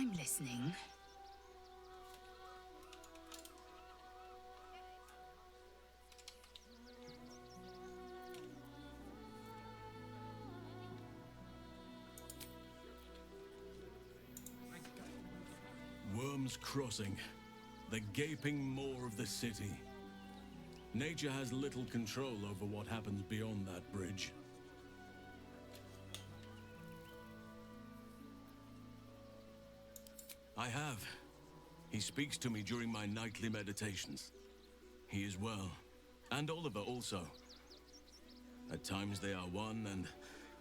I'm listening. Worm's Crossing, the gaping maw of the city. Nature has little control over what happens beyond that bridge. I have. He speaks to me during my nightly meditations. He is well, and Oliver also. At times they are one, and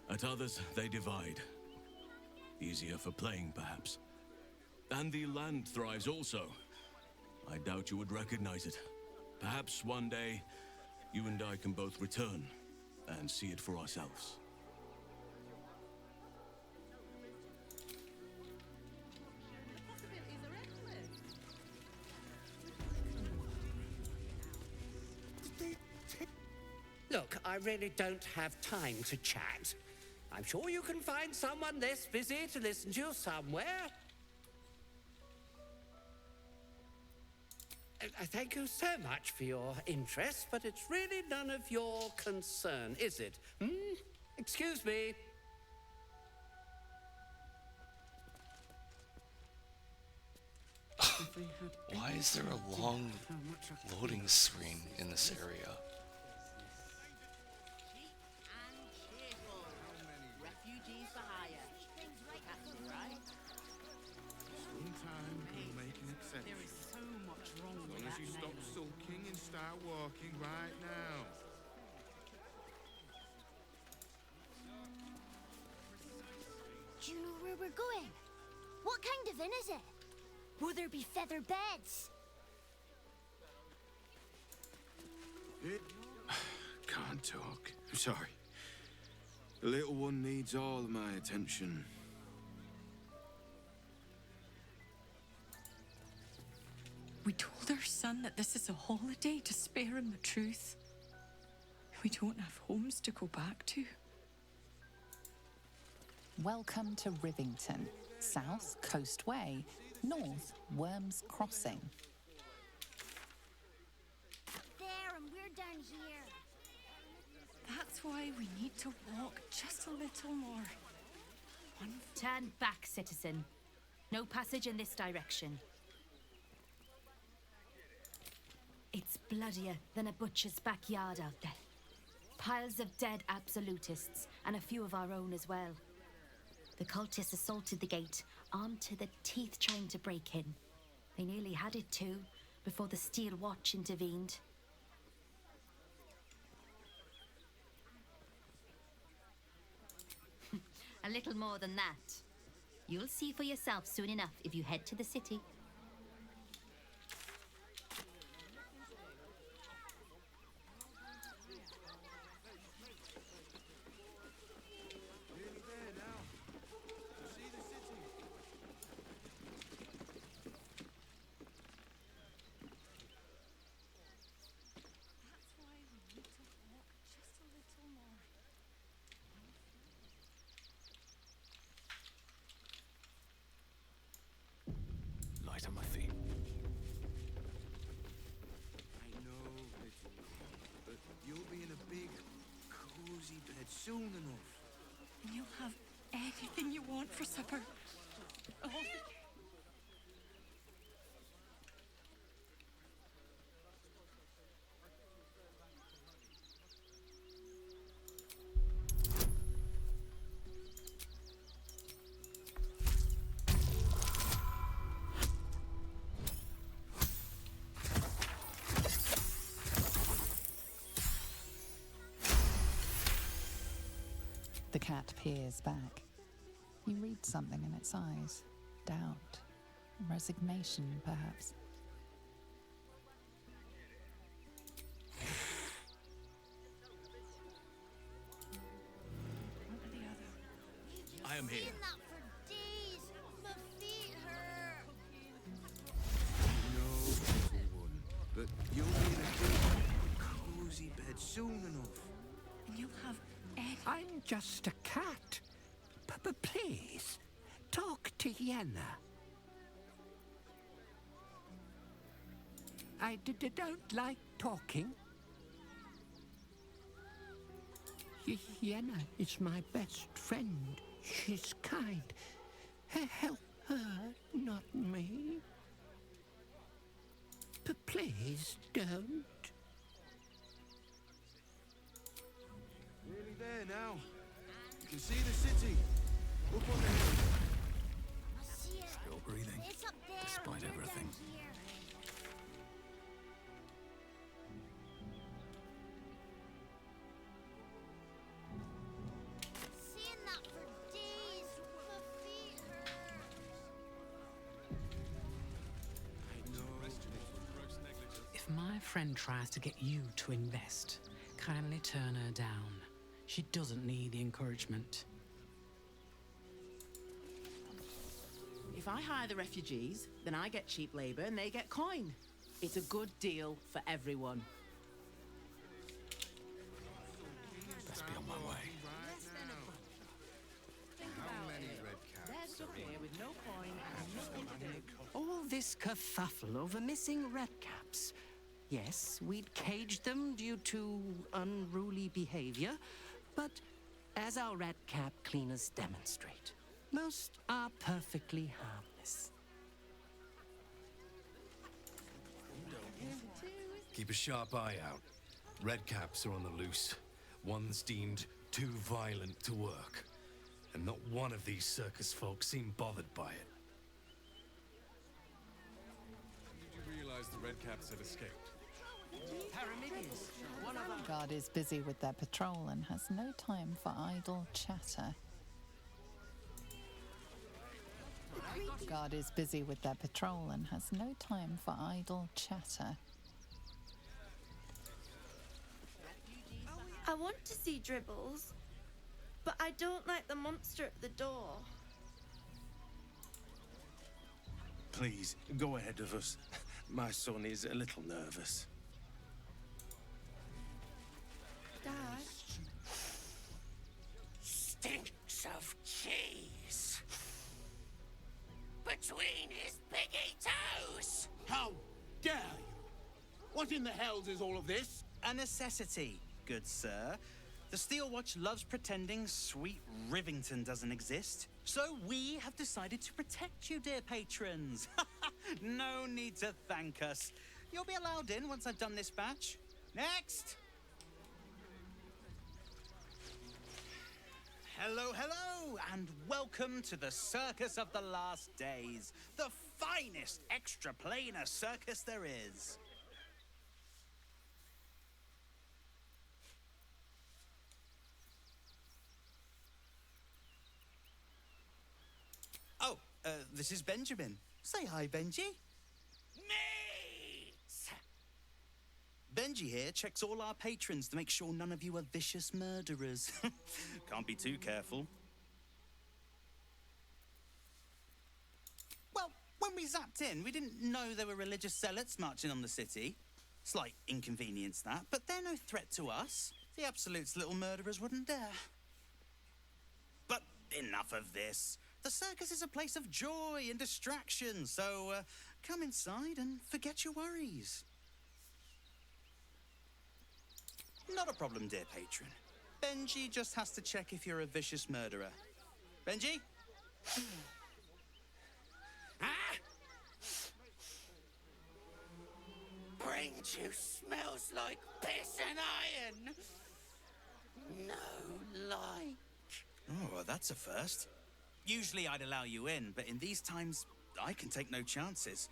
at others they divide. Easier for playing, perhaps. And the land thrives also. I doubt you would recognize it. Perhaps one day, you and I can both return and see it for ourselves. Look, I really don't have time to chat. I'm sure you can find someone less busy to listen to you somewhere. I thank you so much for your interest, but it's really none of your concern, is it? Excuse me. Why is there a long loading screen in this area? Refugees for hire. Captain, right? Sometime we'll make an exception. There is so much wrong As with long as that you stop name. sulking and start walking right now. Do you know where we're going? What kind of inn is it? Will there be feather beds? Can't talk. I'm sorry. The little one needs all of my attention. We told our son that this is a holiday to spare him the truth. We don't have homes to go back to. Welcome to Rivington, south Coast Way, north Worm's Crossing. There, and we're down here. That's why we need to walk just a little more. Turn back, citizen. No passage in this direction. It's bloodier than a butcher's backyard out there. Piles of dead absolutists, and a few of our own as well. The cultists assaulted the gate, armed to the teeth trying to break in. They nearly had it too, before the Steel Watch intervened. A little more than that. You'll see for yourself soon enough if you head to the city. Nearly there now. You see the city? That's why we need to walk just a little more. Light on my feet. I know, little one, but you'll be in a big, cozy bed soon enough. And you'll have anything you want for supper. Oh. The cat peers back. You read something in its eyes. Doubt. Resignation, perhaps. I am here. Seen that for days. My feet hurt. No, little one, but you'll be in a big, cozy bed soon enough. And you'll have anything. I'm just a cat. But please, talk to Yenna. don't like talking. Yenna is my best friend. She's kind. Help her, not me. Please don't. Nearly there now. You can see the city. Up on the hill. I see it. Still breathing, It's up there. despite We're everything. down here. Seeing that for days. My feet hurt. If my friend tries to get you to invest, kindly turn her down. She doesn't need the encouragement. If I hire the refugees, then I get cheap labor and they get coin. It's a good deal for everyone. Best be on my way. They're stuck here with no coin and nothing to do. All this kerfuffle over missing redcaps. Yes, we'd caged them due to unruly behavior, but as our redcap cleaners demonstrate, most are perfectly harmless. Keep a sharp eye out. Redcaps are on the loose. One's deemed too violent to work. And not one of these circus folk seem bothered by it. Did you realize the Redcaps had escaped? Guard is busy with their patrol and has no time for idle chatter. Guard is busy with their patrol and has no time for idle chatter. I want to see Dribbles, but I don't like the monster at the door. Please, go ahead of us. My son is a little nervous. Dad? Stinks of cheese. Between his piggy toes. How dare you? What in the hells is all of this? A necessity, good sir. The Steel Watch loves pretending sweet Rivington doesn't exist. So we have decided to protect you, dear patrons. No need to thank us. You'll be allowed in once I've done this batch. Next! Hello, hello, and welcome to the Circus of the Last Days, the finest extra-planar circus there is. Oh, this is Benjamin. Say hi, Benji. Meat! Benji here checks all our patrons to make sure none of you are vicious murderers. Can't be too careful. Well, when we zapped in, we didn't know there were religious zealots marching on the city. Slight inconvenience, that, but they're no threat to us. The Absolute's little murderers wouldn't dare. But enough of this. The circus is a place of joy and distraction, so come inside and forget your worries. Not a problem, dear patron. Benji just has to check if you're a vicious murderer. Benji? Brain juice smells like piss and iron. No light. Oh, well, that's a first. Usually I'd allow you in, but in these times, I can take no chances.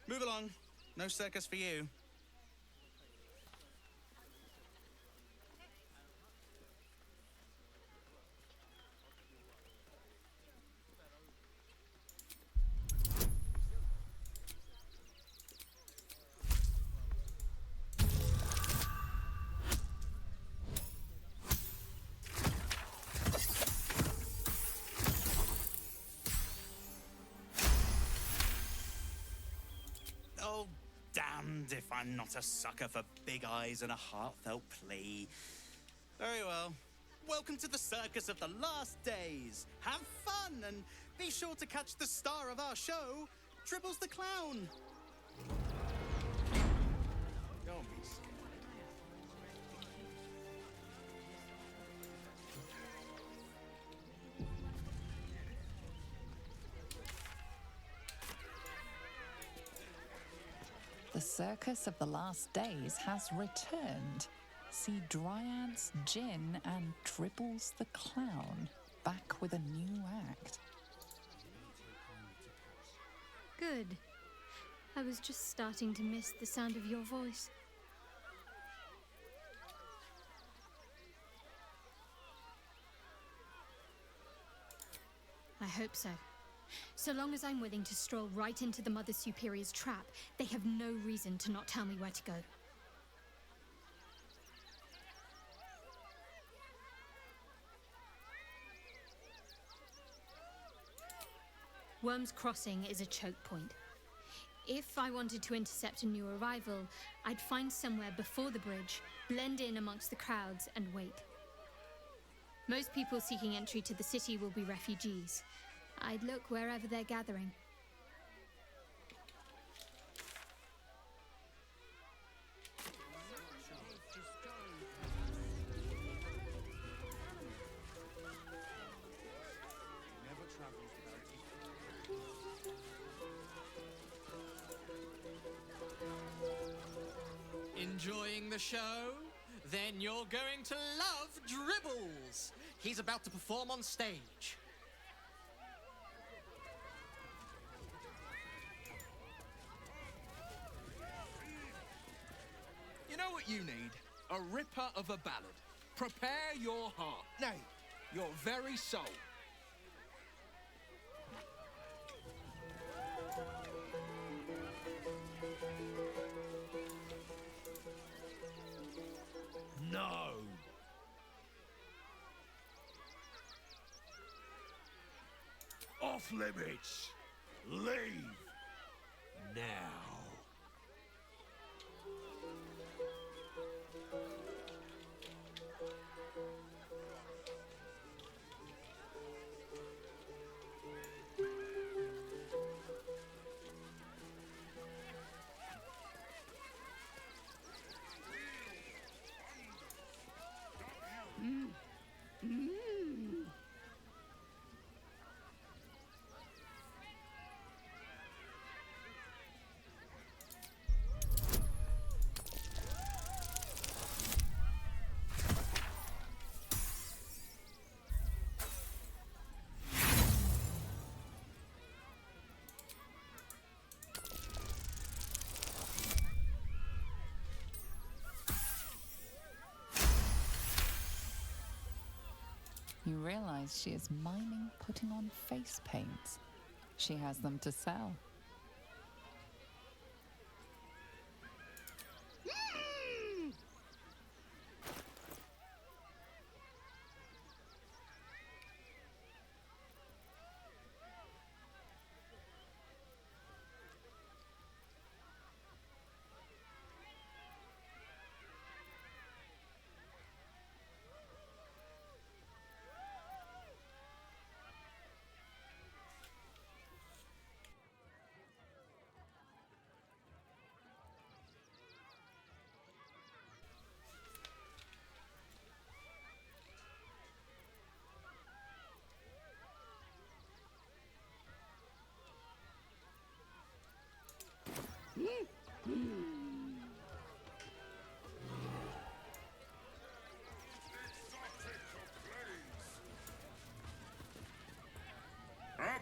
Move along. No circus for you. Oh, damned if I'm not a sucker for big eyes and a heartfelt plea. Very well. Welcome to the Circus of the Last Days. Have fun and be sure to catch the star of our show, Dribbles the Clown. The circus of the last days has returned. See Dryads, Jin, and Dribbles the Clown back with a new act. Good. I was just starting to miss the sound of your voice. I hope so. So long as I'm willing to stroll right into the Mother Superior's trap, they have no reason to not tell me where to go. Worm's Crossing is a choke point. If I wanted to intercept a new arrival, I'd find somewhere before the bridge, blend in amongst the crowds, and wait. Most people seeking entry to the city will be refugees. I'd look wherever they're gathering. Enjoying the show? Then you're going to love Dribbles. He's about to perform on stage. You know what you need? A ripper of a ballad. Prepare your heart. Nay, your very soul. No! Off limits! Leave! Now! You realize she is miming putting on face paints. She has them to sell.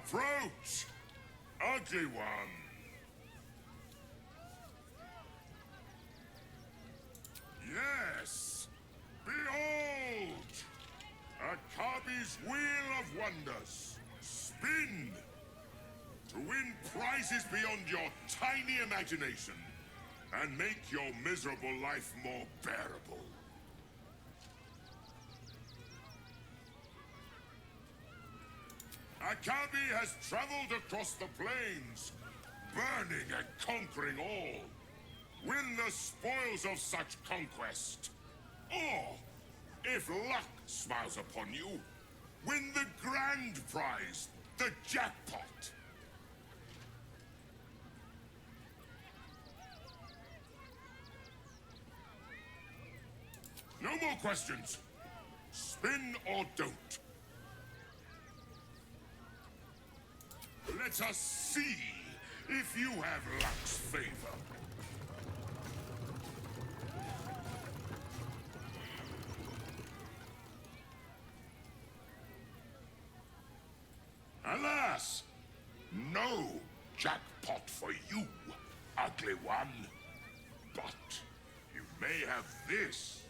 Approach, ugly one. Yes, behold, Akabi's Wheel of Wonders. Spin to win prizes beyond your tiny imagination and make your miserable life more bearable. Akabi has traveled across the plains, burning and conquering all. Win the spoils of such conquest. Or, if luck smiles upon you, win the grand prize, the jackpot. No more questions. Spin or don't. Let us see if you have luck's favor. Alas, no jackpot for you, ugly one. But you may have this.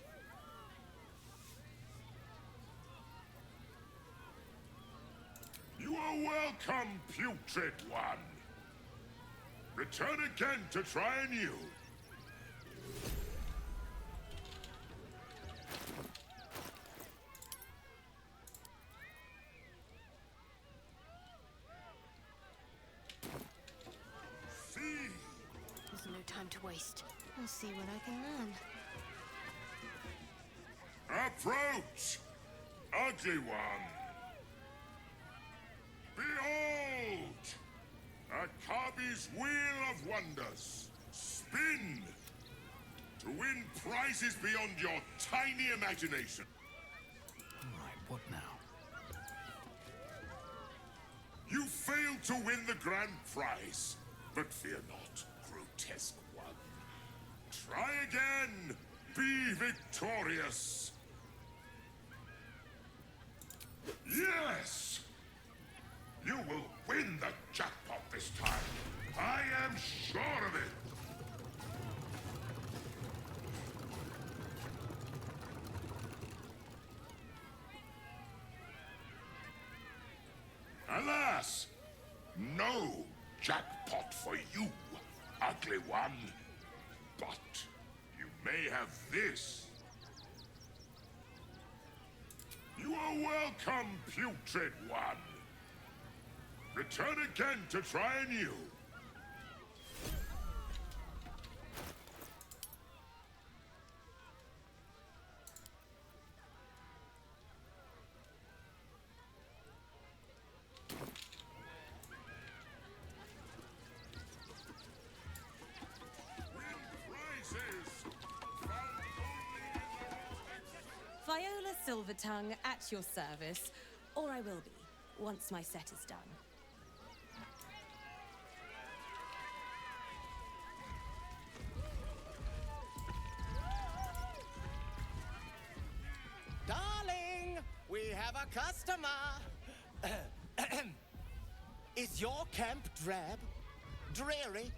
You are welcome, putrid one. Return again to try anew. There's no time to waste. I'll see what I can learn. Approach, ugly one. Behold! Akabi's Wheel of Wonders. Spin! To win prizes beyond your tiny imagination. Right, what now? You failed to win the grand prize. But fear not, grotesque one. Try again. Be victorious. Yes! You will win the jackpot this time. I am sure of it. Alas, no jackpot for you, ugly one. But you may have this. You are welcome, putrid one. Return again to try anew. Viola Silvertongue at your service, or I will be, once my set is done. Darling, we have a customer. Is your camp drab? Dreary?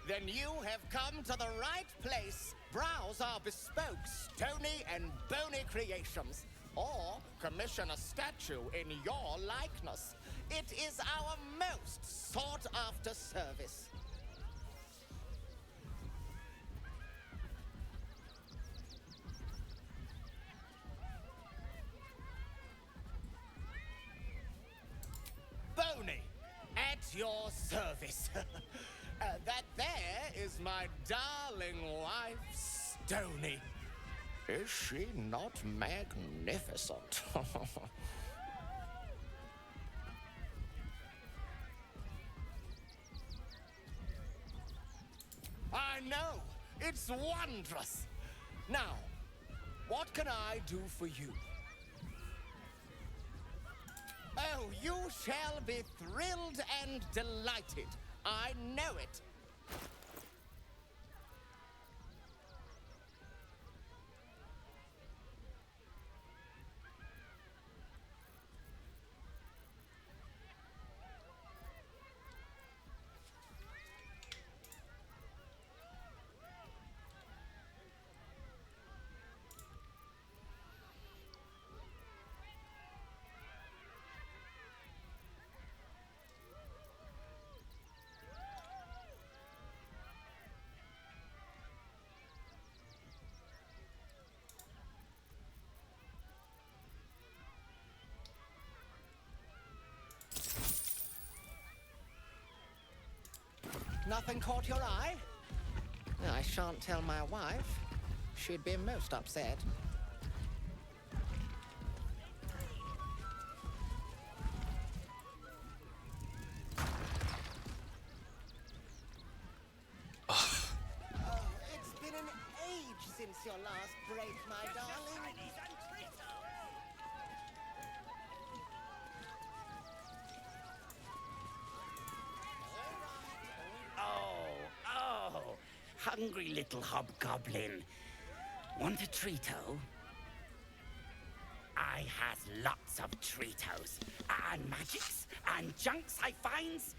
Then you have come to the right place. Browse our bespoke, stony and bony creations. Or commission a statue in your likeness. It is our most sought-after service. Bony, at your service. That there is my darling wife, Stony. Is she not magnificent? I know! It's wondrous! Now, what can I do for you? Oh, you shall be thrilled and delighted. I know it. Nothing caught your eye? I shan't tell my wife. She'd be most upset. It's been an age since your last break, my darling. Oh, hungry little hobgoblin. Want a treat-o? I has lots of treatos, and magics, and junks I finds.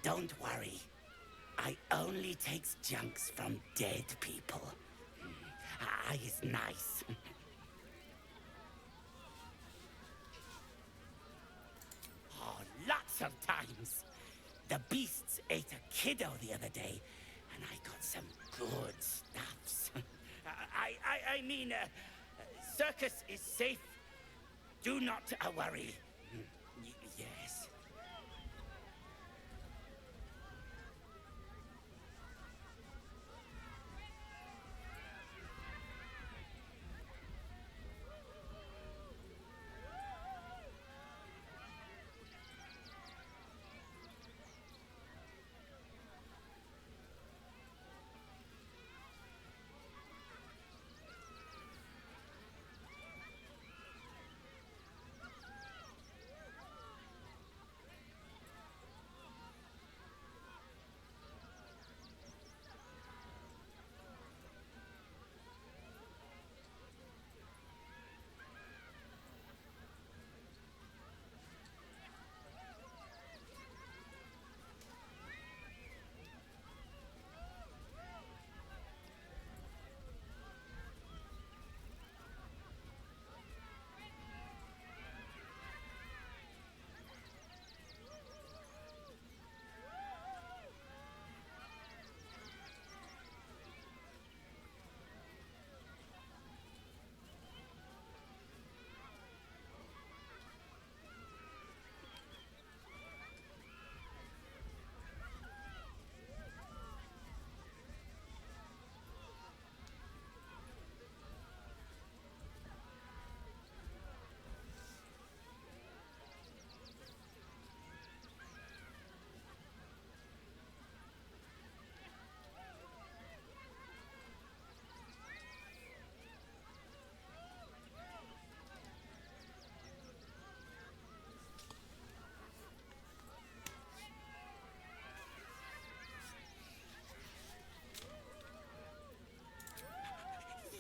Don't worry. I only takes junks from dead people. I is nice. Oh, lots of times. The beasts ate a kiddo the other day, and I got some good stuffs. I mean, circus is safe. Do not worry. Yes.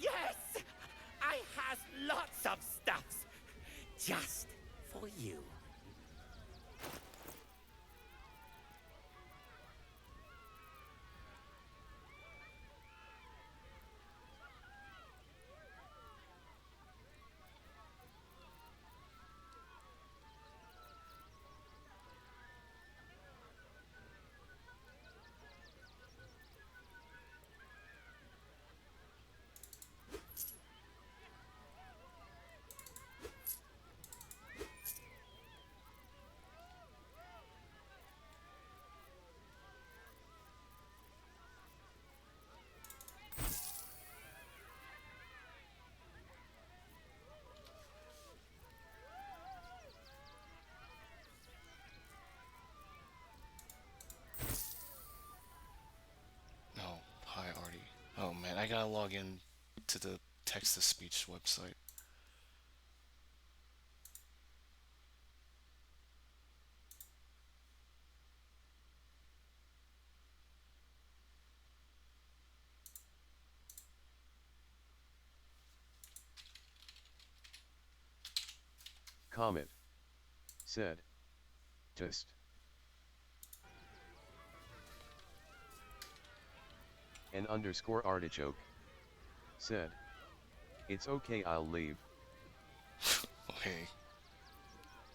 Yes! I has lots of stuffs. Just for you. Oh, hi Artie. Oh man, I gotta log in to the text-to-speech website. Comment. Said. Test. _artichoke. Said. It's okay, I'll leave. Okay.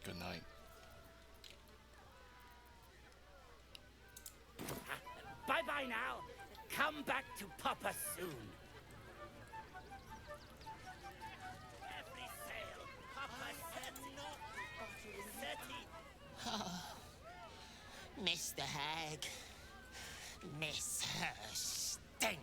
Good night. Bye-bye now. Come back to Papa soon. Every sail, Papa set Miss the hag. Miss her stink.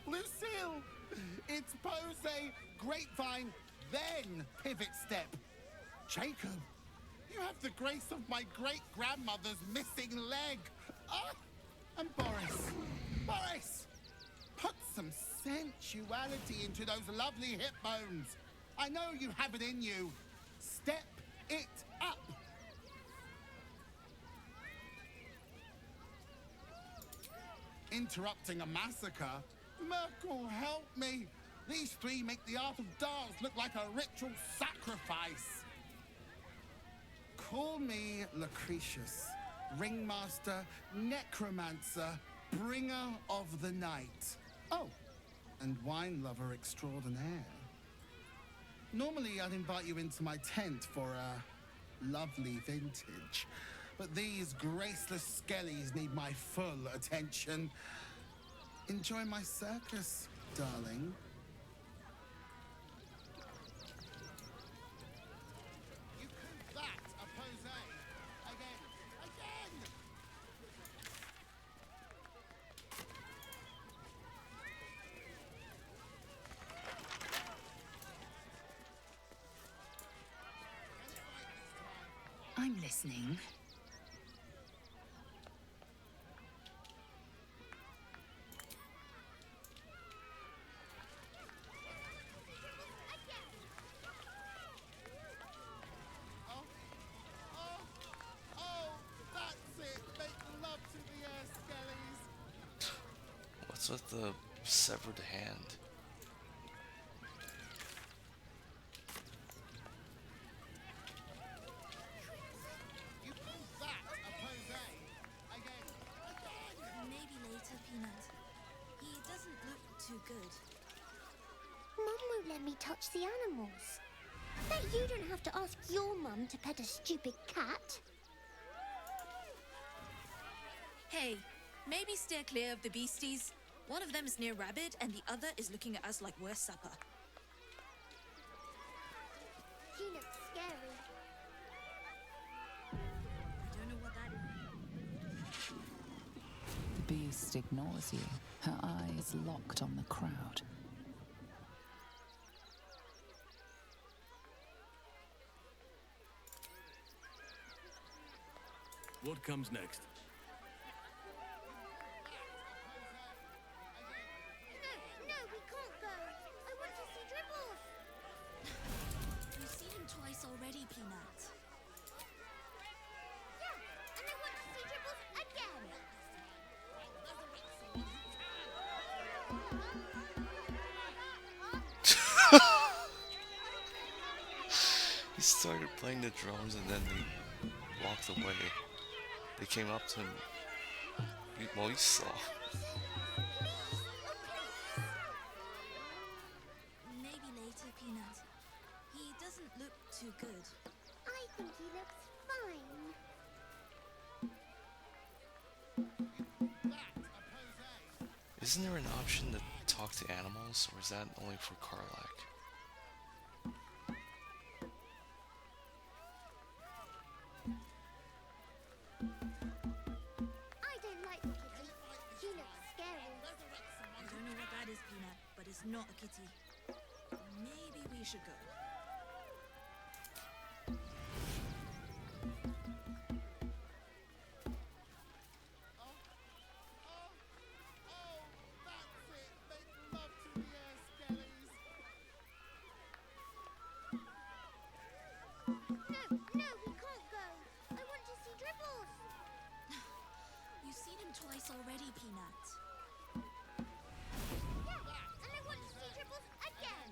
Lucille! It's pose, grapevine, then pivot step. Jacob, you have the grace of my great-grandmother's missing leg. And Boris, put some sense sensuality into those lovely hip bones. I know you have it in you. Step it up. Interrupting a massacre? Merkel, help me. These three make the art of dance look like a ritual sacrifice. Call me Lucretius, ringmaster, necromancer, bringer of the night. Oh, and wine lover extraordinaire. Normally I'd invite you into my tent for a lovely vintage, but these graceless skellies need my full attention. Enjoy my circus, darling. You call that a pose? Again. I'm listening. What's with the severed hand? Maybe later, Peanut. He doesn't look too good. Mum won't let me touch the animals. Bet you don't have to ask your mum to pet a stupid cat. Hey, maybe steer clear of the beasties. One of them is near Rabbit, and the other is looking at us like we're supper. He looks scary. I don't know what that is. The beast ignores you, her eyes locked on the crowd. What comes next? No, we can't go. I want to see Dribbles. You've seen him twice already, Peanut. Yeah, and I want to see Dribbles again. He started playing the drums and then they walked away. They came up to him. Well, you saw. Maybe later, Peanut. He doesn't look too good. I think he looks fine. Isn't there an option to talk to animals, or is that only for Karlak? I don't like the kitty. He looks scary. I don't know what that is, Peanut, but it's not a kitty. Maybe we should go. No, we can't go. I want to see Dribbles. You've seen him twice already, Peanut. Yeah, and I want to see Dribbles again.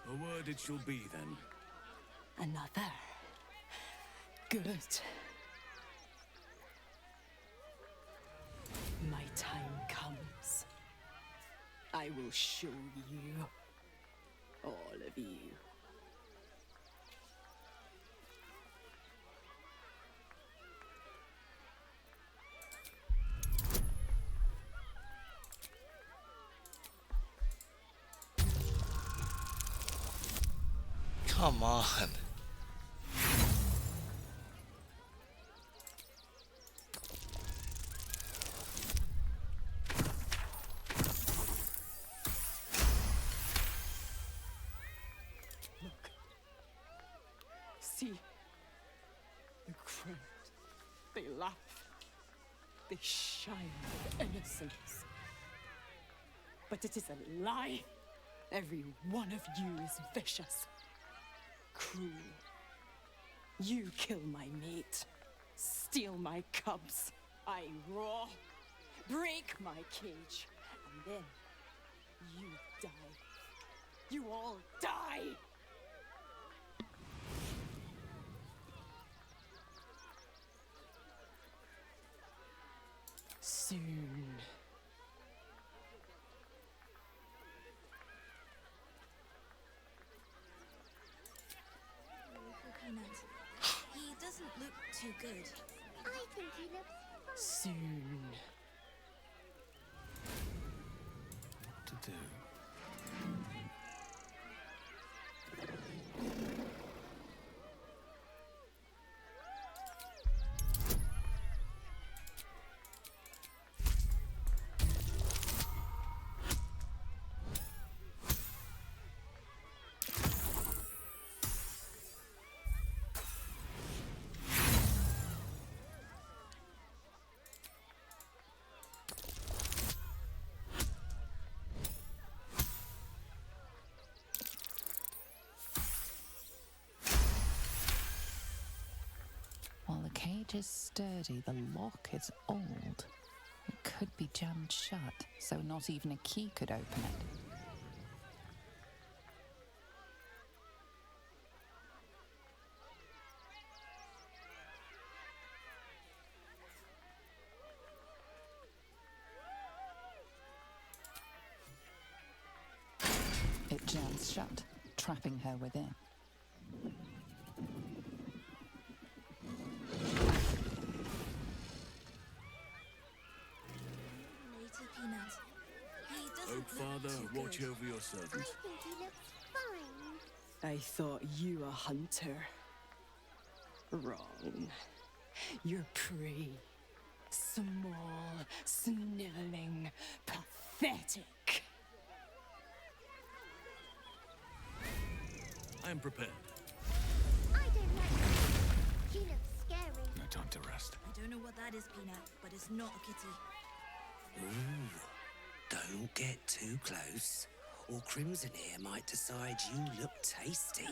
A word it shall be then. Another. Good. My time comes. I will show you. All of you. Come on. see. The crowd, they laugh. They shine with innocence. But it is a lie. Every one of you is vicious, cruel. You kill my mate, steal my cubs. I roar, break my cage, and then you die. You all die! Soon. Peanut. He doesn't look too good. I think he looks fine. Soon. To do. While the cage is sturdy, the lock is old. It could be jammed shut, so not even a key could open it. It jams shut, trapping her within. Later, Peanut. He doesn't Oak Father, look too watch good. over your servant. I think he looks fine. I thought you a hunter. Wrong. You're prey. Small, snarling, pathetic. I am prepared. I don't like him. He looks scary. No time to rest. I don't know what that is, Peanut, but it's not a kitty. Ooh, don't get too close, or Crimson here might decide you look tasty.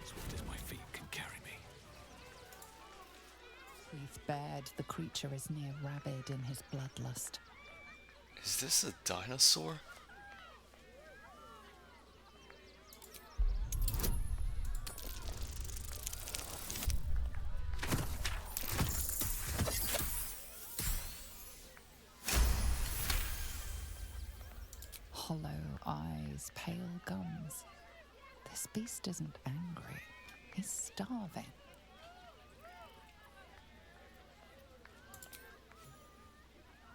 Swift as my feet can carry me. Teeth bared, the creature is near rabid in his bloodlust. Is this a dinosaur? Hollow eyes, pale gums. This beast isn't angry. He's starving.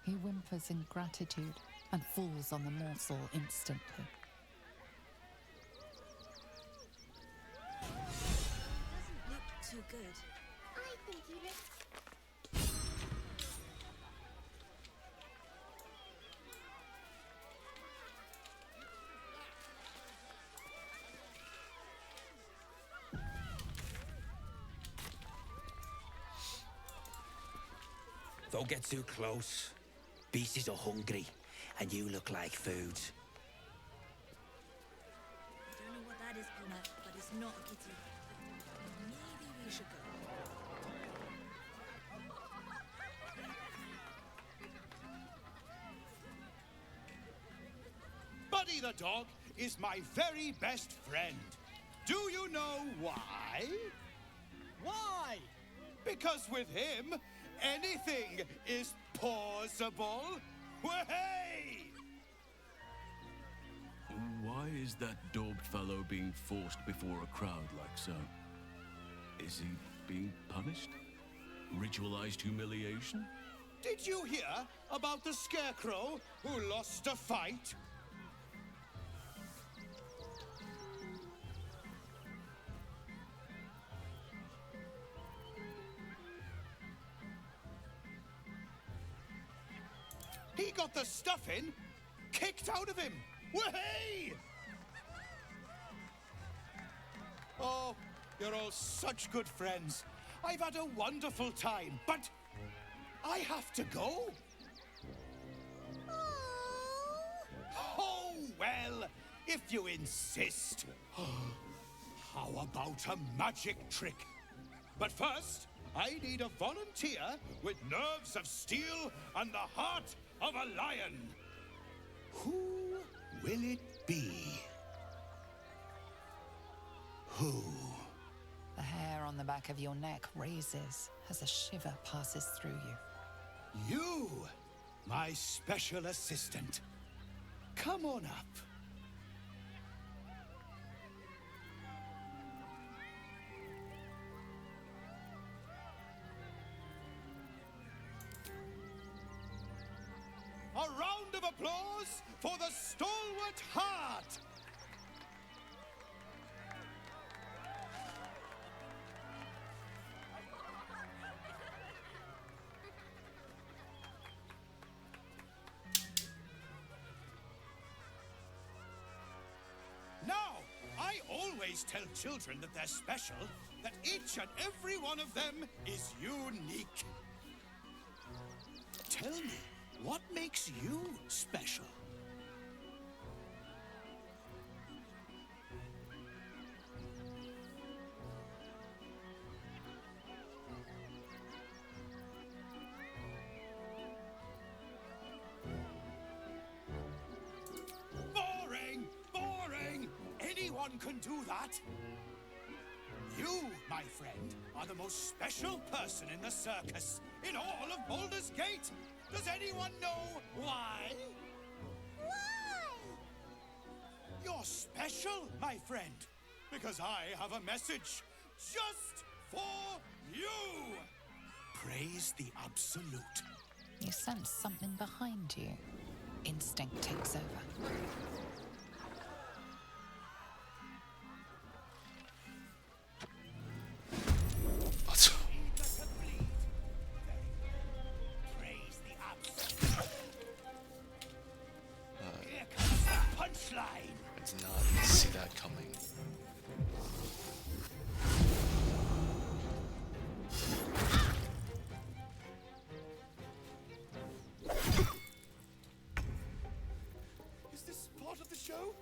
He whimpers in gratitude and falls on the morsel instantly. Doesn't look too good. I think he looks... Don't get too close. Beasties are hungry, and you look like food. I don't know what that is, Peanut, but it's not a kitty. Maybe we should go. Buddy the dog is my very best friend. Do you know why? Why? Because with him, anything is possible. Way! Why is that daubed fellow being forced before a crowd like so? Is he being punished? Ritualized humiliation? Did you hear about the scarecrow who lost a fight? He got the stuffing kicked out of him. Way! Oh, you're all such good friends. I've had a wonderful time, but I have to go. Oh, well, if you insist. How about a magic trick? But first, I need a volunteer with nerves of steel and the heart of a lion. Who will it be? Who? The hair on the back of your neck raises as a shiver passes through you. You, my special assistant. Come on up. A round of applause for the stalwart heart! Now, I always tell children that they're special, that each and every one of them is unique. Tell me, what makes you special? Boring! Boring! Anyone can do that. You, my friend, are the most special person in the circus, in all of Baldur's Gate. Does anyone know why? Why? You're special, my friend, because I have a message just for you. Praise the Absolute. You sense something behind you. Instinct takes over. I did not see that coming. Is this part of the show?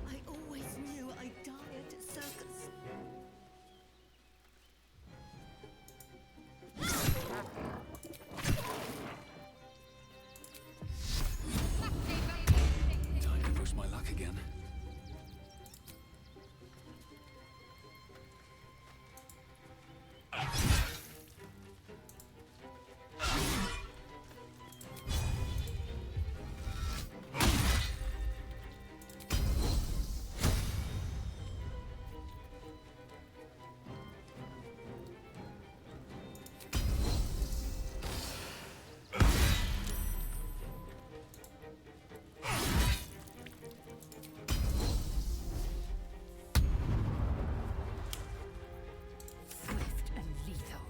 I always knew I'd die at a circus. Time to push my luck again. Swift and lethal.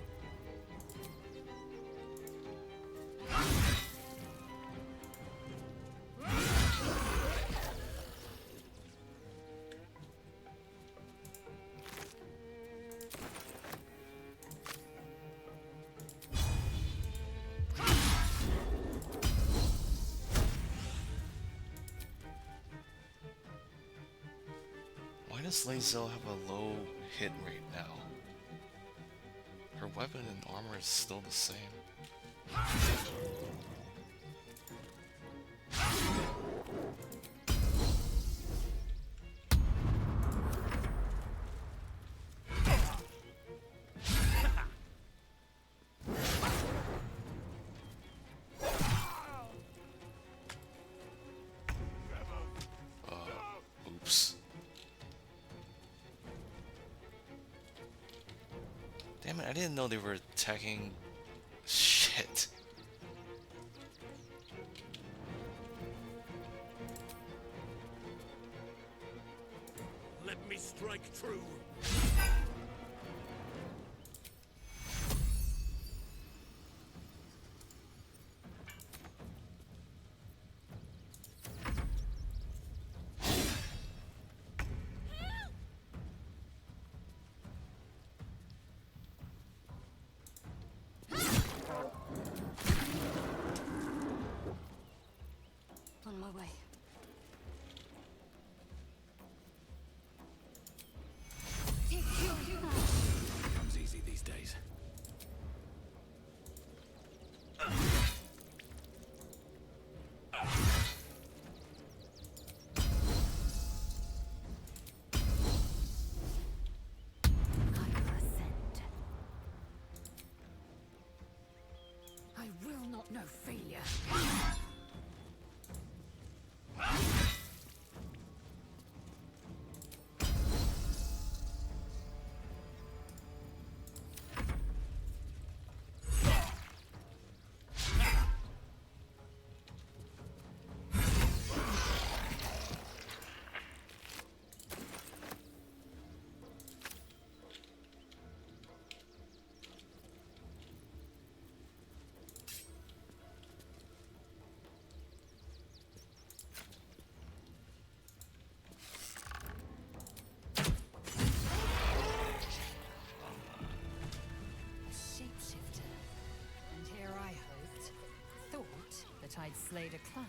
Why does Lae'zel have a low hit rate now? Her weapon and armor is still the same. Oops. Damn it, I didn't know they were attacking. Shit. Let me strike true. On my way. Comes easy these days. I will not know failure. I'd slayed a clown.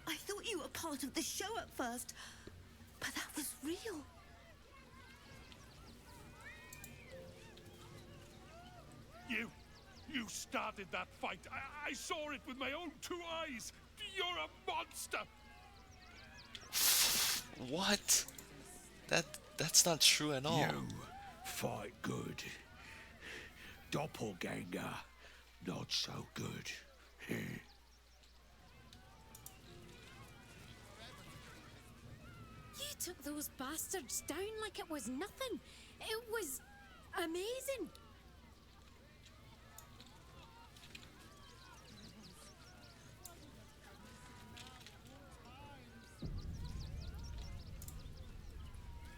I thought you were part of the show at first, but that was real. You started that fight. I saw it with my own 2 eyes. You're a monster. What? That's not true at all. You fight good. Doppelganger, not so good. You took those bastards down like it was nothing. It was amazing.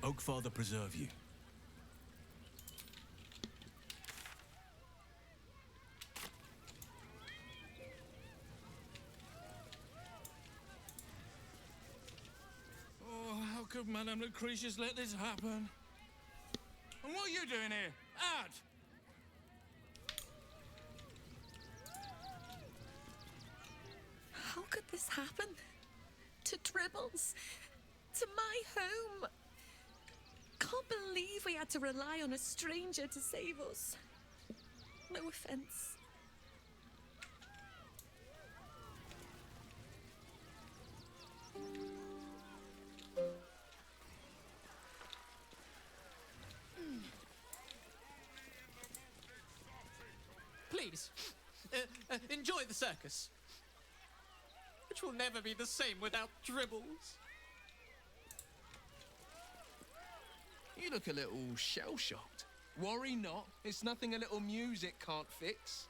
Oakfather preserve you. Oh, how could Madame Lucretius let this happen? And what are you doing here? Out! How could this happen? To Dribbles? To my home? Can't believe we had to rely on a stranger to save us. No offense. Please, enjoy the circus, which will never be the same without Dribbles. You look a little shell-shocked. Worry not, it's nothing a little music can't fix.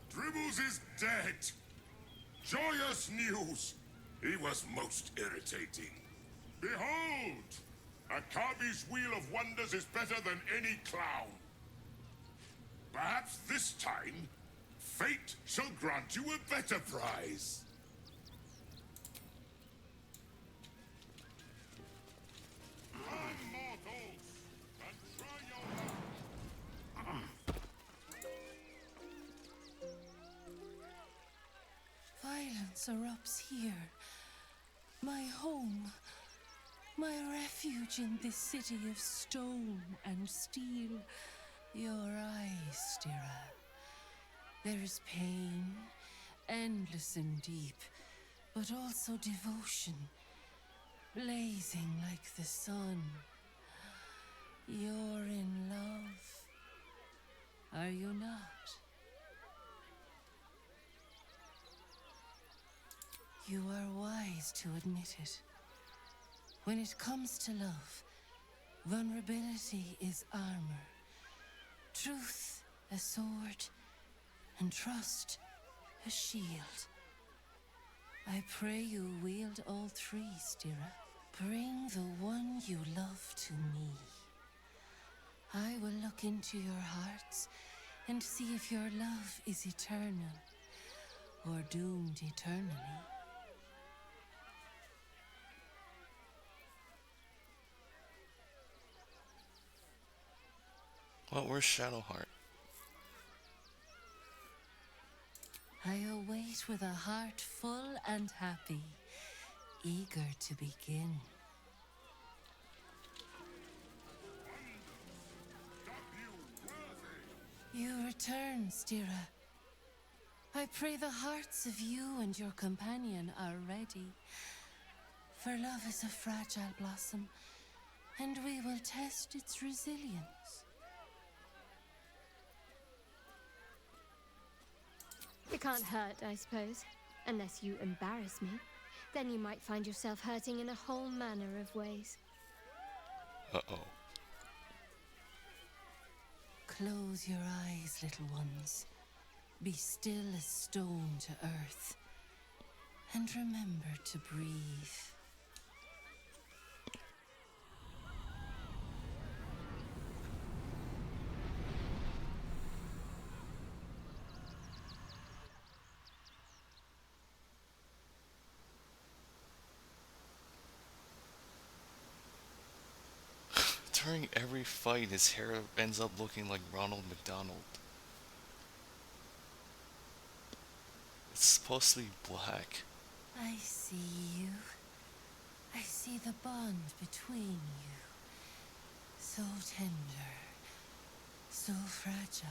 Dribbles is dead. Joyous news. He was most irritating. Behold! Akabi's Wheel of Wonders is better than any clown. Perhaps this time, Fate shall grant you a better prize. Come, mortals, and try your luck. Violence erupts here. My home. My refuge in this city of stone and steel. Your eyes, Stira. There is pain, endless and deep, but also devotion, blazing like the sun. You're in love, are you not? You are wise to admit it. When it comes to love, vulnerability is armor, truth a sword, and trust a shield. I pray you wield all three, Stira. Bring the one you love to me. I will look into your hearts and see if your love is eternal or doomed eternally. Well, where's Shadowheart? I await with a heart full and happy, eager to begin. You return, Stira. I pray the hearts of you and your companion are ready. For love is a fragile blossom, and we will test its resilience. It can't hurt, I suppose. Unless you embarrass me. Then you might find yourself hurting in a whole manner of ways. Uh-oh. Close your eyes, little ones. Be still as stone to earth. And remember to breathe. During every fight, his hair ends up looking like Ronald McDonald. It's supposed to be black. I see you. I see the bond between you. So tender. So fragile.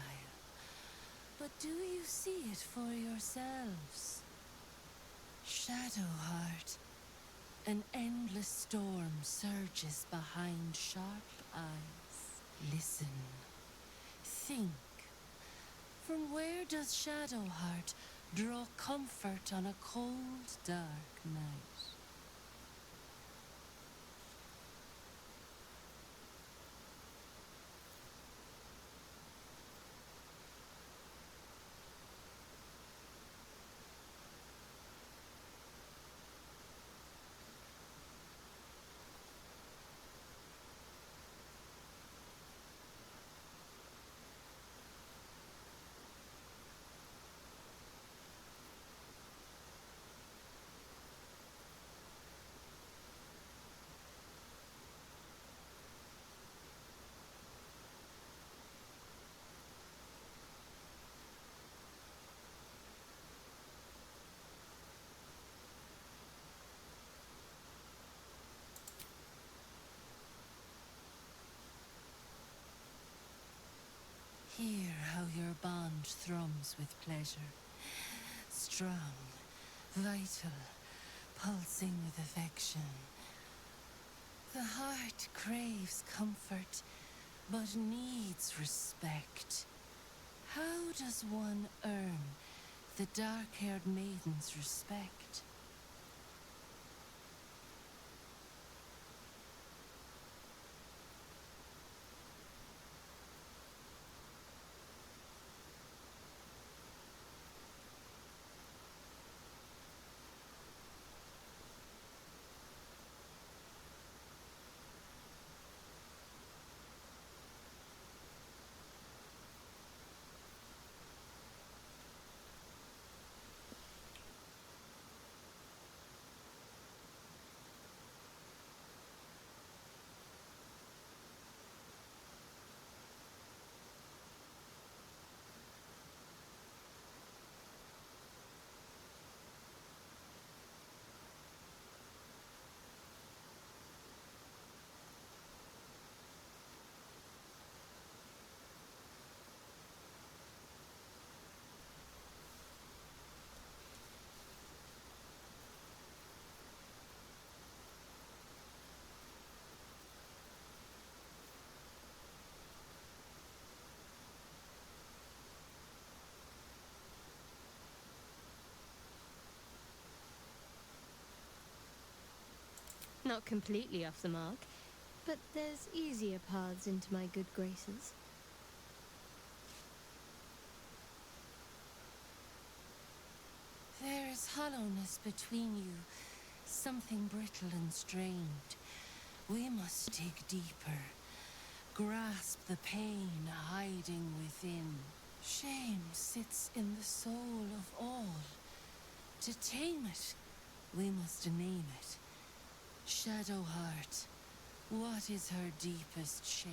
But do you see it for yourselves? Shadowheart. An endless storm surges behind sharp eyes. Listen. Think. From where does Shadowheart draw comfort on a cold, dark night? Hear how your bond thrums with pleasure. Strong, vital, pulsing with affection. The heart craves comfort, but needs respect. How does one earn the dark-haired maiden's respect? Not completely off the mark, but there's easier paths into my good graces. There is hollowness between you, something brittle and strained. We must dig deeper, grasp the pain hiding within. Shame sits in the soul of all. To tame it, we must name it. Shadowheart, what is her deepest shame?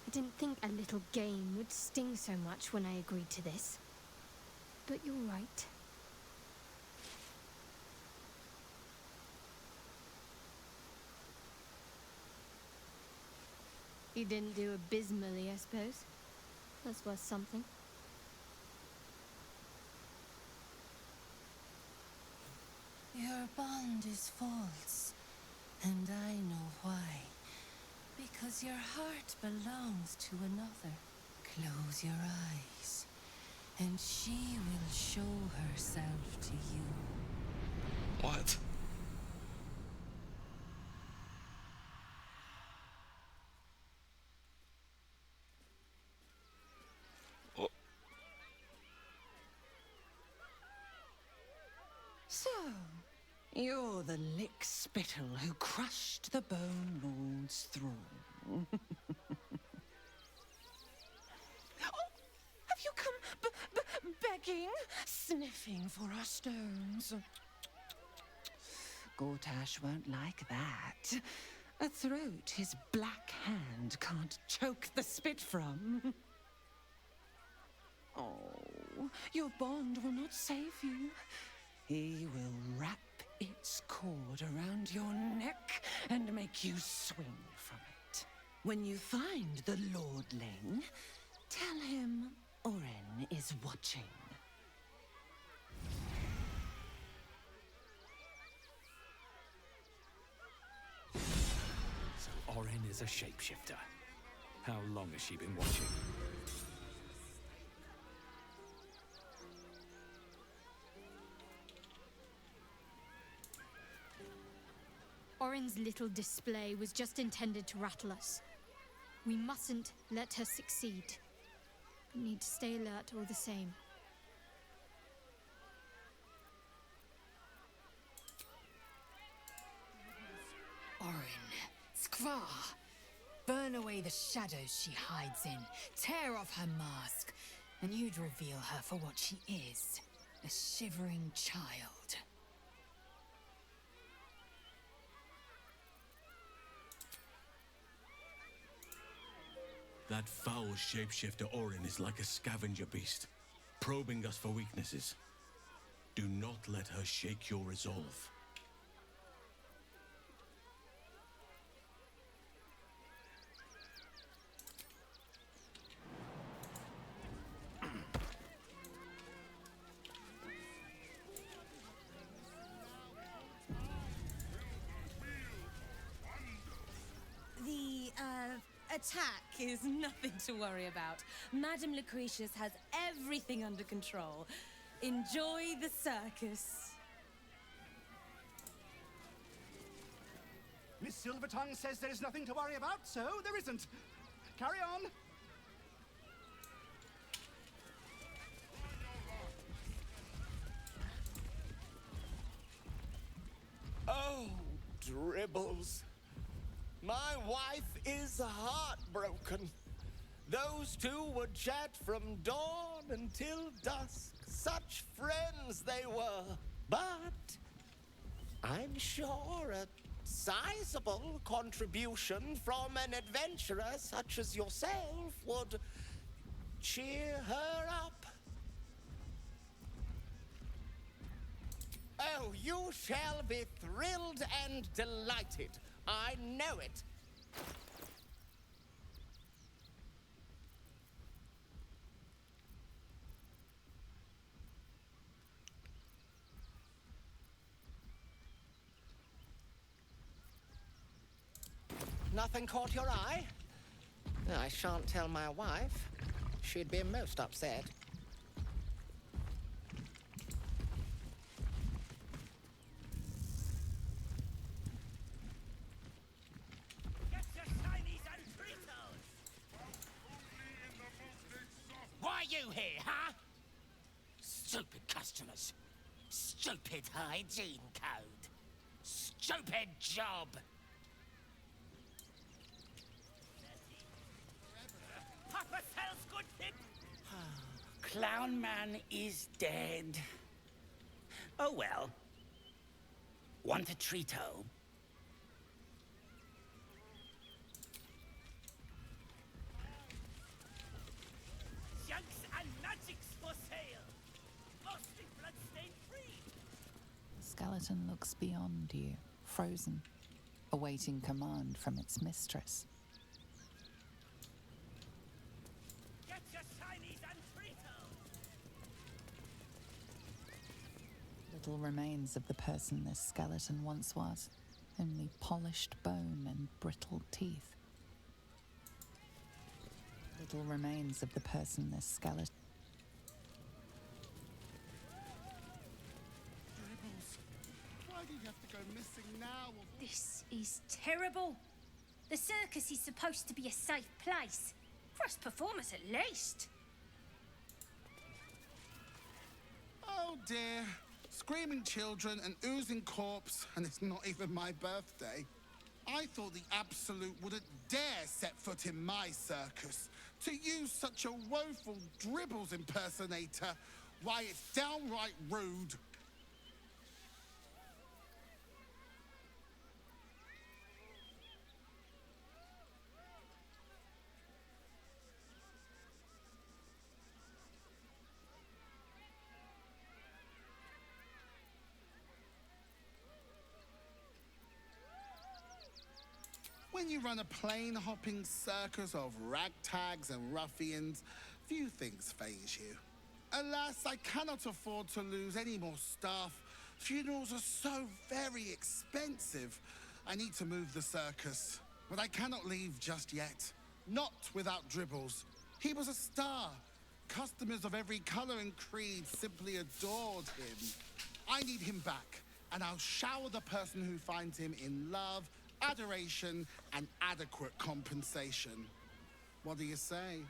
I didn't think a little game would sting so much when I agreed to this. But you're right. You didn't do abysmally, I suppose. That's worth something. Your bond is false, and I know why. Because your heart belongs to another. Close your eyes, and she will show herself to you. What? Oh. So, you're the lick-spittle who crushed the Bone Lord's throne. Oh, have you come begging, sniffing for our stones? Gortash won't like that. A throat his black hand can't choke the spit from. Oh, your bond will not save you. He will wrap its cord around your neck and make you swing from it. When you find the lordling, tell him Oren is watching. So Oren is a shapeshifter. How long has she been watching? Oren's little display was just intended to rattle us. We mustn't let her succeed. We need to stay alert all the same. Orin, Skvar, burn away the shadows she hides in, tear off her mask, and you'd reveal her for what she is, a shivering child. That foul shapeshifter Orin is like a scavenger beast, probing us for weaknesses. Do not let her shake your resolve. The, attack is nothing to worry about. Madame Lucretius has everything under control. Enjoy the circus. Miss Silvertongue says there is nothing to worry about, so there isn't. Carry on. Oh, dribbles. My wife is heartbroken. Those two would chat from dawn until dusk. Such friends they were. But I'm sure a sizable contribution from an adventurer such as yourself would cheer her up. Oh, you shall be thrilled and delighted. I know it. Nothing caught your eye? I shan't tell my wife. She'd be most upset. Get your shinies and Fritos! Why you here, huh? Stupid customers. Stupid hygiene code. Stupid job. Papa sells good things. Clown Man is dead. Oh well. Want a treato? Junks and magics for sale. Mostly bloodstain free. The skeleton looks beyond you, frozen, awaiting command from its mistress. Get your shinies and Fritos. Little remains of the person this skeleton once was, only polished bone and brittle teeth. Little remains of the person this skeleton... Dribbles, why do you have to go missing now? This is terrible. The circus is supposed to be a safe place. For us performers, at least. Oh dear. Screaming children, an oozing corpse, and it's not even my birthday. I thought the Absolute wouldn't dare set foot in my circus. To use such a woeful Dribbles impersonator, why, it's downright rude. When you run a plane-hopping circus of ragtags and ruffians, few things faze you. Alas, I cannot afford to lose any more staff. Funerals are so very expensive. I need to move the circus, but I cannot leave just yet. Not without Dribbles. He was a star. Customers of every color and creed simply adored him. I need him back, and I'll shower the person who finds him in love, adoration, and adequate compensation. What do you say?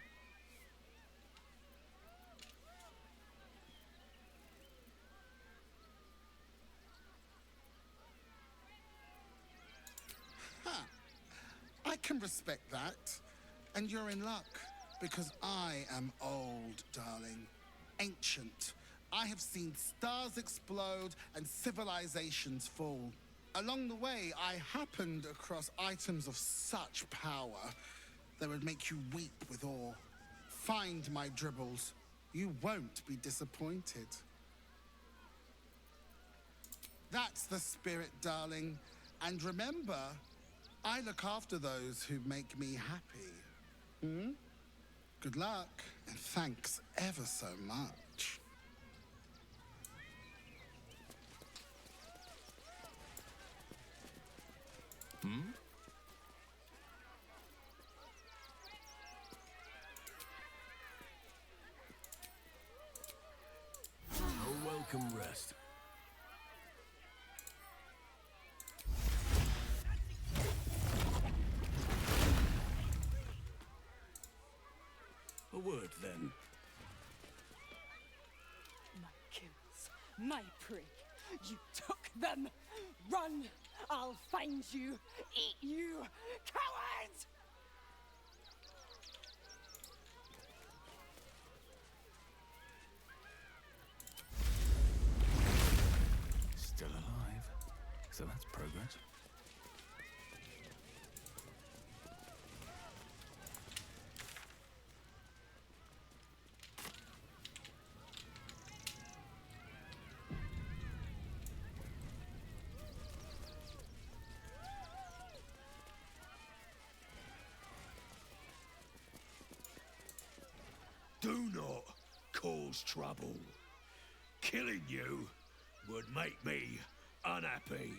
Huh. I can respect that. And you're in luck, because I am old, darling. Ancient. I have seen stars explode and civilizations fall. Along the way, I happened across items of such power that would make you weep with awe. Find my Dribbles. You won't be disappointed. That's the spirit, darling. And remember, I look after those who make me happy. Hmm? Good luck, and thanks ever so much. Hmm? A welcome rest. A word, then. My kills, my prey. You took them. Run! I'll find you, eat you, cowards! Still alive. So that's progress. Do not cause trouble. Killing you would make me unhappy.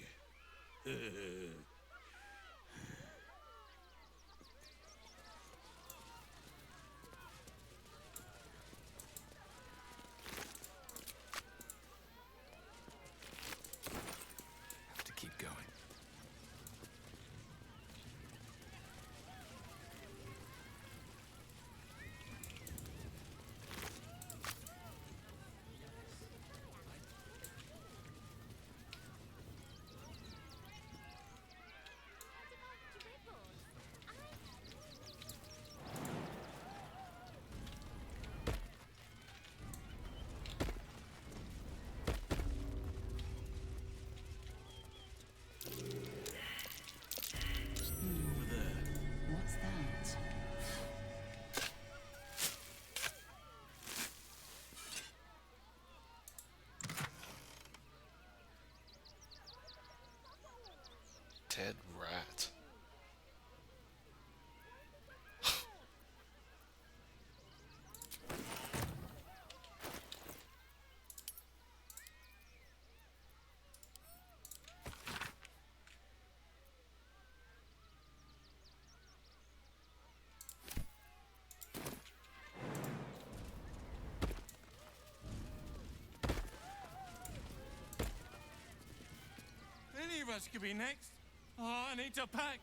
Any of us could be next. Oh, I need to pack.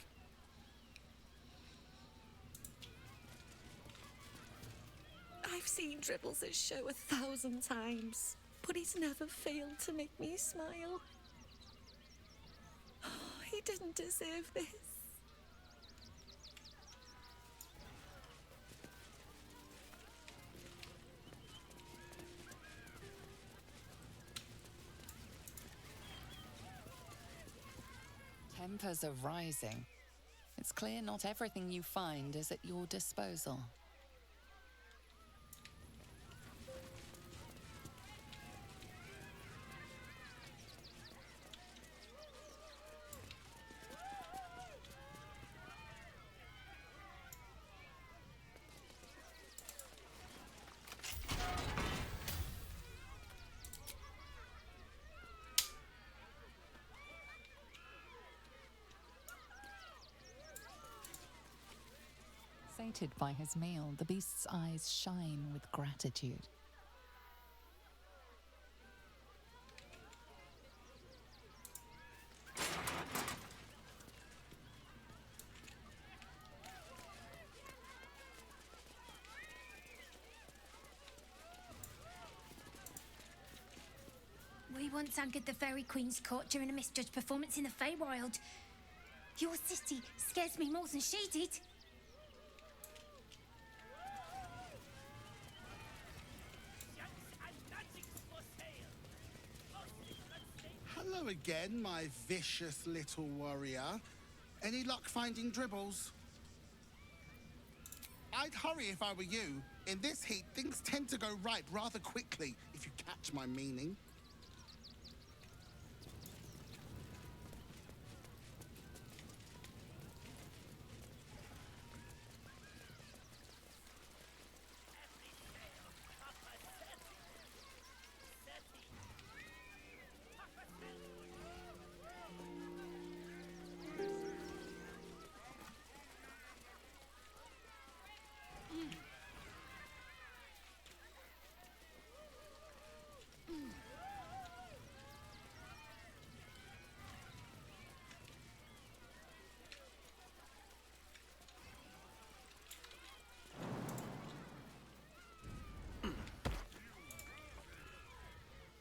I've seen Dribbles' show 1,000 times, but he's never failed to make me smile. Oh, he didn't deserve this. Tempers are rising. It's clear not everything you find is at your disposal. Sated by his meal, the beast's eyes shine with gratitude. We once anchored the Fairy Queen's court during a misjudged performance in the Feywild. Your city scares me more than she did. Hello again, my vicious little warrior. Any luck finding Dribbles? I'd hurry if I were you. In this heat, things tend to go ripe rather quickly, if you catch my meaning.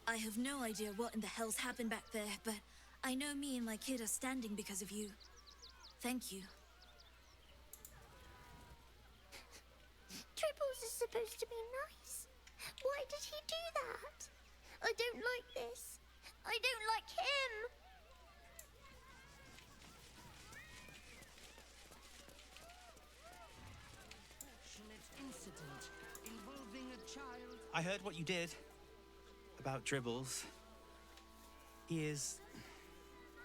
I have no idea what in the hell's happened back there, but I know me and my kid are standing because of you. Thank you. Dribbles is supposed to be nice. Why did he do that? I don't like this. I don't like him. Incident involving a child. I heard what you did about Dribbles. He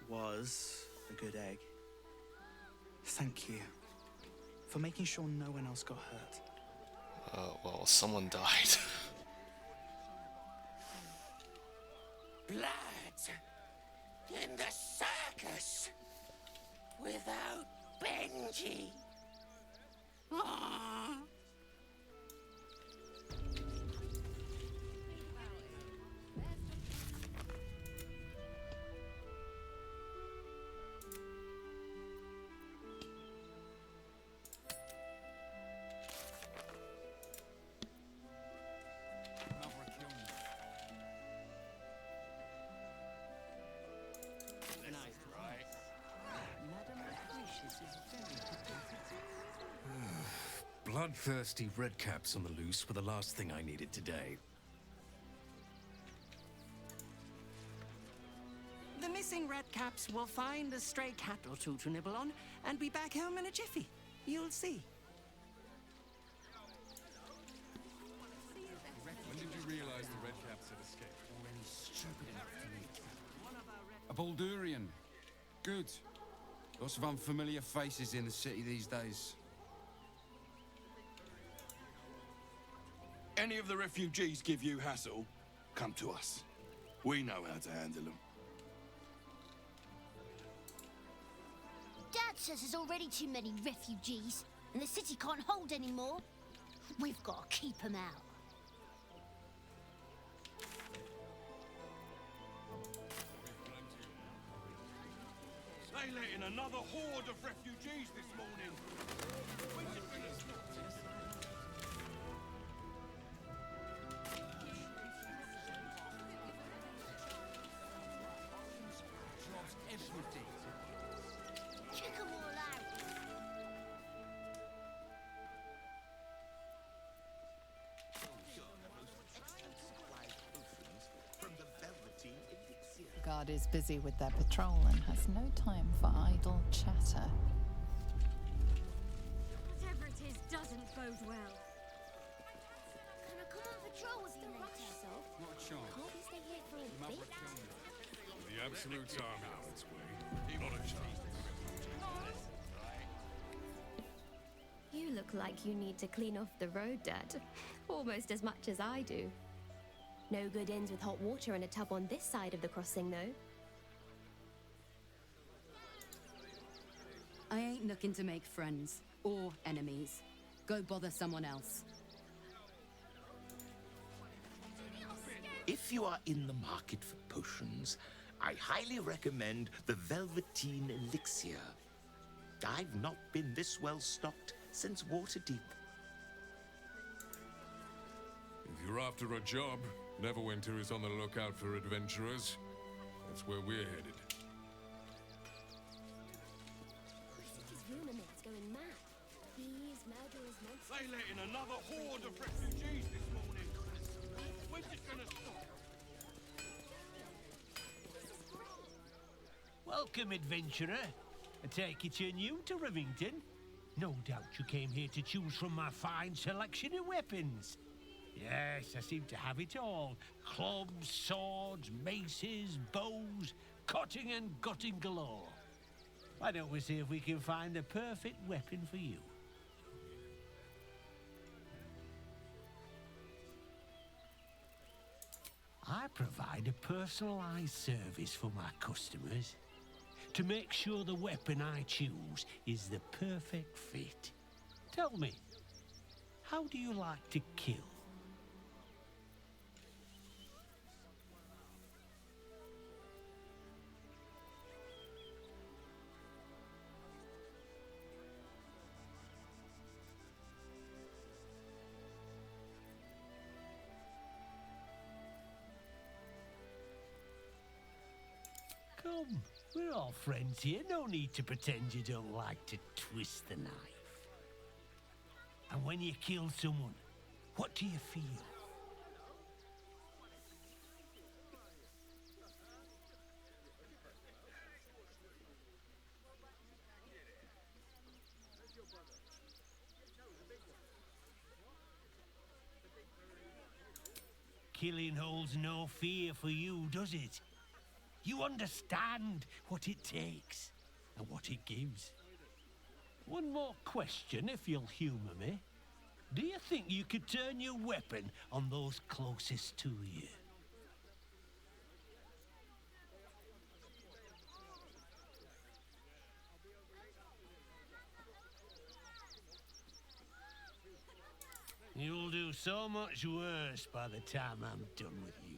was a good egg. Thank you for making sure no one else got hurt. Well, someone died. Blood in the circus without Benji. Aww. Bloodthirsty redcaps on the loose were the last thing I needed today. The missing redcaps will find a stray cat or two to nibble on and be back home in a jiffy. You'll see. When did you realize the redcaps had escaped? A Baldurian. Good. Lots of unfamiliar faces in the city these days. Any of the refugees give you hassle, come to us. We know how to handle them. Dad says there's already too many refugees, and the city can't hold any more. We've got to keep them out. They let in another horde of refugees this morning. When's it gonna stop this? Drops everything. Check 'em all out. The guard is busy with their patrol and has no time for idle chatter. Whatever it is doesn't bode well. Can I come on patrol with you later? Not a chance. Can't we stay here for a bit? The Absolute's army on its way. Not a chance. You look like you need to clean off the road, Dad. Almost as much as I do. No good inns with hot water in a tub on this side of the crossing, though. I ain't looking to make friends or enemies. Go bother someone else. If you are in the market for potions, I highly recommend the Velveteen Elixir. I've not been this well stocked since Waterdeep. If you're after a job, Neverwinter is on the lookout for adventurers. That's where we're headed. City's rumor mill's going mad. Thieves, murderers, monsters. They let in another horde of refugees this morning. When's it gonna stop? Welcome, adventurer. I take it you're new to Rivington. No doubt you came here to choose from my fine selection of weapons. Yes, I seem to have it all. Clubs, swords, maces, bows, cutting and gutting galore. Why don't we see if we can find the perfect weapon for you? I provide a personalized service for my customers to make sure the weapon I choose is the perfect fit. Tell me, how do you like to kill? Come, we're all friends here. No need to pretend you don't like to twist the knife. And when you kill someone, what do you feel? Killing holds no fear for you, does it? You understand what it takes and what it gives. One more question, if you'll humour me. Do you think you could turn your weapon on those closest to you? You'll do so much worse by the time I'm done with you.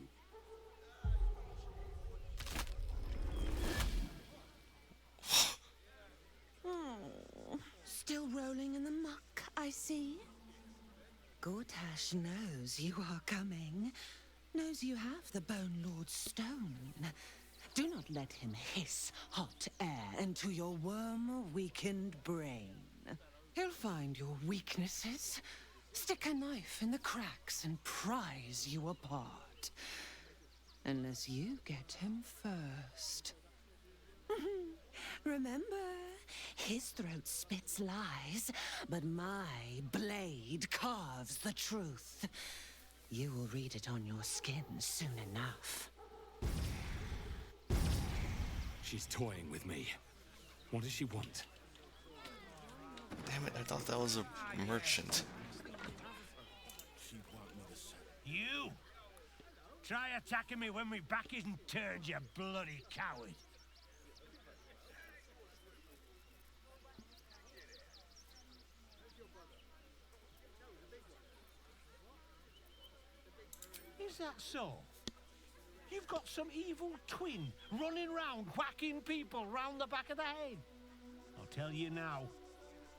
Oh, still rolling in the muck, I see. Gortash knows you are coming. Knows you have the Bone Lord's stone. Do not let him hiss hot air into your worm-weakened brain. He'll find your weaknesses, stick a knife in the cracks and prise you apart. Unless you get him first. Remember, his throat spits lies, but my blade carves the truth. You will read it on your skin soon enough. She's toying with me. What does she want? Damn it, I thought that was a merchant. You! Try attacking me when my back isn't turned, you bloody coward! Is that so? You've got some evil twin running round whacking people round the back of the head. I'll tell you now,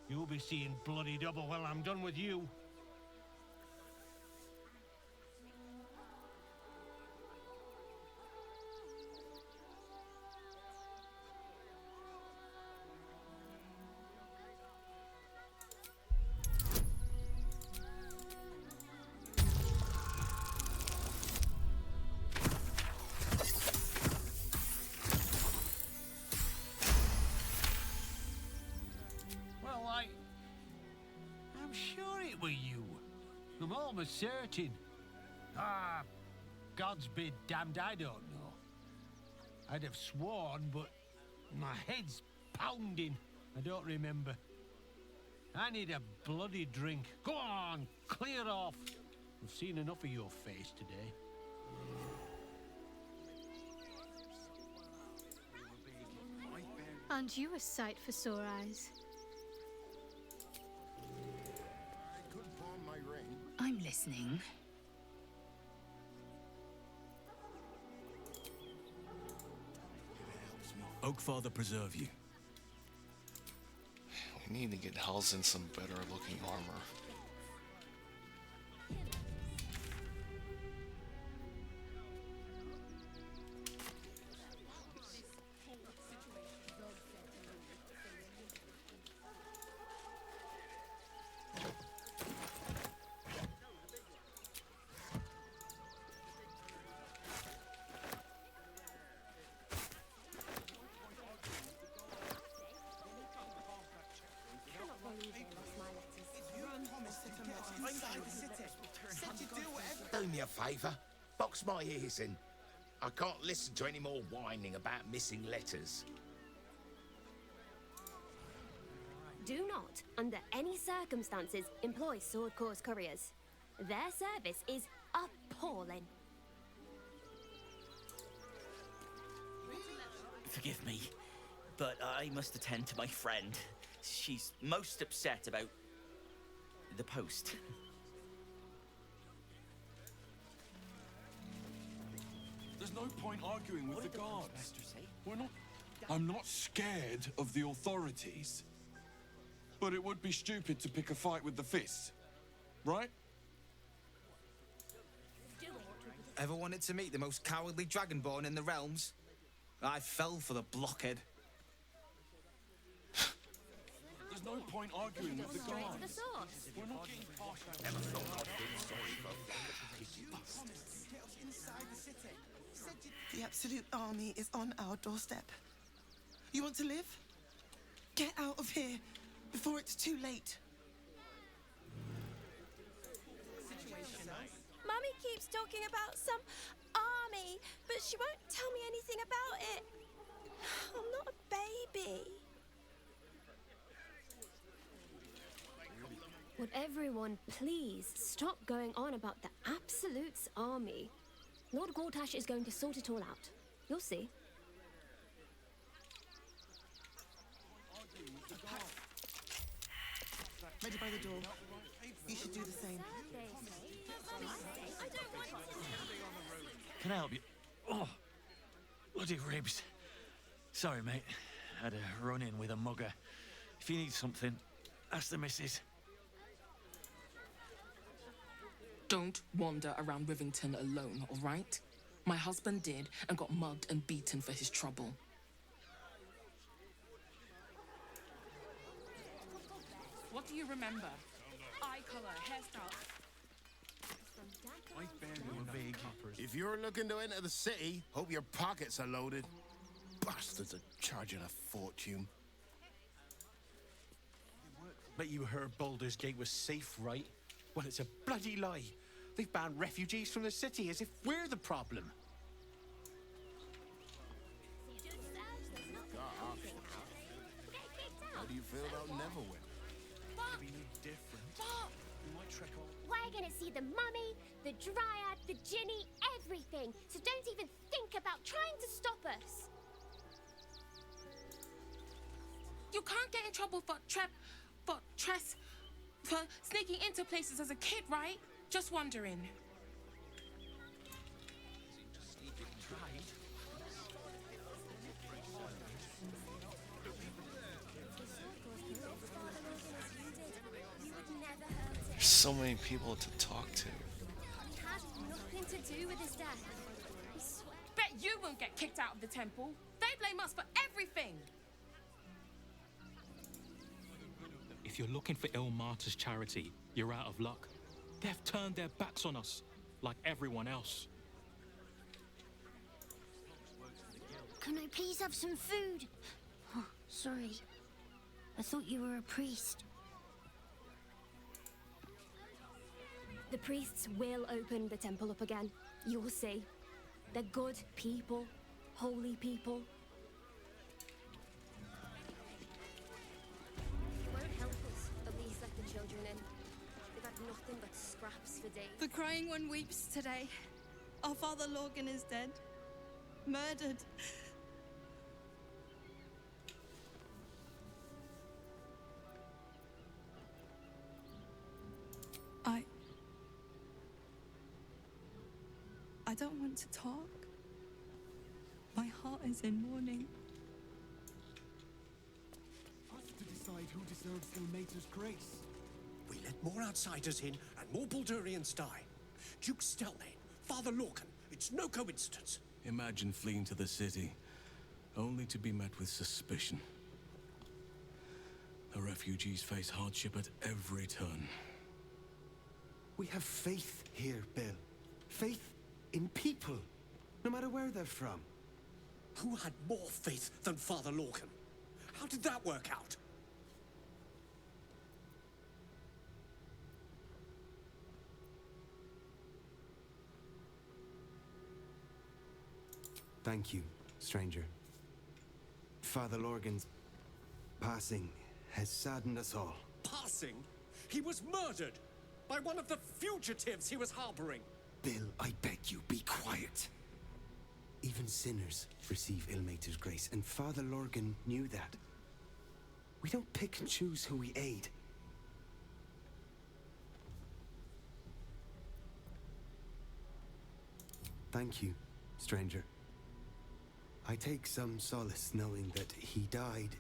you'll be seeing bloody double when I'm done with you. I'm sure it were you. I'm almost certain. Ah, God's be damned, I don't know. I'd have sworn, but my head's pounding. I don't remember. I need a bloody drink. Go on, clear off. I've seen enough of your face today. Aren't you a sight for sore eyes? I'm listening. Oakfather preserve you. We need to get Halsin some better looking armor. Do me a favour. Box my ears in. I can't listen to any more whining about missing letters. Do not, under any circumstances, employ Sword Course couriers. Their service is appalling. Forgive me, but I must attend to my friend. She's most upset about the post. There's no point arguing with the guards. I'm not scared of the authorities. But it would be stupid to pick a fight with the fists, right? Ever wanted to meet the most cowardly dragonborn in the realms? I fell for the blockhead. There's no point arguing with the Straight to the guards. source. We're not getting partial. Never thought I'd feel sorry for The Absolute Army is on our doorstep. You want to live? Get out of here before it's too late. Mummy keeps talking about some army, but she won't tell me anything about it. I'm not a baby. Would everyone please stop going on about the Absolute's army? Lord Gortash is going to sort it all out. You'll see. Ready by the door. You should do the same. Can I help you? Oh, bloody ribs. Sorry, mate. Had a run-in with a mugger. If you need something, ask the missus. Don't wander around Rivington alone, all right? My husband did and got mugged and beaten for his trouble. What do you remember? Eye color, hairstyle. If you're looking to enter the city, hope your pockets are loaded. Bastards are charging a fortune. Bet you heard Baldur's Gate was safe, right? Well, it's a bloody lie. They've banned refugees from the city as if we're the problem. How do you feel about Neverwhere? Maybe different. We might trek on. We're gonna see the mummy, the dryad, the ginny, everything. So don't even think about trying to stop us. You can't get in trouble for sneaking into places as a kid, right? Just wondering. so many people to talk to. He had nothing to do with his death. I swear. Bet you won't get kicked out of the temple. They blame us for everything. If you're looking for Ilmater's charity, you're out of luck. They've turned their backs on us, like everyone else. Can I please have some food? Oh, sorry. I thought you were a priest. The priests will open the temple up again. You'll see. They're good people. Holy people. It won't help us. At least let the children in. They've had nothing but scraps for days. The crying one weeps today. Our father Lorgan is dead. Murdered. I don't want to talk. My heart is in mourning. Us to decide who deserves Ilmater's grace. We let more outsiders in, and more Baldurians die. Duke Stelmane, Father Lorcan, it's no coincidence. Imagine fleeing to the city, only to be met with suspicion. The refugees face hardship at every turn. We have faith here, Bill. Faith in people, no matter where they're from. Who had more faith than Father Lorcan? How did that work out? Thank you, stranger. Father Lorgan's passing has saddened us all. Passing? He was murdered by one of the fugitives he was harboring. Bill, I beg you, be quiet. Even sinners receive Ilmater's grace, and Father Lorgan knew that. We don't pick and choose who we aid. Thank you, stranger. I take some solace knowing that he died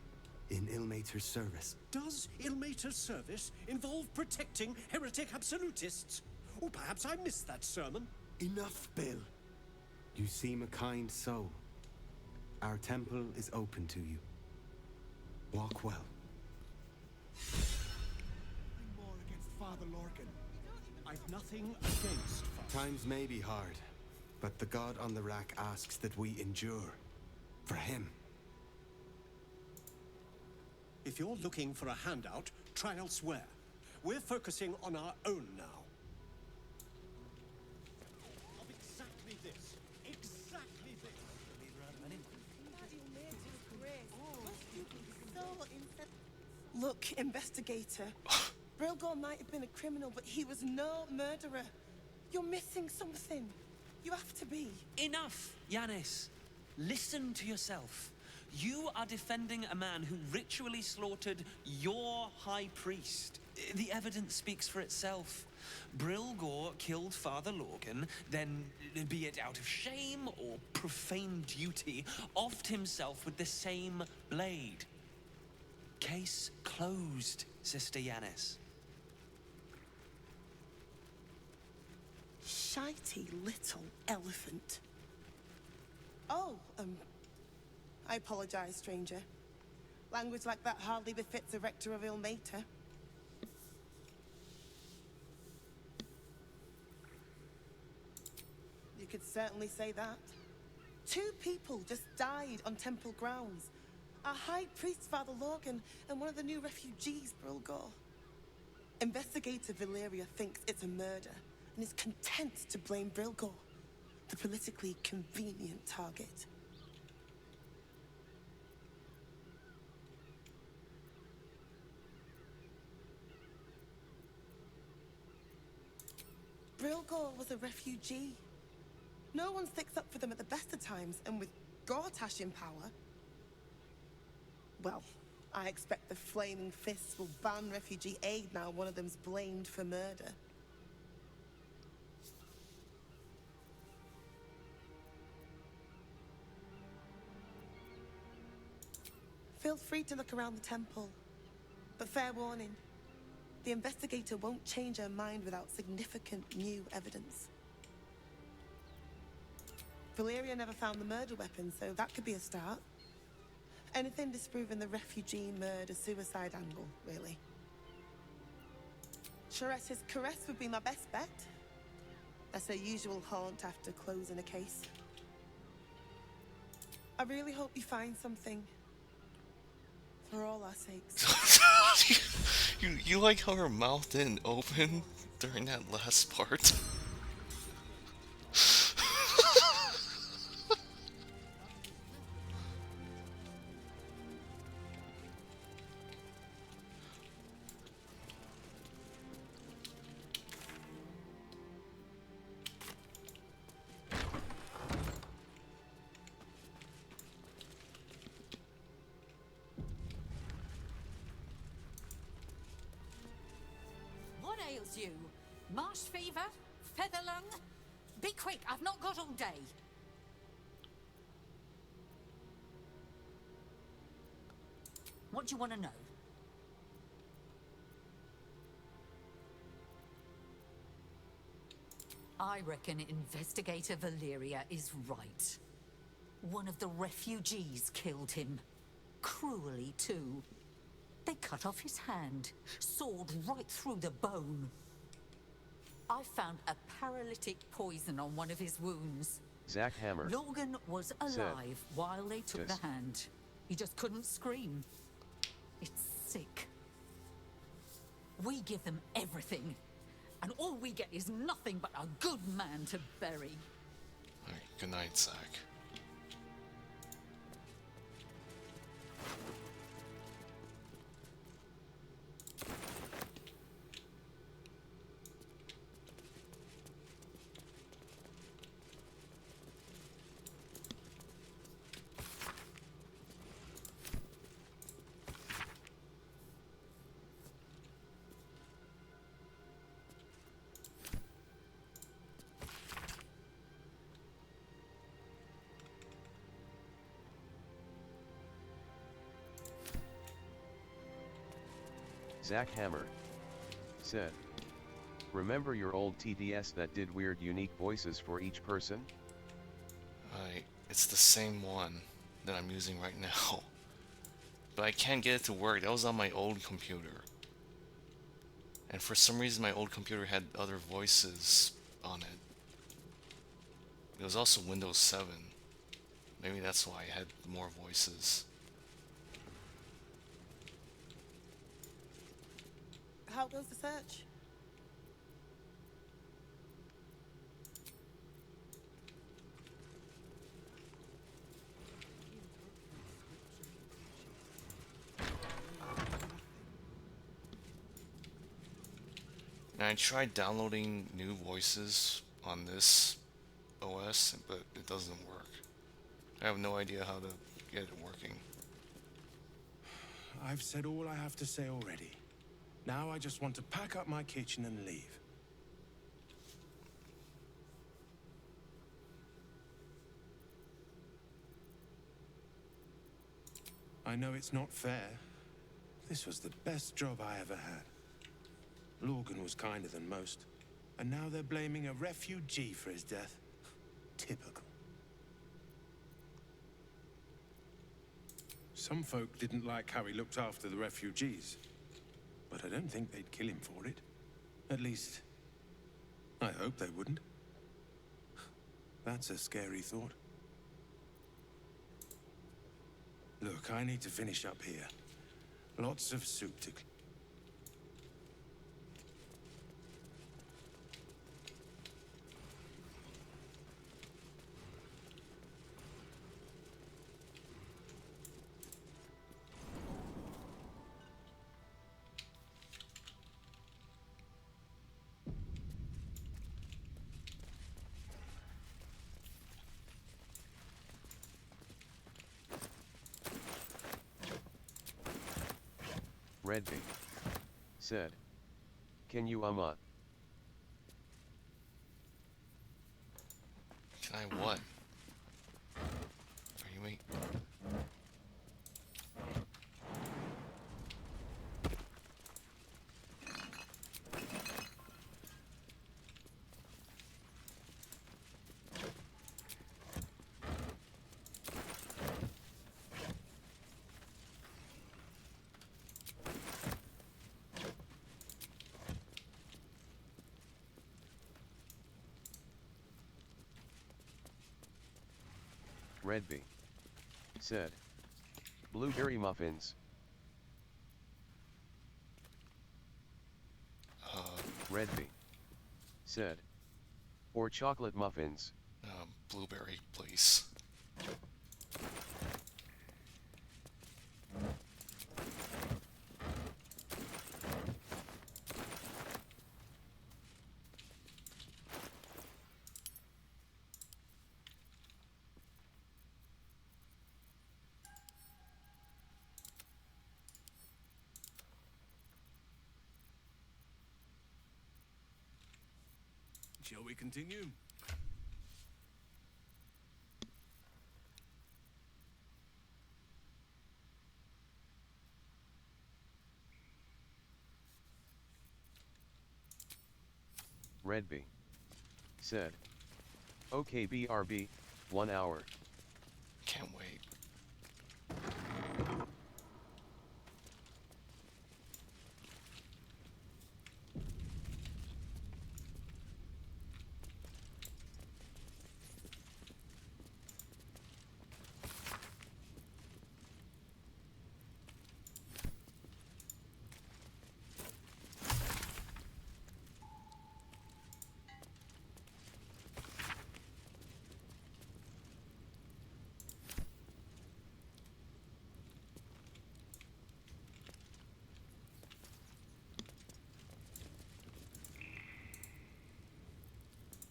in Ilmater's service. Does Ilmater's service involve protecting heretic absolutists? Or perhaps I missed that sermon. Enough, Bill. You seem a kind soul. Our temple is open to you. Walk well. I'm more against Father Lorcan. I've nothing against Father. Times may be hard, but the god on the rack asks that we endure. For him. If you're looking for a handout, try elsewhere. We're focusing on our own now. Of exactly this. Exactly this. Look, investigator. Brilgor might have been a criminal, but he was no murderer. You're missing something. You have to be. Enough, Yanis. Listen to yourself. You are defending a man who ritually slaughtered your high priest. The evidence speaks for itself. Brilgor killed Father Lorgan, then, be it out of shame or profane duty, offed himself with the same blade. Case closed, Sister Yanis. Shitey little elephant. Oh, I apologize, stranger. Language like that hardly befits a rector of Ilmater. You could certainly say that. 2 people just died on temple grounds. Our high priest, Father Lorgan, and one of the new refugees, Brilgor. Investigator Valyria thinks it's a murder and is content to blame Brilgor, the politically convenient target. Brilgor was a refugee. No one sticks up for them at the best of times, and with Gortash in power... Well, I expect the Flaming Fists will ban refugee aid now one of them's blamed for murder. Feel free to look around the temple. But fair warning, the investigator won't change her mind without significant new evidence. Valeria never found the murder weapon, so that could be a start. Anything disproving the refugee murder-suicide angle, really. Charette's caress would be my best bet. That's her usual haunt after closing a case. I really hope you find something. For all our sakes. you like how her mouth didn't open during that last part? What ails you? Marsh fever? Feather lung? Be quick, I've not got all day. What do you want to know? I reckon Investigator Valeria is right. One of the refugees killed him. Cruelly, too. They cut off his hand, sawed right through the bone. I found a paralytic poison on one of his wounds. Zach Hammer. Logan was alive while they took Yes. the hand. He just couldn't scream. It's sick. We give them everything, and all we get is nothing but a good man to bury. Alright, good night, Zach. Zach Hammer said, "Remember your old TDS that did weird unique voices for each person?" It's the same one that I'm using right now. But I can't get it to work. That was on my old computer. And for some reason my old computer had other voices on it. It was also Windows 7. Maybe that's why I had more voices. How goes the search? And I tried downloading new voices on this OS, but it doesn't work. I have no idea how to get it working. I've said all I have to say already. Now I just want to pack up my kitchen and leave. I know it's not fair. This was the best job I ever had. Logan was kinder than most, and now they're blaming a refugee for his death. Typical. Some folk didn't like how he looked after the refugees, but I don't think they'd kill him for it. At least, I hope they wouldn't. That's a scary thought. Look, I need to finish up here. Lots of soup to clean. Redby said, "Can you Can I what? Are you wait? Redby said, blueberry muffins. Redby said, or chocolate muffins. Blueberry, please. Shall we continue? Redby said, okay BRB, 1 hour. Can't wait.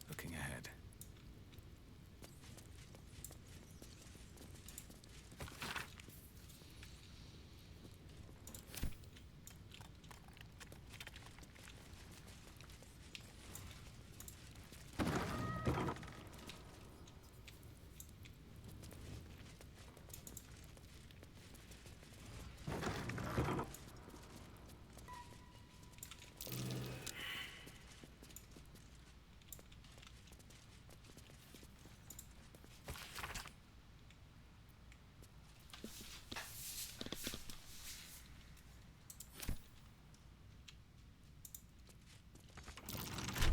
Looking ahead.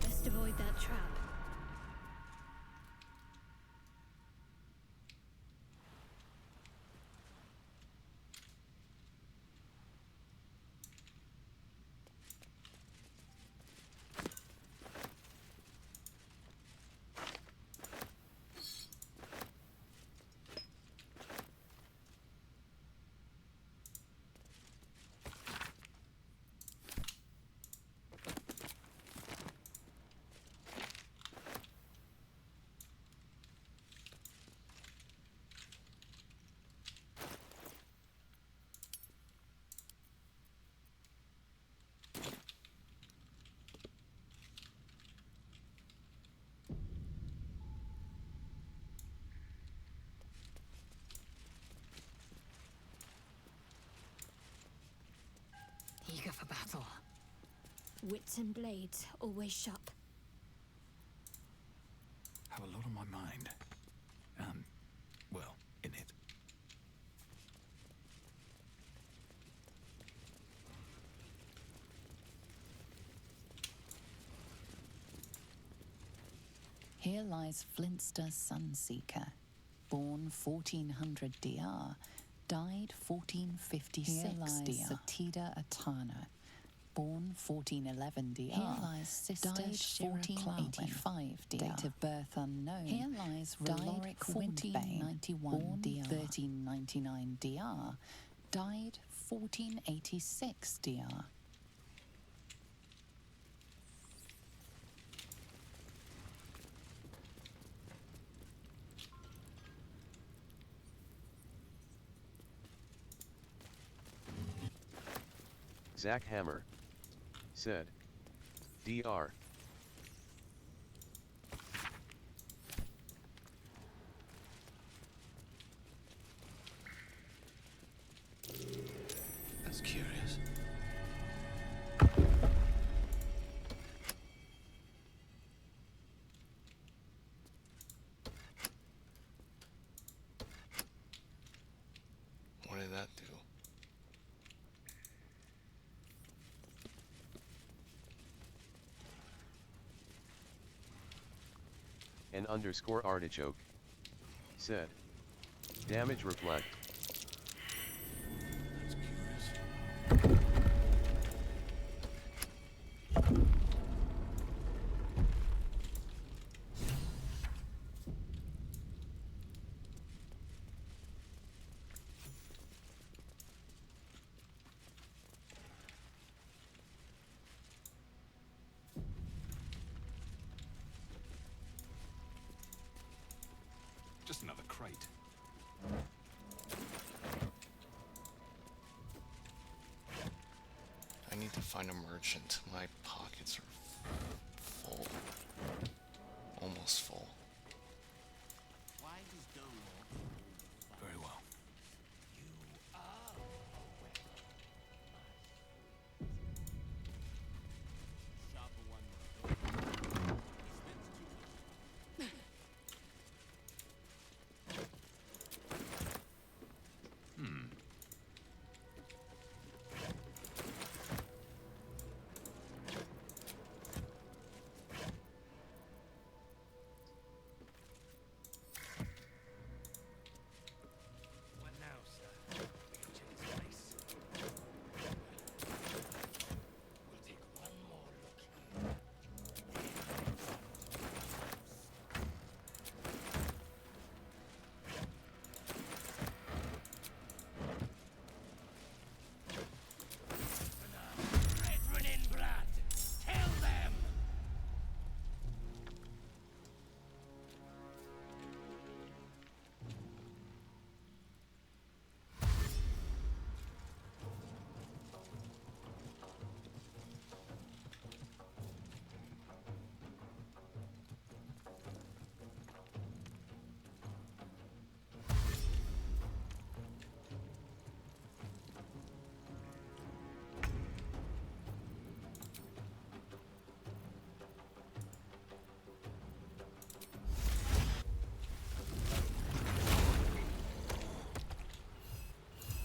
Best avoid that trap. Eager for battle. Wits and blades, always sharp. Have a lot on my mind. Well, in it. Here lies Flintster Sunseeker, born 1400 DR, died 1456 Here lies DR. Satida Atana, born 1411 DR. Here lies Sister died 1485 DR. Date of birth unknown. Here lies Roloric 1491 DR. 1399 DR. Died 1486 DR. Zach Hammer said, DR. That's curious. What did that do? An underscore artichoke said, Damage reflect. Just another crate. I need to find a merchant. My pockets are full. Almost full. Very well.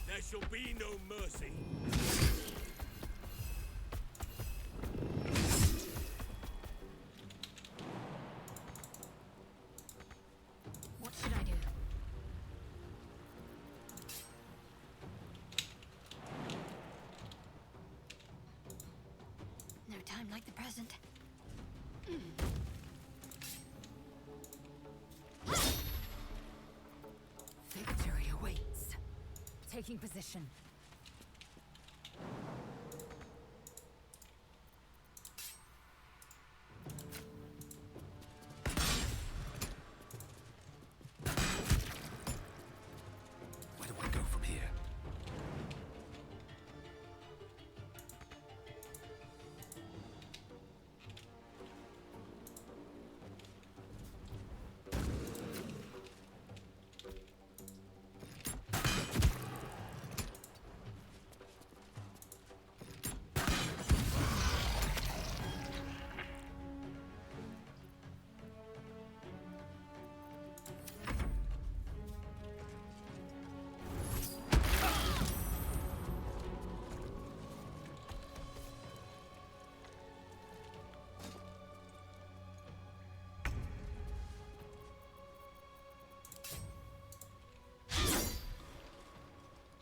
There shall be no mercy. What should I do? No time like the present. Victory awaits. Taking position. Where do I go from here?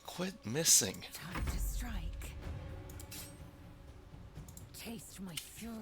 Quit missing. Time to strike. Taste my fury.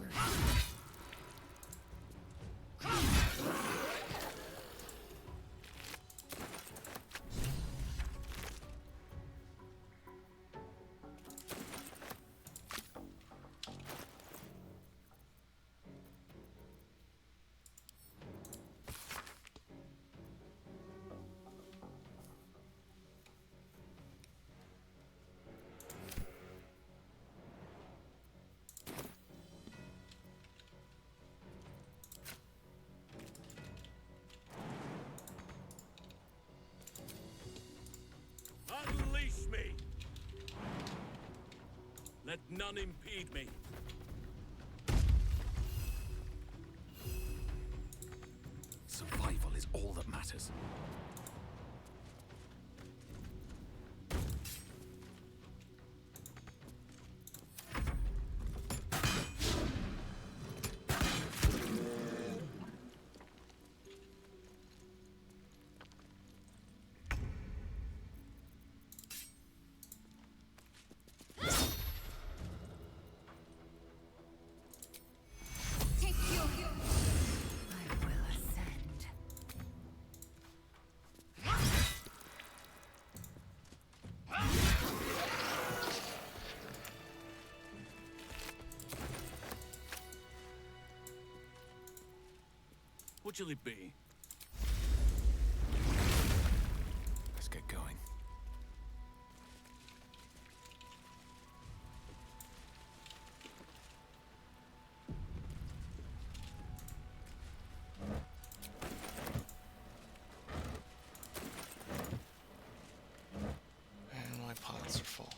Unleash me! Let none impede me. Survival is all that matters. much will it be? Let's get going. And my pockets are full.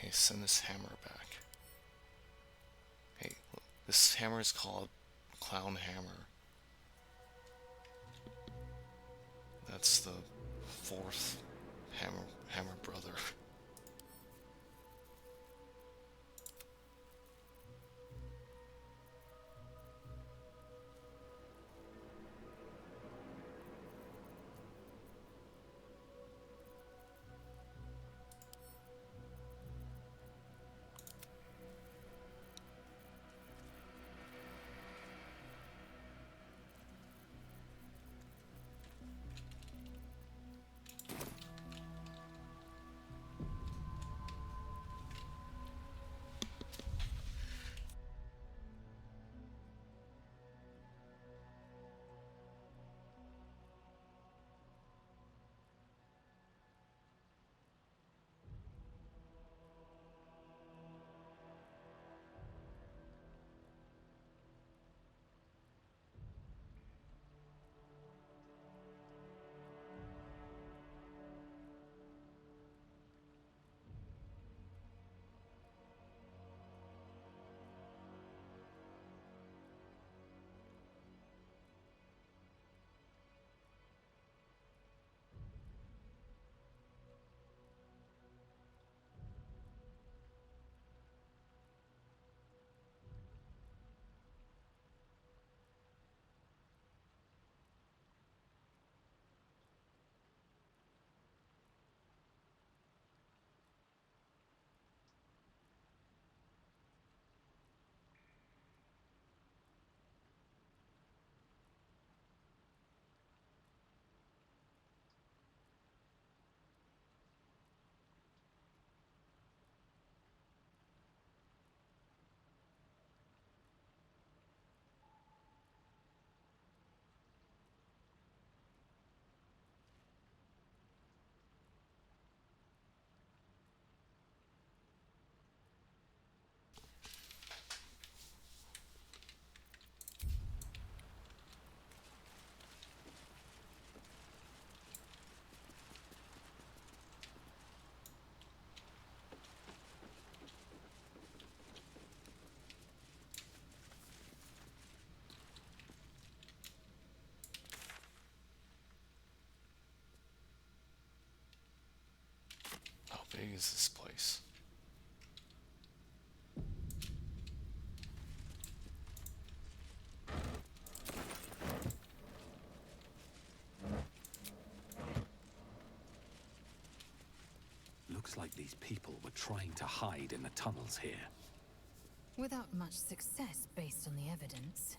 Okay, send this hammer back. Hey, look, this hammer is called Clown Hammer. That's the fourth hammer brother. How big is this place? Looks like these people were trying to hide in the tunnels here. Without much success based on the evidence.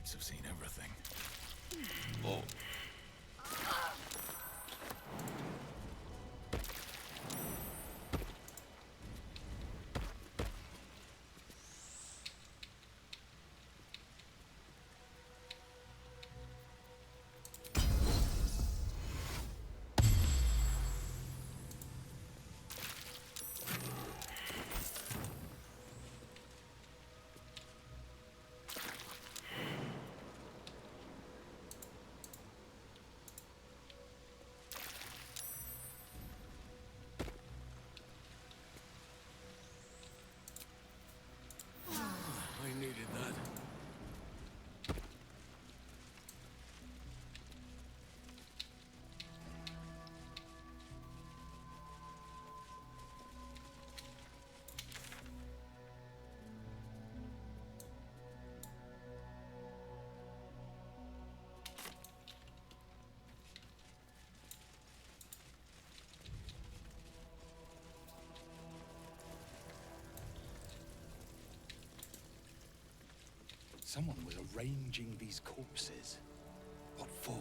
knights have seen everything. Oh. I needed that. Someone was arranging these corpses. What for?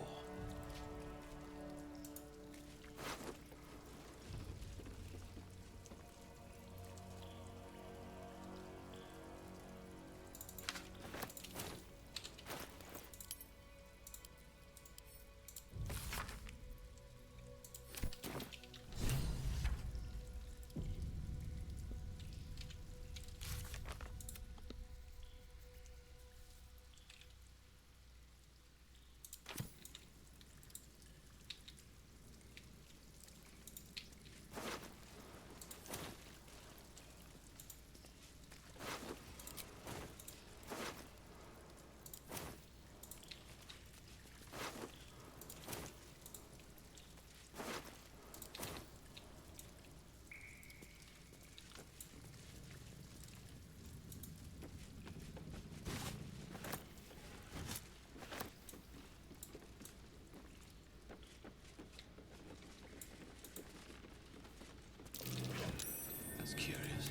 That's curious.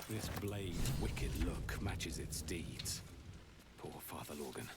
This blade's wicked look matches its deeds. Poor Father Lorgan.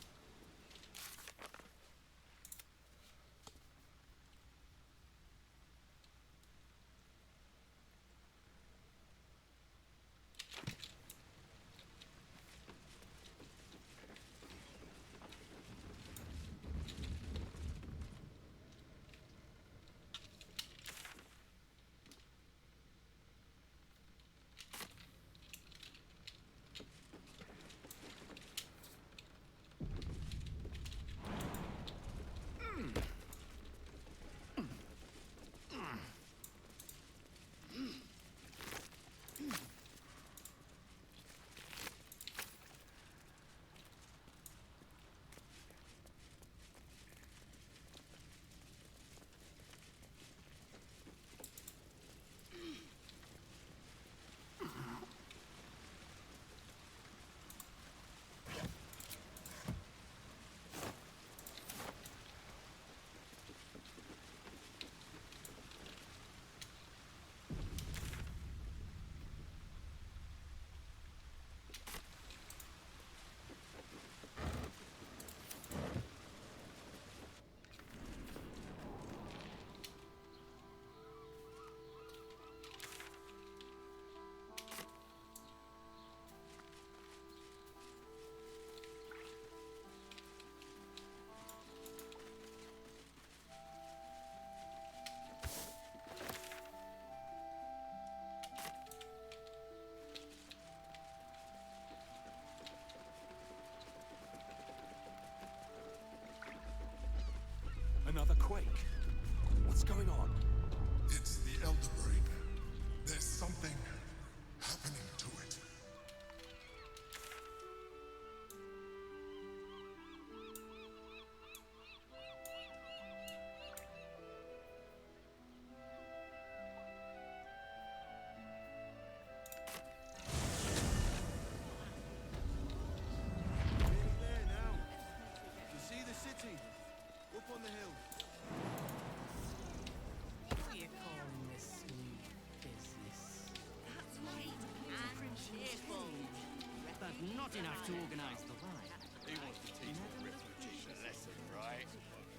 not enough to organize the ride. He wants to teach the refugees a lesson, right?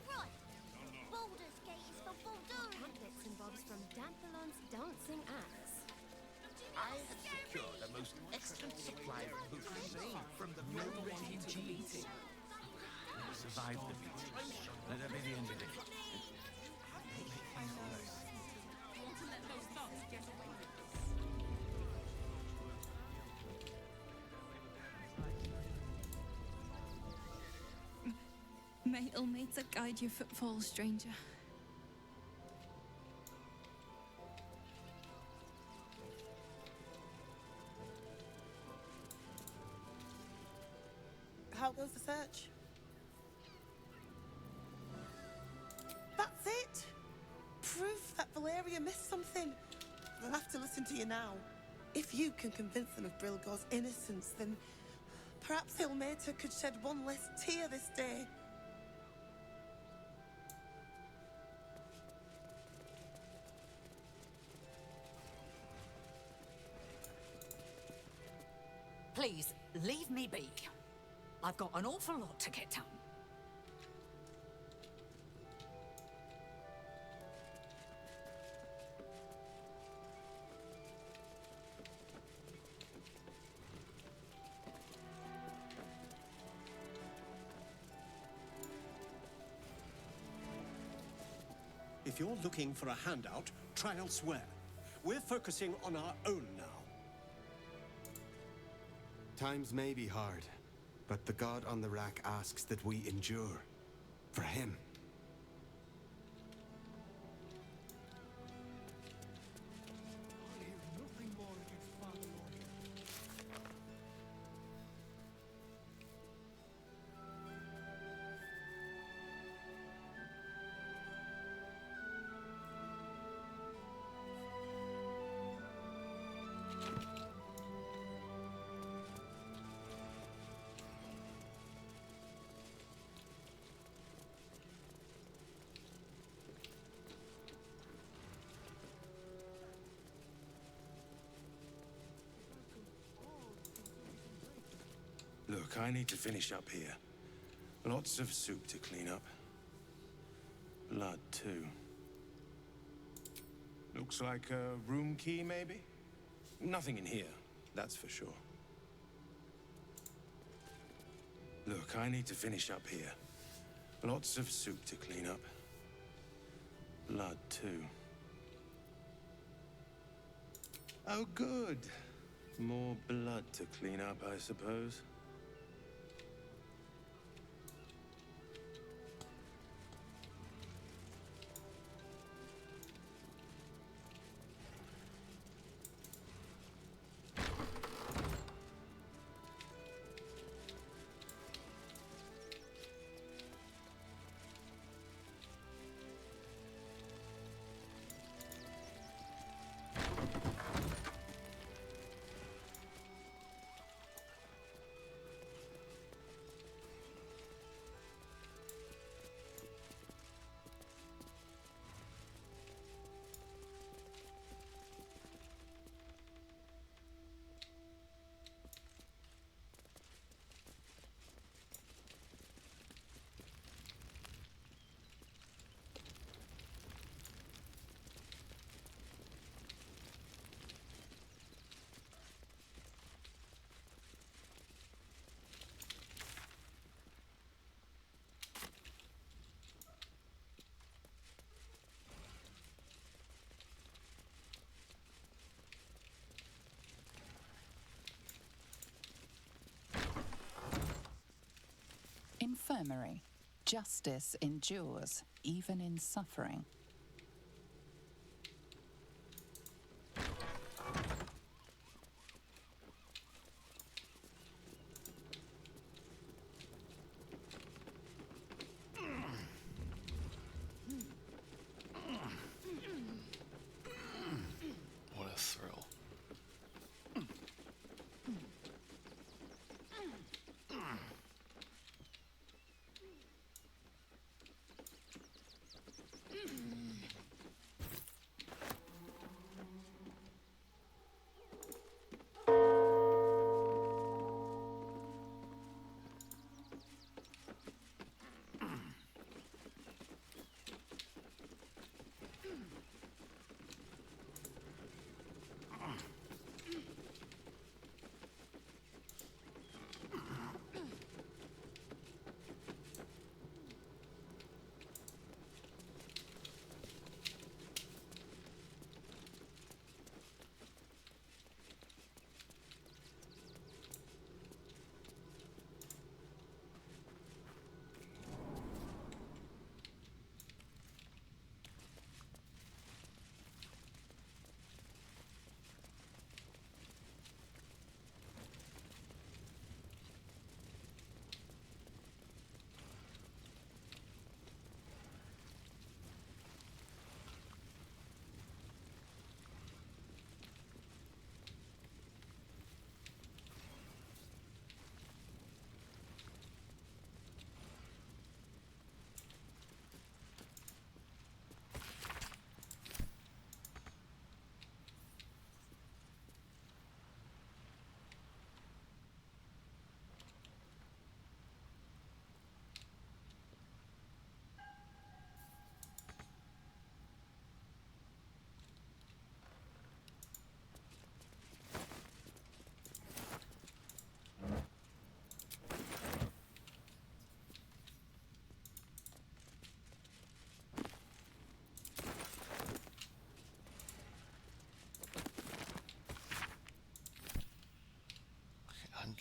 Right. Baldur's Gate is for Baldur. Cat bits and bobs from Danthilon's dancing acts. I have secured a most excellent supply of potions from the no refugees. Survive the beach. Let that be the end of it. May Ilmater guide your footfalls, stranger. How goes the search? That's it! Proof that Valeria missed something. They'll have to listen to you now. If you can convince them of Brilgor's innocence, then perhaps Ilmater could shed one less tear this day. Please, leave me be. I've got an awful lot to get done. If you're looking for a handout, try elsewhere. We're focusing on our own now. Times may be hard, but the god on the rack asks that we endure. For him. Look, I need to finish up here. Lots of soup to clean up. Blood, too. Looks like a room key, maybe? Nothing in here, that's for sure. Look, I need to finish up here. Lots of soup to clean up. Blood, too. Oh, good. More blood to clean up, I suppose. Infirmary. Justice endures, even in suffering. What a thrill.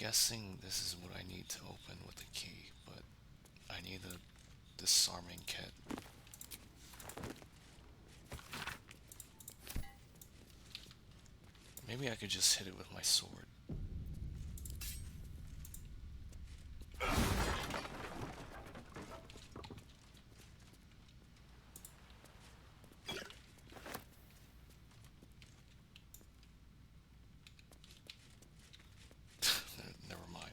guessing this is what I need to open with the key, but I need a disarming kit. Maybe I could just hit it with my sword. Never mind.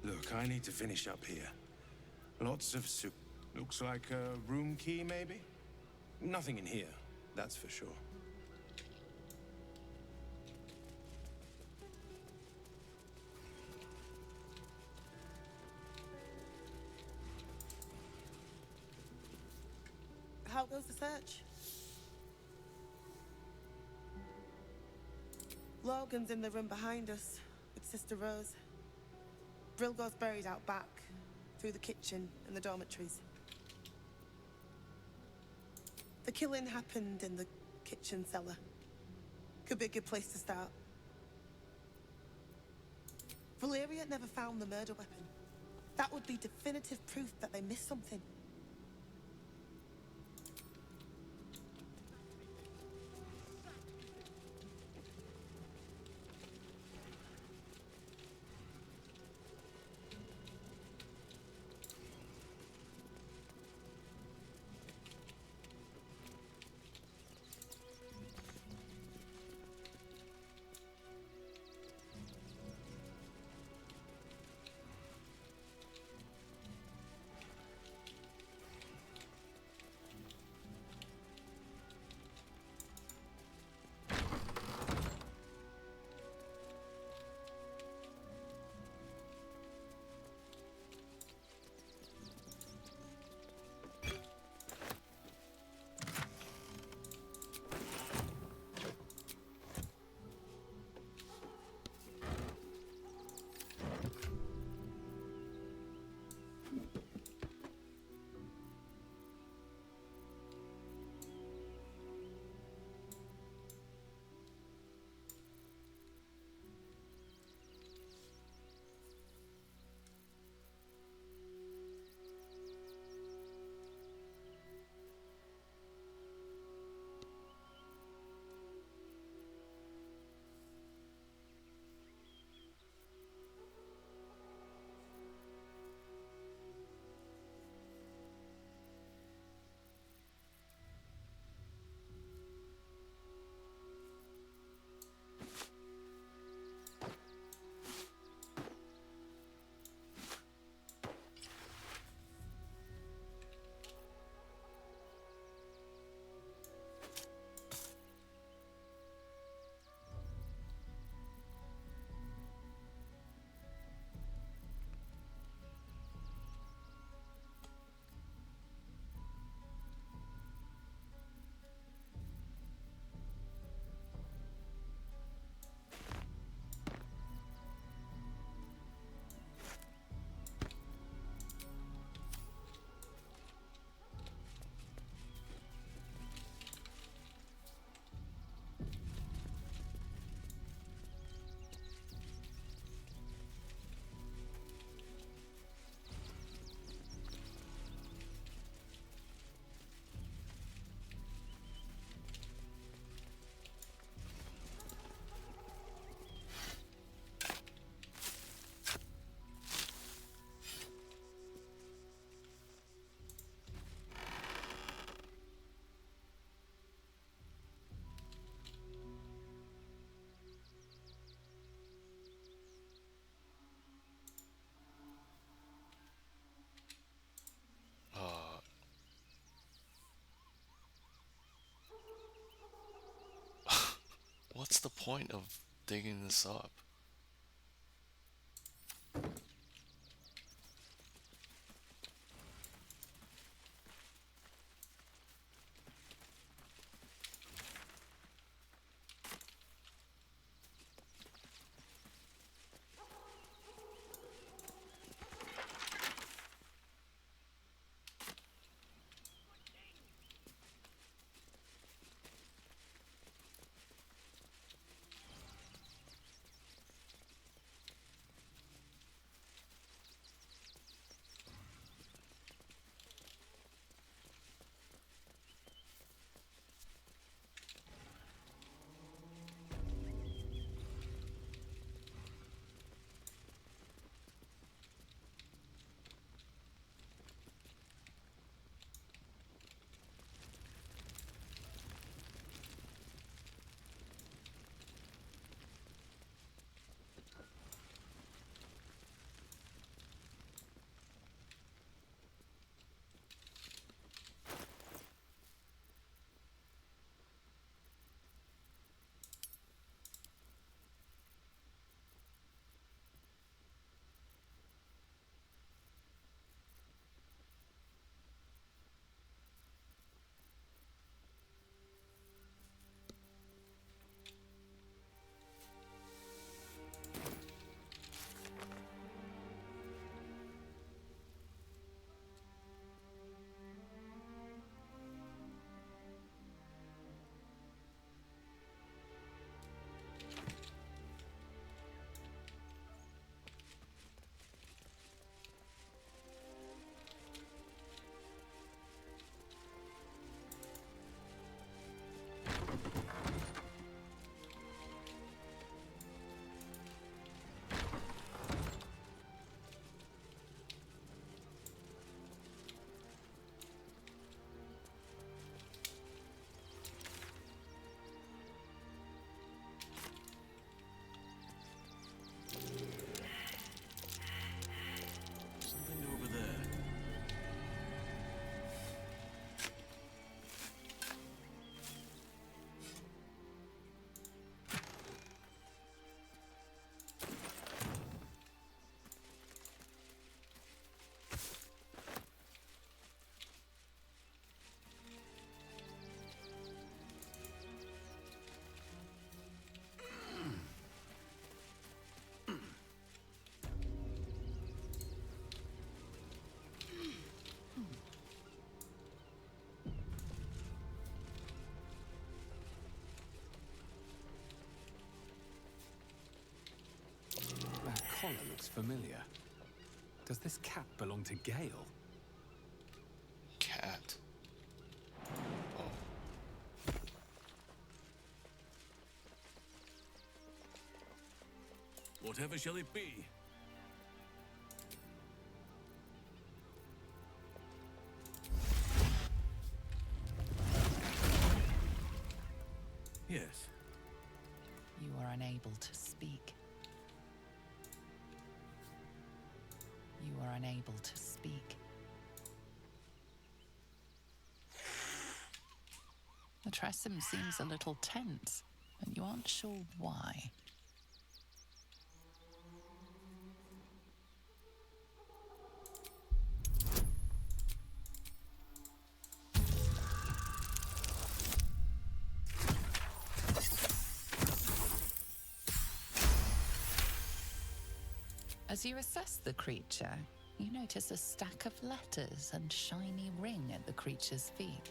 Look, I need to finish up here. Lots of soup. Looks like a room key, maybe? Nothing in here, that's for sure. How goes the search? Logan's in the room behind us with Sister Rose. Brilgo's buried out back, through the kitchen and the dormitories. The killing happened in the kitchen cellar. Could be a good place to start. Valeria never found the murder weapon. That would be definitive proof that they missed something. what's the point of digging this up? Something over there. That collar looks familiar. Does this cap belong to Gale? Cat. Whatever shall it be? Yes. You are unable to speak. You are unable to speak. The Tressym seems a little tense, and you aren't sure why. As you assess the creature, you notice a stack of letters and shiny ring at the creature's feet.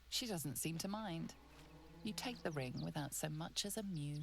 She doesn't seem to mind. You take the ring without so much as a mew.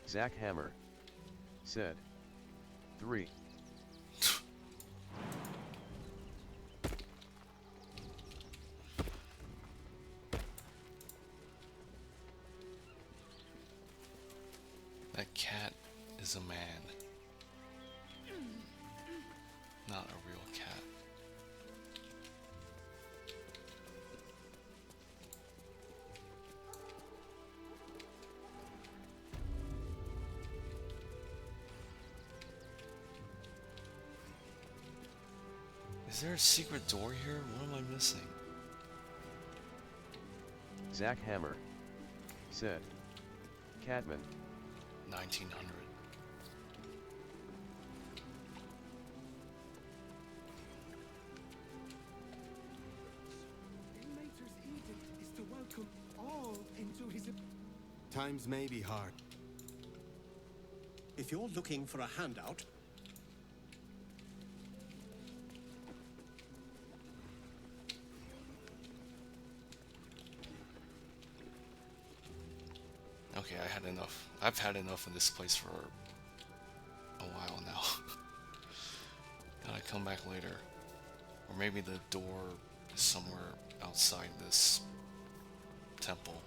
Zach Hammer said. 3. That cat is a man. Not a real cat. Is there a secret door here? What am I missing? Zach Hammer said. Catman. 1900. Ilmater's edict is to welcome all into his... Times may be hard. If you're looking for a handout, Okay, I had enough. I've had enough in this place for a while now. Gotta come back later. Or maybe the door is somewhere outside this temple.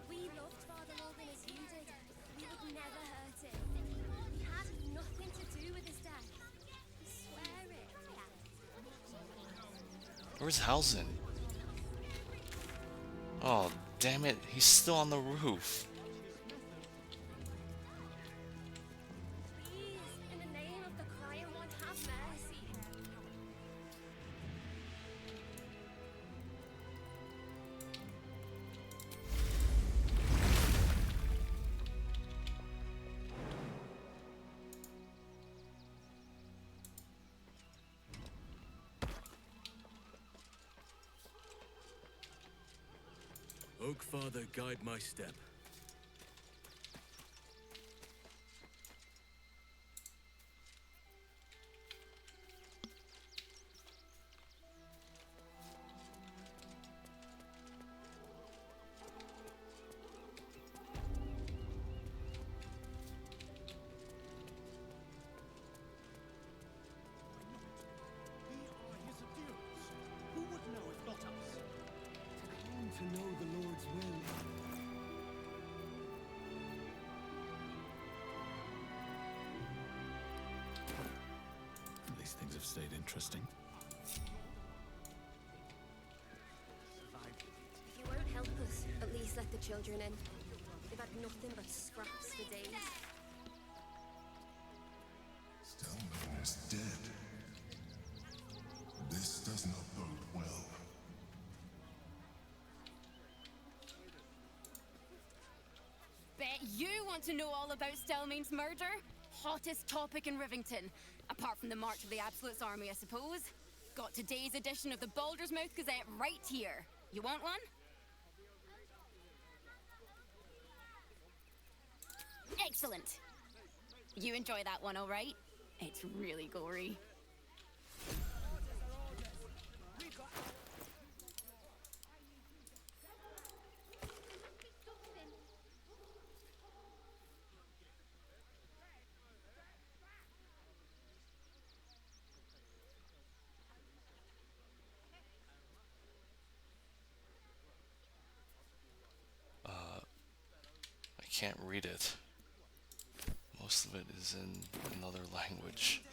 We loved Father Logan as you did. We would never hurt him. We had nothing to do with his death. I swear it. Where's Hausen? Oh, damn it. He's still on the roof. Please, in the name of the crying one, have mercy. Oak Father, guide my step. who would know if not us? To know the Lord's will. These things have stayed interesting. If you won't help us, at least let the children in. They've had nothing but scraps for days. Stelman is dead. This does not bode well. Bet you want to know all about Stelmane's murder? Hottest topic in Rivington. Apart from the March of the Absolute's army, I suppose. Got today's edition of the Baldur's Mouth Gazette right here. You want one? Excellent. You enjoy that one, all right? It's really gory. I can't read it. Most of it is in another language.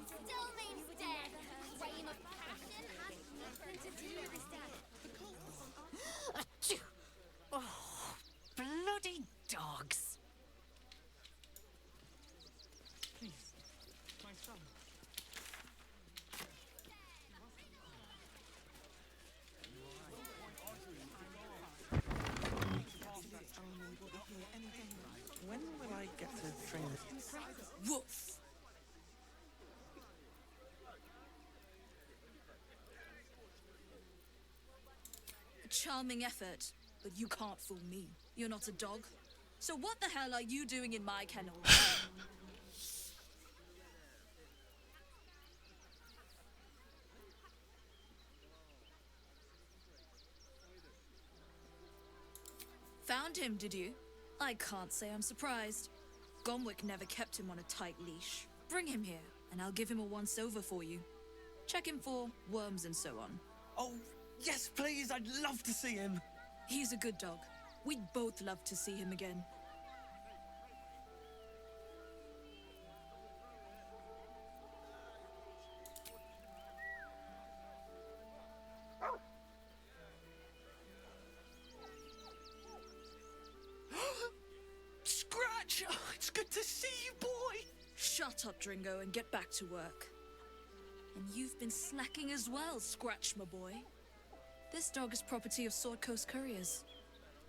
Stelmane's dead. Flame of passion had nothing to do with his death. Achoo! Oh, bloody dogs. Please, my son. When will I get to train? Woof! A charming effort, but you can't fool me. You're not a dog. So what the hell are you doing in my kennel? him, did you? I can't say I'm surprised. Gomwick never kept him on a tight leash. Bring him here, and I'll give him a once-over for you. Check him for worms and so on. Oh, yes, please. I'd love to see him. He's a good dog. We'd both love to see him again. Scratch! Oh, it's good to see you, boy! Shut up, Dringo, and get back to work. And you've been slacking as well, Scratch, my boy. This dog is property of Sword Coast Couriers.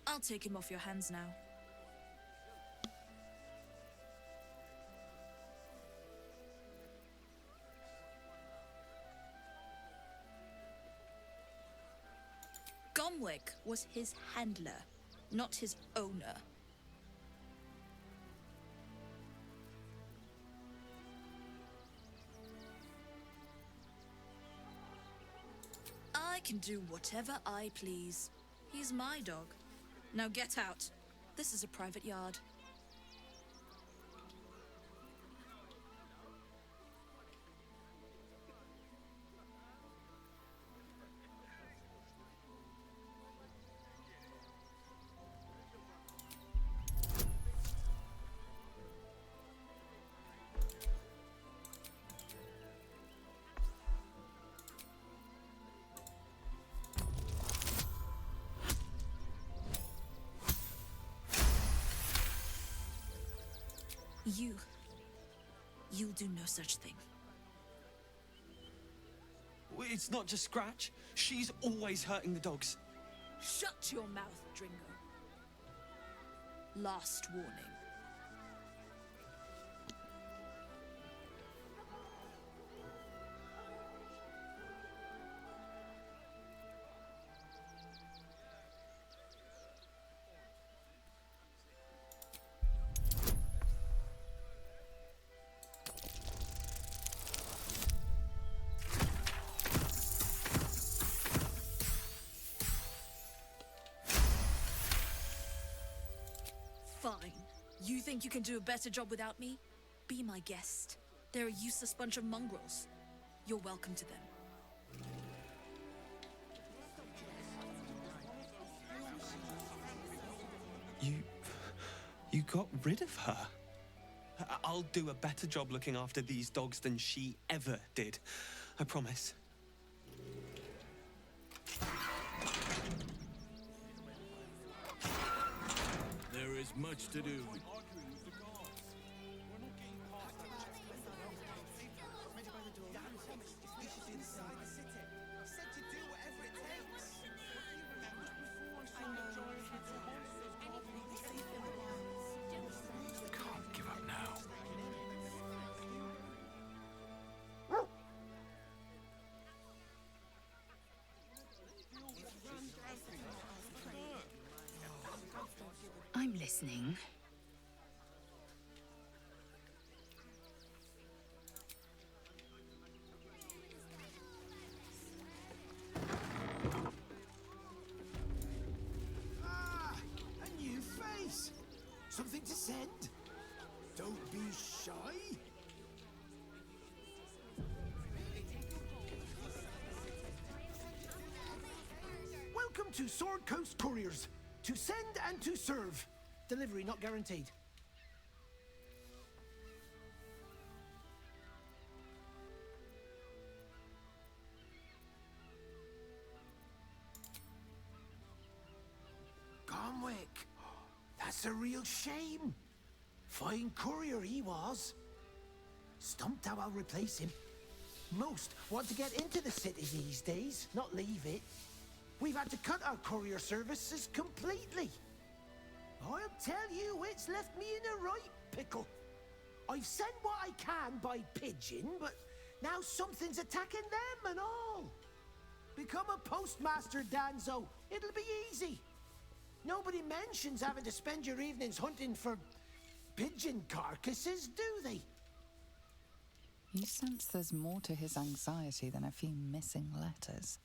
I'll take him off your hands now. Gomwick was his handler, not his owner. I can do whatever I please. He's my dog. Now get out. This is a private yard. You'll do no such thing. It's not just Scratch. She's always hurting the dogs. Shut your mouth, Dringo. Last warning. Fine. You think you can do a better job without me? Be my guest. They're a useless bunch of mongrels. You're welcome to them. You got rid of her? I'll do a better job looking after these dogs than she ever did. I promise. There is much to do. Can't give up now. I'm listening. Ah, a new face. Something to send? Don't be shy. Welcome to Sword Coast Couriers. To send and to serve. Delivery not guaranteed. Gomwick. That's a real shame. Fine courier he was. Stumped how I'll replace him. Most want to get into the city these days, not leave it. We've had to cut our courier services completely. I'll tell you, it's left me in a right pickle. I've sent what I can by pigeon, but now something's attacking them and all. Become a postmaster, Danzo. It'll be easy. Nobody mentions having to spend your evenings hunting for pigeon carcasses, do they? You sense there's more to his anxiety than a few missing letters.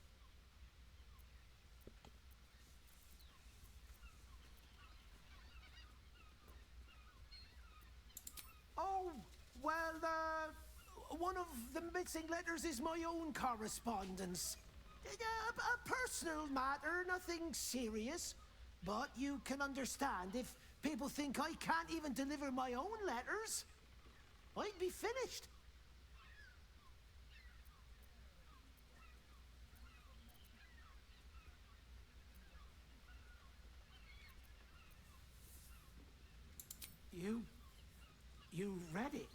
One of the missing letters is my own correspondence. A personal matter, nothing serious. But you can understand if people think I can't even deliver my own letters, I'd be finished. You read it.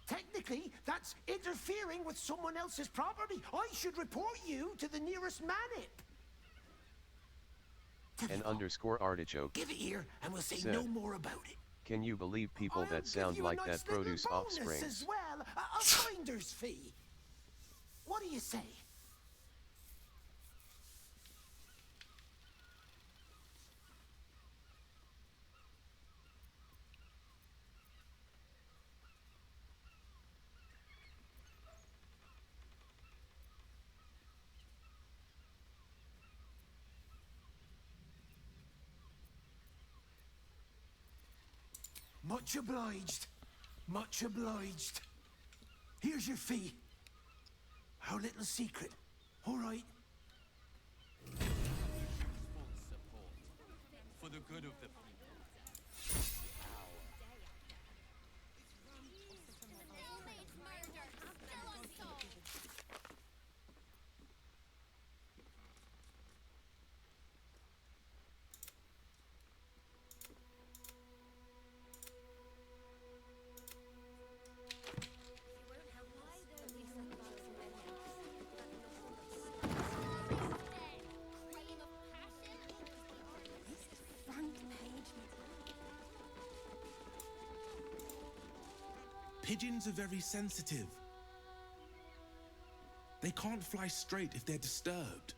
Technically, that's interfering with someone else's property. I should report you to the nearest manip. _artichoke. Give it here, and we'll say said, no more about it. Can you believe people that sound You a like nice that little produce bonus offspring? as well, a finder's fee. What do you say? Much obliged. Much obliged. Here's your fee. Our little secret. All right. For the good of the people. Pigeons are very sensitive. They can't fly straight if they're disturbed.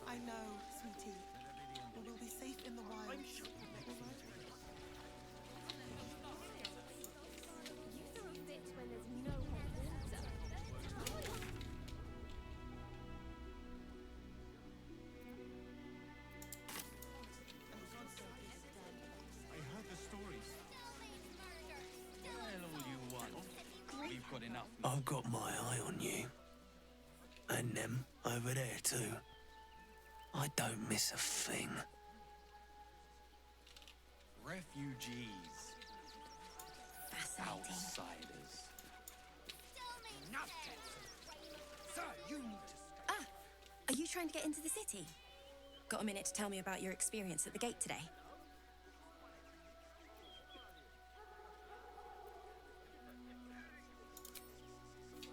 I know, sweetie. But we'll be safe in the wild. I'm sure. You throw a fit when there's no hot water. I heard the stories. Tell all you want. We've got enough. I've got my eye on you. And them over there too. I don't miss a thing. Refugees. Fascinating. Outsiders. Sir, you need to... Are you trying to get into the city? Got a minute to tell me about your experience at the gate today?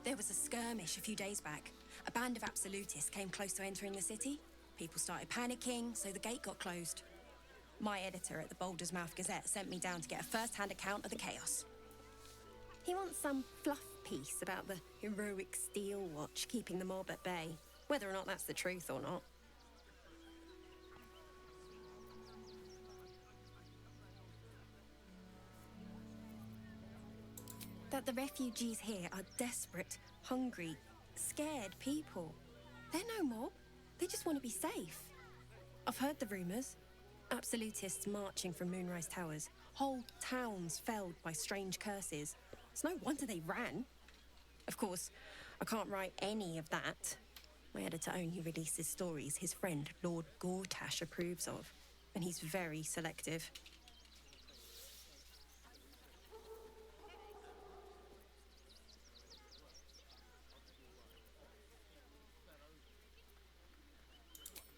There was a skirmish a few days back. A band of absolutists came close to entering the city. People started panicking, so the gate got closed. My editor at the Baldur's Mouth Gazette sent me down to get a first-hand account of the chaos. He wants some fluff piece about the heroic steel watch keeping the mob at bay, whether or not that's the truth or not. That the refugees here are desperate, hungry, scared people. They're no mob. They just want to be safe. I've heard the rumours. Absolutists marching from Moonrise Towers. Whole towns felled by strange curses. It's no wonder they ran. Of course, I can't write any of that. My editor only releases stories his friend Lord Gortash approves of. And he's very selective.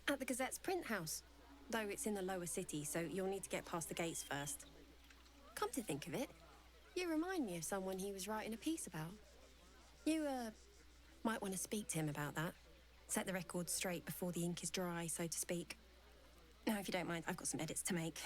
At the Gazette's print house, though it's in the lower city, so you'll need to get past the gates first. Come to think of it, You remind me of someone he was writing a piece about. You, might want to speak to him about that. Set the record straight before the ink is dry, so to speak. Now, if you don't mind, I've got some edits to make.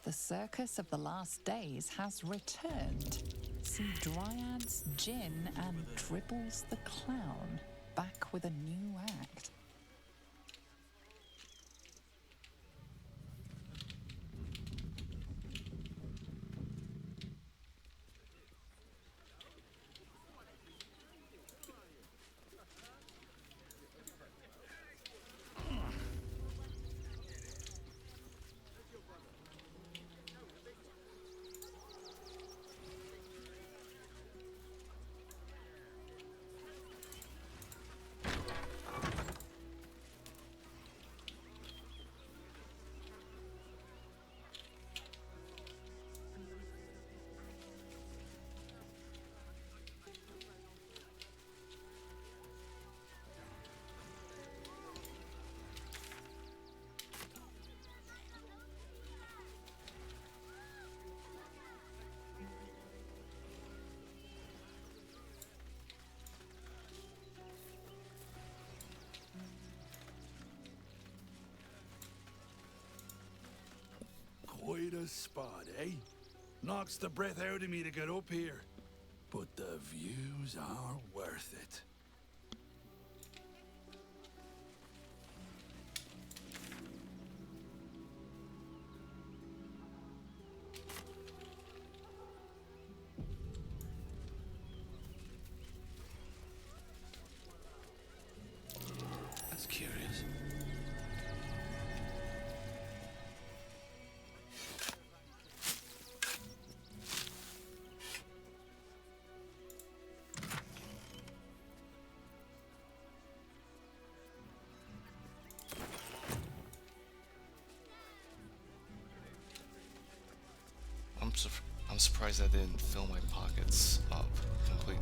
The circus of the last days has returned. See Dryads, Jin, and Dribbles the Clown back with a new act. Quite a spot, eh? Knocks the breath out of me to get up here. But the views are worth it. That's curious. I'm surprised I didn't fill my pockets up completely.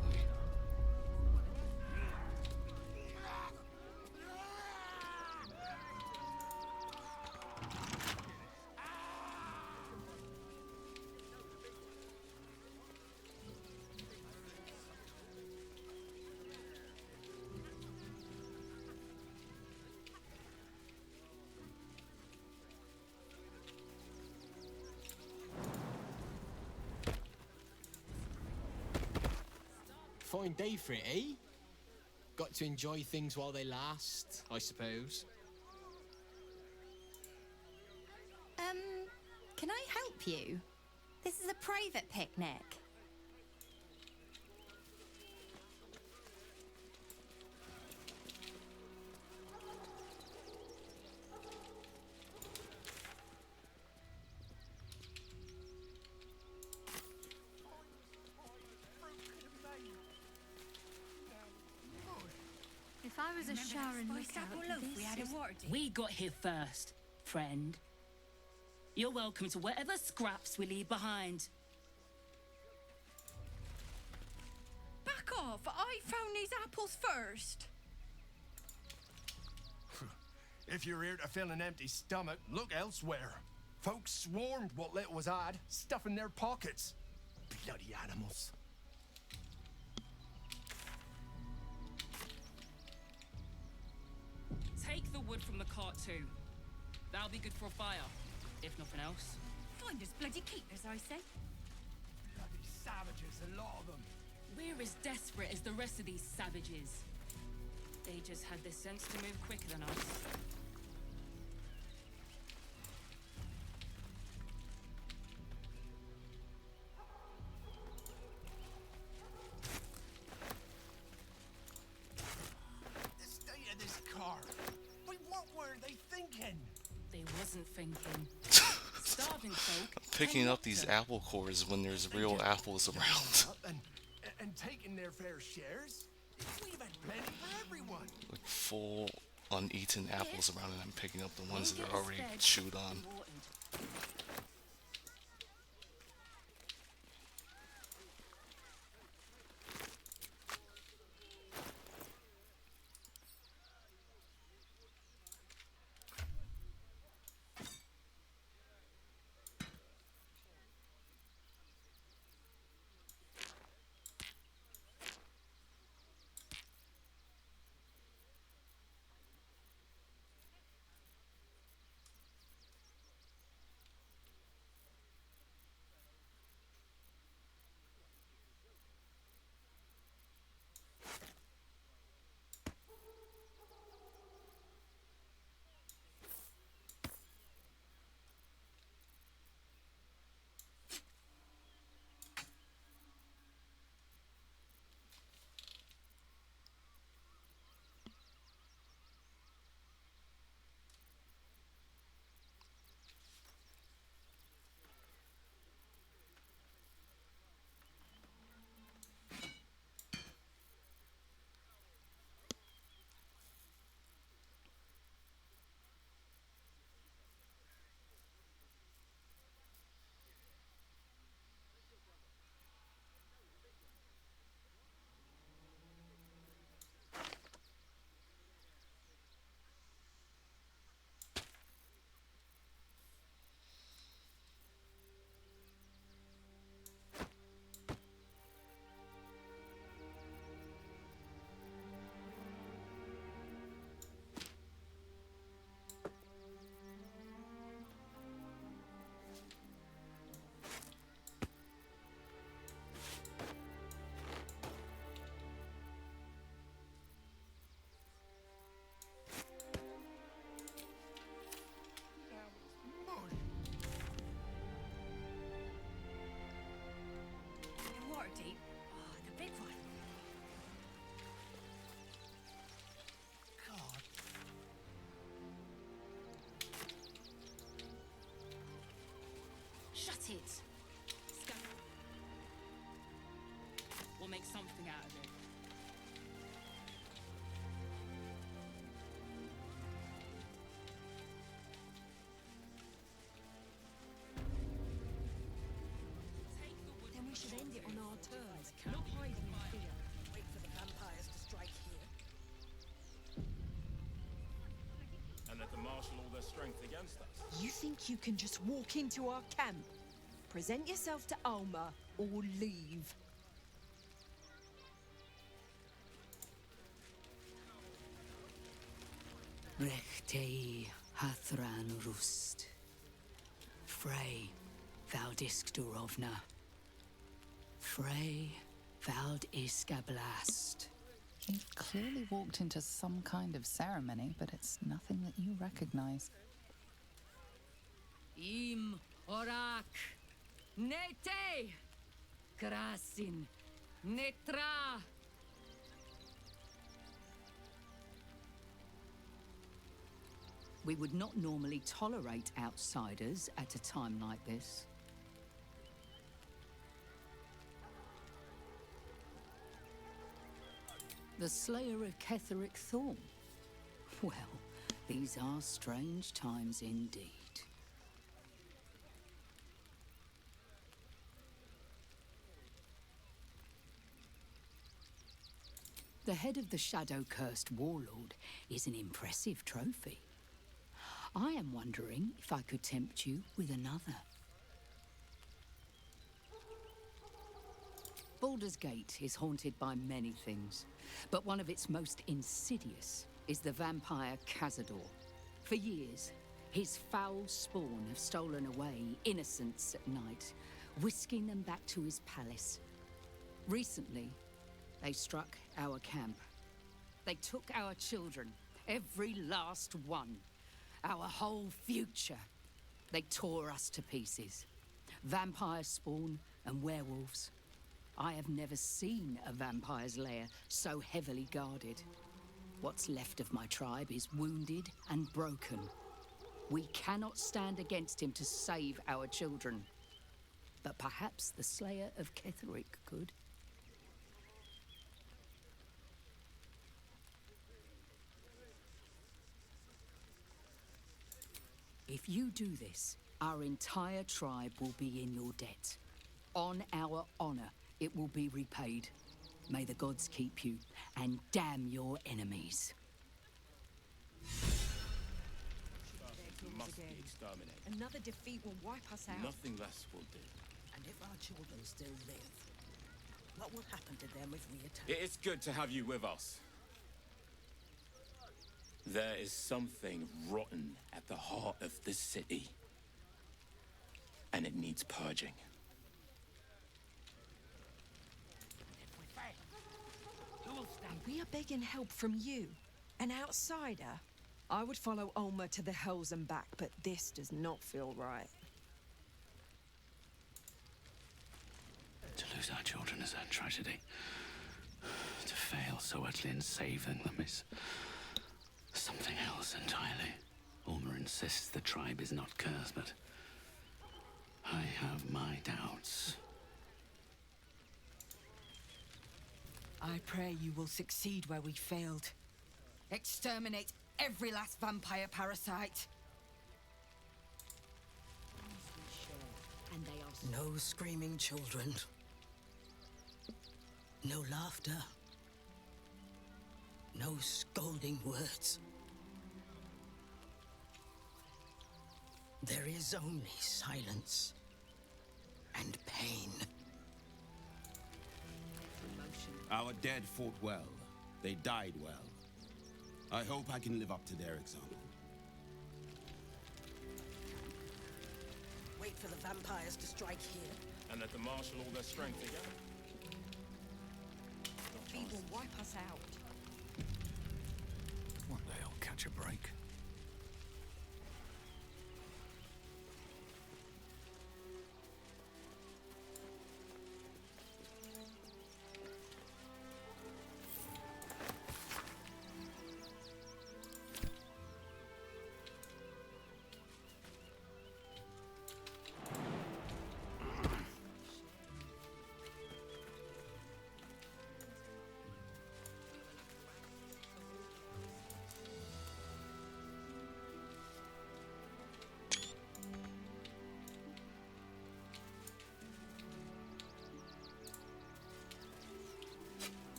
Fine day for it, eh? Got to enjoy things while they last, I suppose. Can I help you? This is a private picnic. If I was a Sharon lookout, We got here first, friend. You're welcome to whatever scraps we leave behind. Back off! I found these apples first. If you're here to fill an empty stomach, look elsewhere. Folks swarmed what little was had, stuffing their pockets. Bloody animals. Take the wood from the cart too. That'll be good for a fire, if nothing else. Find us bloody keepers, I say. Bloody savages, a lot of them. We're as desperate as the rest of these savages. They just had the sense to move quicker than us. The state of this car. Wait, what were they thinking? They wasn't thinking. Starving folk. Picking up these apple cores when there's real apples around. And and taking their fair shares. We've had plenty for everyone. Like full uneaten apples around, and I'm picking up the ones that are already chewed on. Waterdeep. Oh, the big one. God. Shut it! We'll make something out of it. Then we should end it on our terms, not hiding in fear. Wait for the vampires to strike here. And let them marshal all their strength against us. You think you can just walk into our camp, present yourself to Alma, or leave? Rechtei Hathran Rust. Frey Valdisk Durovna. Frey Vald Iskablast. You've clearly walked into some kind of ceremony, but it's nothing that you recognize. Im Orak. Nete. Krasin. Netra. We would not normally tolerate outsiders at a time like this. The Slayer of Ketheric Thorn. Well, these are strange times indeed. The head of the shadow-cursed warlord is an impressive trophy. I am wondering if I could tempt you with another. Baldur's Gate is haunted by many things, but one of its most insidious is the vampire Cazador. For years, his foul spawn have stolen away innocents at night, whisking them back to his palace. Recently, they struck our camp. They took our children, every last one. Our whole future. They tore us to pieces. Vampire spawn and werewolves. I have never seen a vampire's lair so heavily guarded. What's left of my tribe is wounded and broken. We cannot stand against him to save our children. But perhaps the Slayer of Ketheric could. If you do this, our entire tribe will be in your debt. On our honor, it will be repaid. May the gods keep you, and damn your enemies. Must be exterminated. Another defeat will wipe us out. Nothing less will do. And if our children still live, what will happen to them if we attack? It is good to have you with us. There is something rotten at the heart of the city. And it needs purging. We are begging help from you, an outsider. I would follow Ulmer to the Hells and back, but this does not feel right. To lose our children is a tragedy. To fail so utterly in saving them is something else entirely. Ulmer insists the tribe is not cursed, but I have my doubts. I pray you will succeed where we failed. Exterminate every last vampire parasite. And they are no screaming children. No laughter. No scolding words. There is only silence and pain. Our dead fought well. They died well. I hope I can live up to their example. Wait for the vampires to strike here. And let them marshal all their strength together. Defeat will wipe us out. One day I'll catch a break.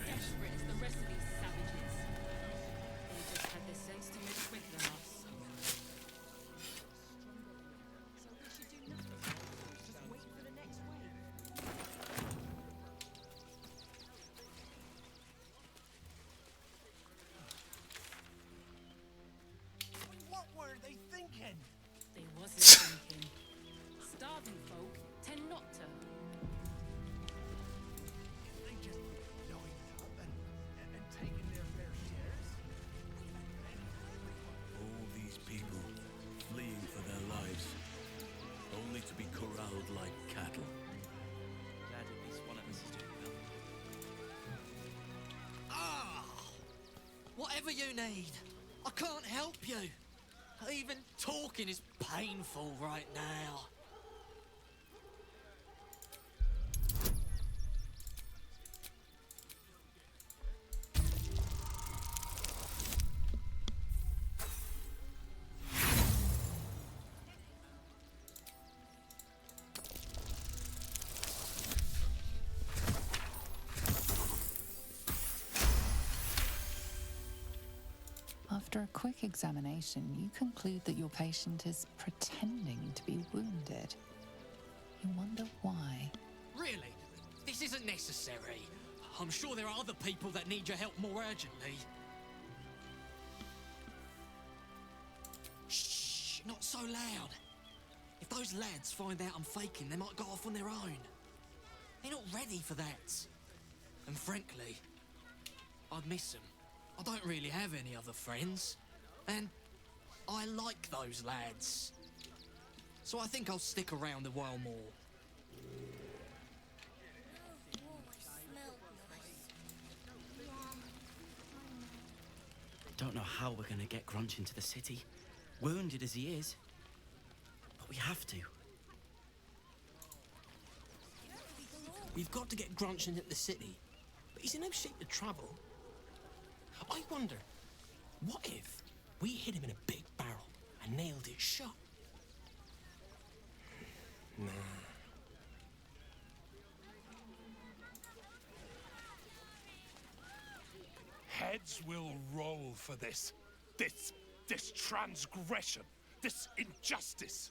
Desperate as the rest of these savages. They just had the sense to move quicker than us. So we should do nothing. Just wait for the next wave. What were they thinking? They wasn't thinking. Starving folk tend not to. They just blowing it up and taking their fair shares. All these people fleeing for their lives, only to be corralled like cattle. Glad at least one of us is doing well. Ah! Whatever you need, I can't help you. Even talking is painful right now. After a quick examination, you conclude that your patient is pretending to be wounded. You wonder why. Really? This isn't necessary. I'm sure there are other people that need your help more urgently. Shh, not so loud. If those lads find out I'm faking, they might go off on their own. They're not ready for that. And frankly, I'd miss them. I don't really have any other friends. And I like those lads. So I think I'll stick around a while more. Don't know how we're gonna get Grunch into the city, wounded as he is. But we have to. We've got to get Grunch into the city, but he's in no shape to travel. I wonder, what if we hit him in a big barrel and nailed it shut? Nah. Heads will roll for this. This transgression. This injustice.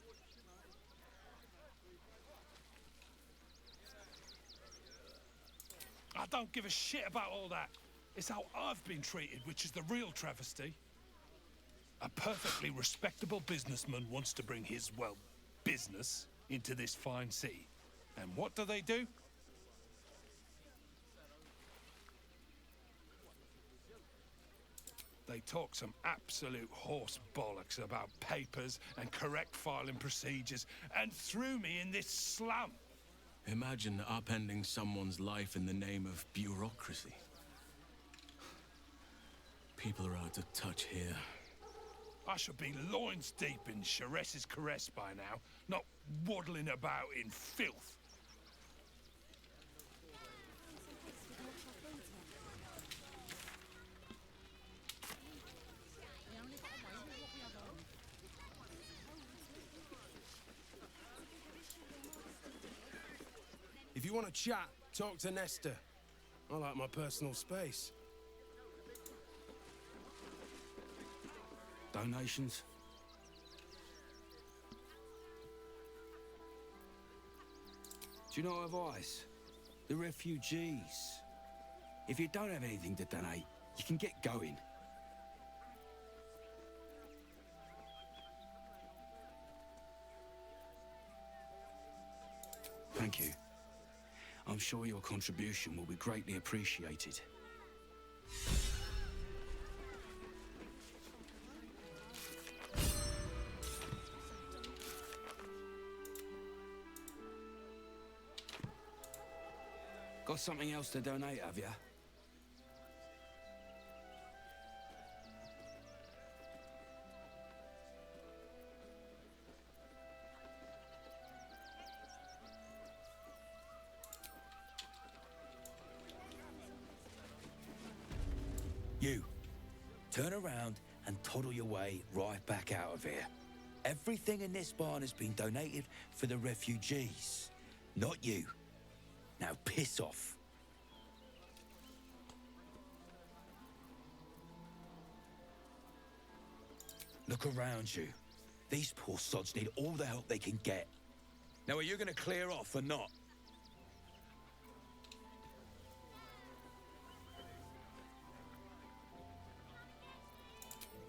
I don't give a shit about all that. It's how I've been treated, which is the real travesty. A perfectly respectable businessman wants to bring his, well, business into this fine city. And what do? They talk some absolute horse bollocks about papers and correct filing procedures and threw me in this slum. Imagine upending someone's life in the name of bureaucracy. People are out of touch here. I should be loins deep in Sharess's caress by now, not waddling about in filth. If you want to chat, talk to Nestor. I like my personal space. Donations? Do you know advice? The refugees. If you don't have anything to donate, you can get going. Thank you. I'm sure your contribution will be greatly appreciated. Got something else to donate, have ya? You, turn around and toddle your way right back out of here. Everything in this barn has been donated for the refugees, not you. Now piss off. Look around you. These poor sods need all the help they can get. Now, are you going to clear off or not?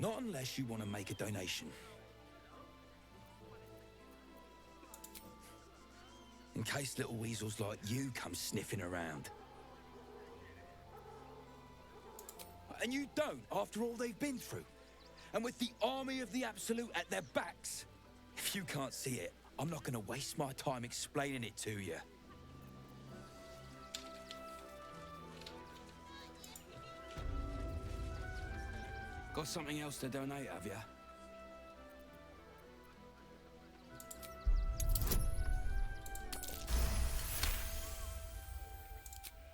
Not unless you want to make a donation. In case little weasels like you come sniffing around. And you don't, after all they've been through. And with the army of the Absolute at their backs. If you can't see it, I'm not going to waste my time explaining it to you. Got something else to donate, have ya?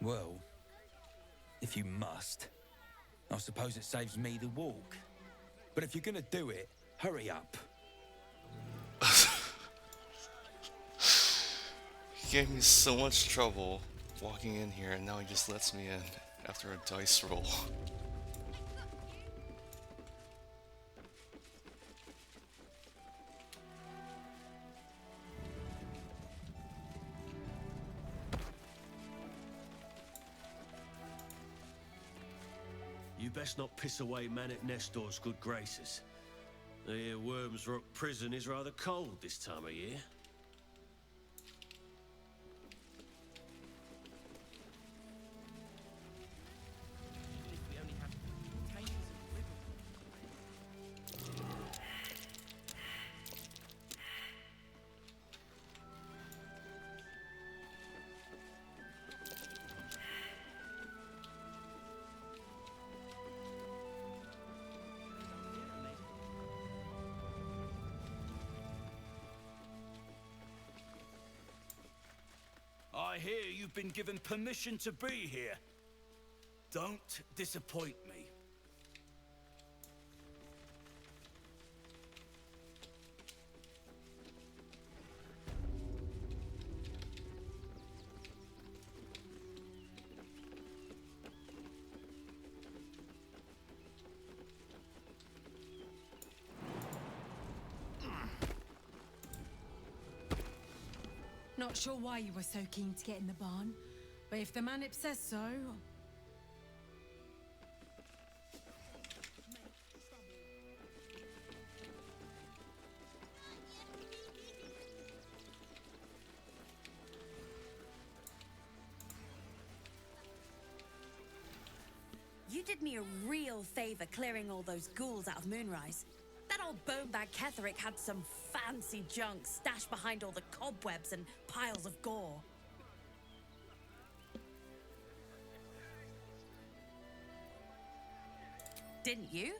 Well, if you must, I suppose it saves me the walk. But if you're gonna do it, hurry up. He gave me so much trouble walking in here, and now he just lets me in after a dice roll. You best not piss away man at Nestor's good graces. I hear Worms Rock Prison is rather cold this time of year. hear you've been given permission to be here. Don't disappoint me. Not sure why you were so keen to get in the barn, but if the Manip says so... You did me a real favor clearing all those ghouls out of Moonrise. That old bonebag Ketherick had some fancy junk stashed behind all the cobwebs and piles of gore. Didn't you?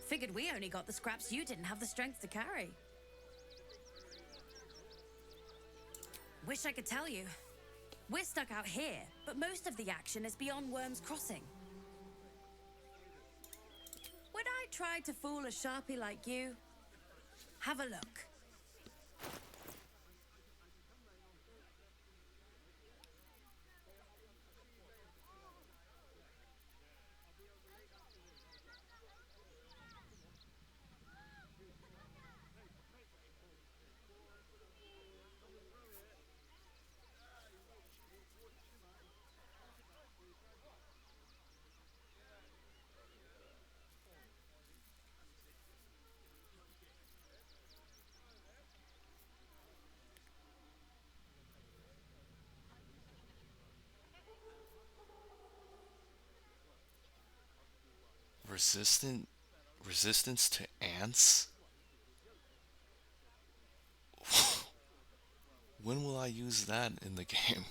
Figured we only got the scraps you didn't have the strength to carry. Wish I could tell you. We're stuck out here, but most of the action is beyond Worm's Crossing. Would I try to fool a Sharpie like you? Have a look. Resistance to ants? When will I use that in the game?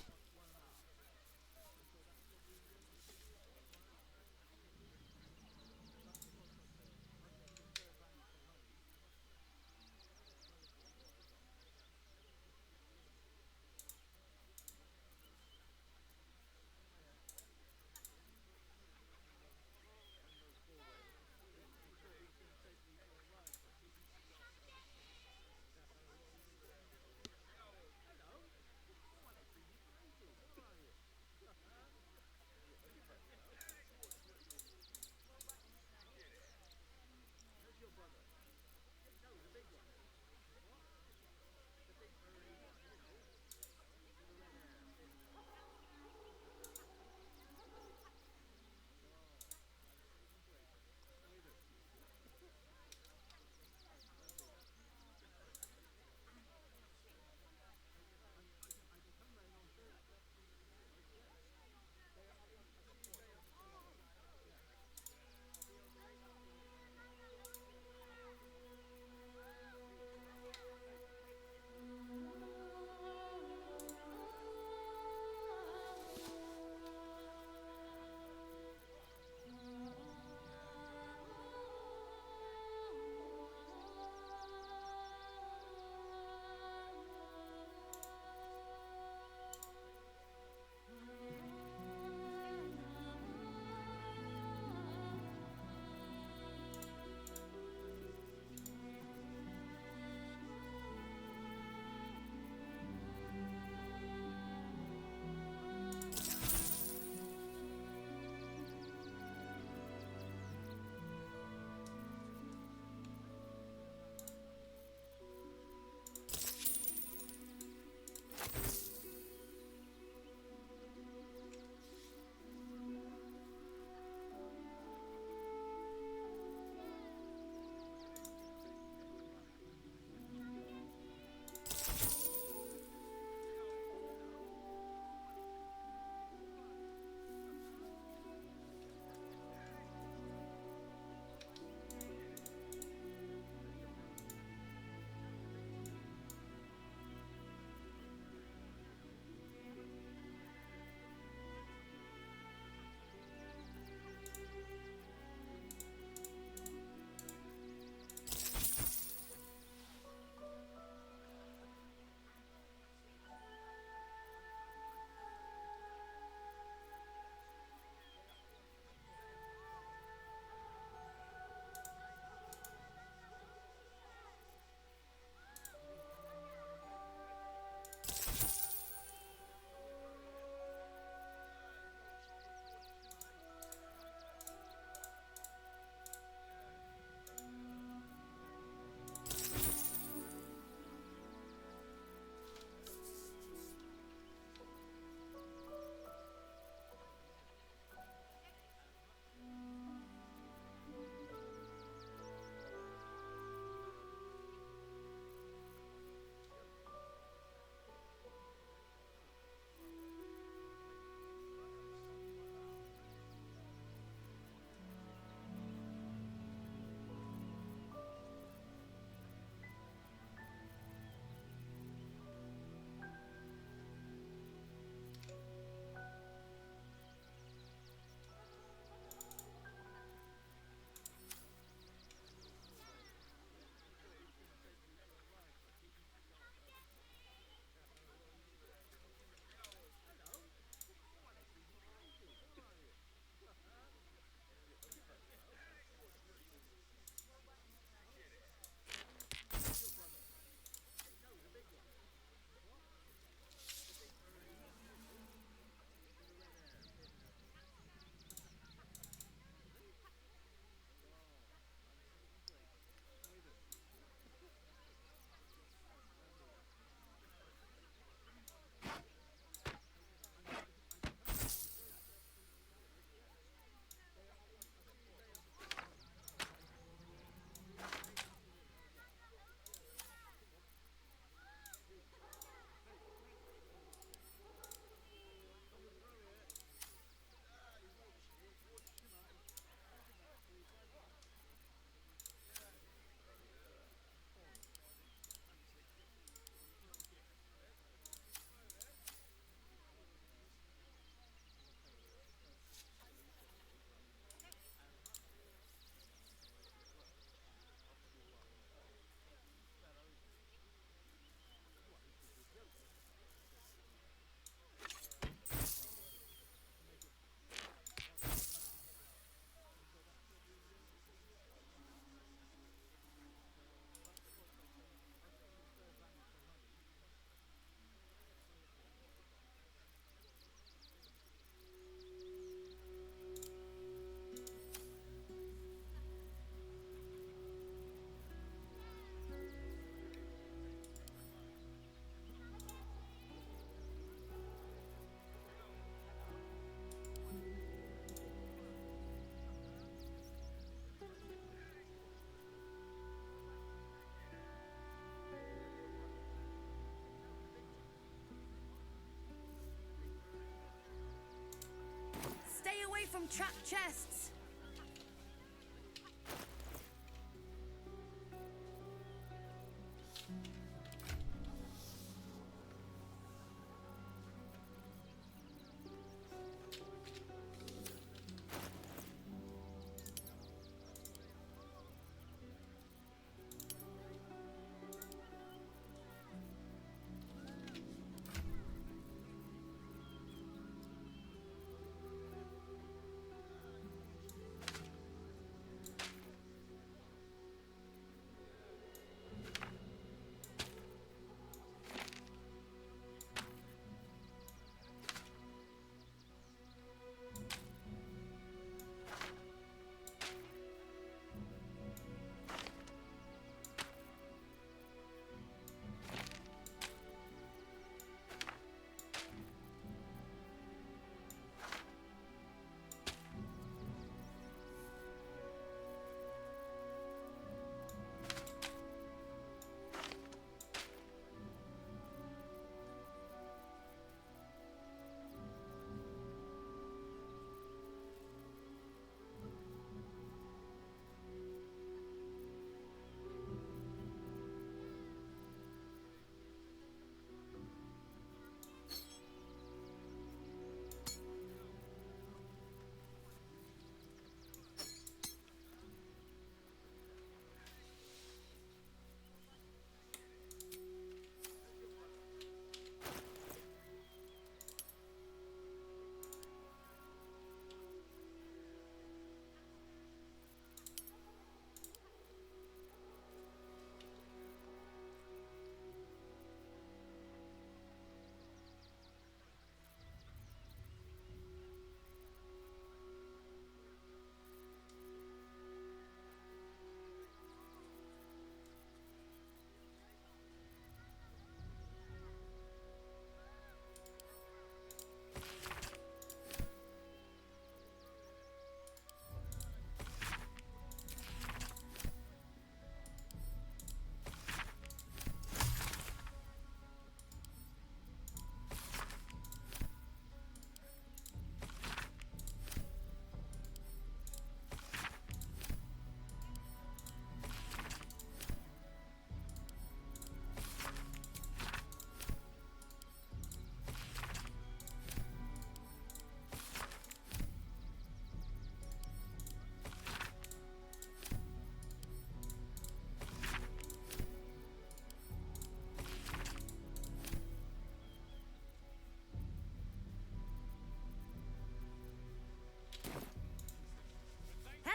find trapped chests.